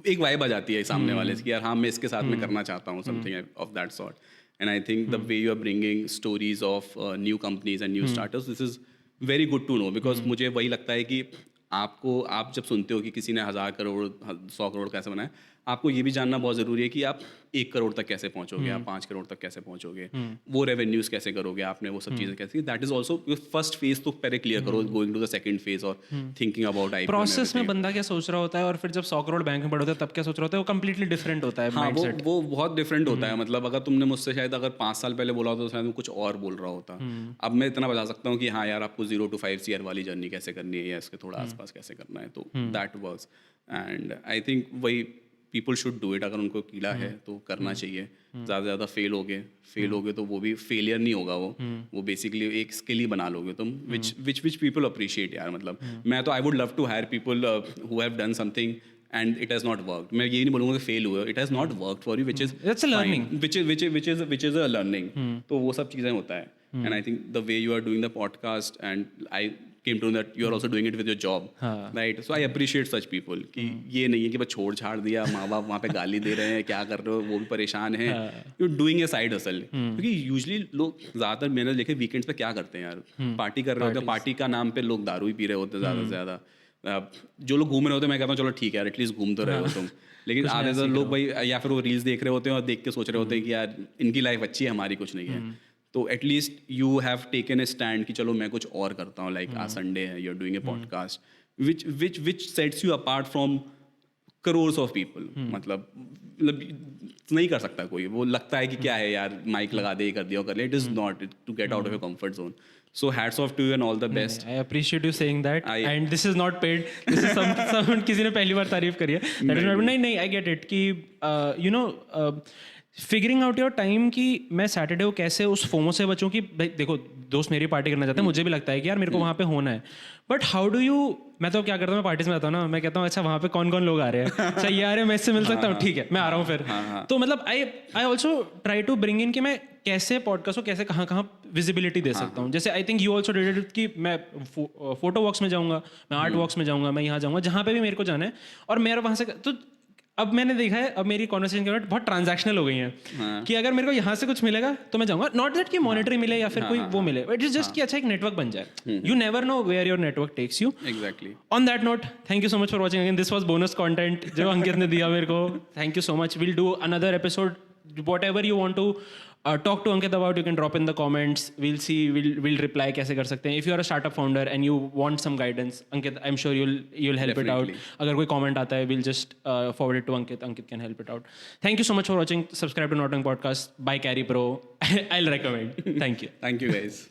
एक वाइब आ जाती है सामने वाले से कि यार हाँ मैं इसके साथ में करना चाहता हूँ something of that sort. And I think the way you are bringing stories of new companies and new startups, this is very good to know, because मुझे वही लगता है कि आप जब सुनते हो कि किसी ने 1000 करोड़ 100 करोड़ कैसे बनाया, आपको ये भी जानना बहुत ज़रूरी है कि आप 1 करोड़ तक कैसे पहुंचोगे, आप 5 करोड़ तक कैसे पहुंचोगे, वो रेवेन्यूज कैसे करोगे आपने, वो सब चीज़ें कैसे. That is also first phase तो पहले क्लियर करो, going to the second phase और थिंकिंग अबाउट आई प्रोसेस में बंदा क्या सोच रहा होता है और फिर जब 100 करोड़ बैंक में पड़े होते हैं तब क्या सोच रहा होता है, वो कंप्लीटली डिफरेंट होता है. हाँ, वो बहुत डिफरेंट होता है. मतलब अगर तुमने मुझसे शायद अगर 5 साल पहले बोला होता तो शायद मैं कुछ और बोल रहा होता. अब मैं इतना बता सकता हूँ कि हाँ यार आपको 0 to 5 CR वाली जर्नी कैसे करनी है या इसके थोड़ा आसपास कैसे करना है. तो that works. And I think वही पीपल शुड डू इट. अगर उनको कीड़ा है तो करना चाहिए. ज़्यादा से ज़्यादा फेल होगे तो वो भी फेलियर नहीं होगा. वो बेसिकली एक स्किल ही बना लोगे तुम, विच पीपल अप्रिशिएट. यार मतलब मैं तो I would love to hire people who have done something and it has not worked. मैं ये नहीं बोलूँगा कि फेल हुए. It has not worked for you, which is it's a learning, which is a learning. तो वो सब चीज़ें होता है. And I think the way you are doing the podcast, and came to know that you are also doing it with your job, हाँ. right? So I appreciate such people कि ये नहीं है कि बस छोड़ छाड़ दिया, माँ बाप वहाँ पे गाली दे रहे हैं, क्या कर रहे हो, वो भी परेशान है. You're doing a side hustle. क्योंकि यूजली लोग ज़्यादातर मैंने देखे वीकेंड्स पे क्या करते हैं यार, पार्टी कर रहे होते हैं, पार्टी का नाम पे लोग दारू ही पी रहे होते हैं ज़्यादा से ज़्यादा. जो लोग घूम रहे होते हैं मैं कहता हूँ चलो ठीक है यार, एटलीस्ट घूम तो रहे हो तुम. लेकिन आधे तो लोग भाई या फिर वो रील्स देख रहे होते हैं और देख के सोच रहे होते हैं कि यार इनकी लाइफ अच्छी है, हमारी कुछ नहीं है. तो at least you have taken a stand कि चलो मैं कुछ और करता हूँ. लाइक आज संडे है, you are doing a podcast which sets you apart from crores of people. मतलब नहीं कर सकता कोई. वो लगता है कि क्या है यार, माइक लगा दे, कर दिया कर लिया. It is not to get out of your comfort zone. So hats off to you and all the best. I appreciate you saying that. And this is not paid. This is some किसी ने पहली बार तारीफ करी है. That is not. नहीं, I get it कि you know figuring out your time कि मैं सैटरडे को कैसे उस फोमो से बचूं. कि देखो दोस्त मेरी पार्टी करना चाहते हैं, मुझे भी लगता है कि यार मेरे को वहाँ पे होना है. बट हाउ डू यू, मैं तो क्या करता हूँ, मैं पार्टीज में आता हूँ ना, मैं कहता हूँ अच्छा वहाँ पे कौन कौन लोग आ रहे हैं, अच्छा ये आ रहे हैं, मैं इससे मिल सकता हूँ, ठीक है मैं आ रहा हूँ फिर. तो मतलब I also try to bring in कि मैं कैसे पॉडकास्ट को कैसे कहाँ कहाँ विजिबिलिटी दे सकता हूँ. जैसे I think you also did it कि मैं फोटो वॉक्स में जाऊँगा, मैं आर्ट वॉक्स में जाऊँगा, मैं यहाँ जाऊँगा, जहाँ पे भी मेरे को जाना है. और मेरा वहाँ से तो अब मैंने देखा है, अब मेरी कॉन्वर्सेशन के बहुत ट्रांजैक्शनल हो गई हैं कि अगर मेरे को यहाँ से कुछ मिलेगा तो मैं जाऊँगा. नॉट दैट कि मॉनेटरी मिले या फिर कोई वो मिले, इट इज जस्ट कि अच्छा एक नेटवर्क बन जाए. You never know where your network takes you. Exactly. On that note, thank you so much for watching again. This was bonus content जो अंकित ने दिया मेरे को. Thank you so much. Will do another episode. Whatever you want to talk to Ankit about, you can drop in the comments. We'll see. We'll reply कैसे कर सकते हैं. If you are a startup founder and you want some guidance, Ankit, I'm sure you'll help Definitely. it out. अगर कोई comment आता है, we'll just forward it to Ankit. Ankit can help it out. Thank you so much for watching. Subscribe to Not Knowing Podcast by Carry Pro. I'll recommend. Thank you. Thank you guys.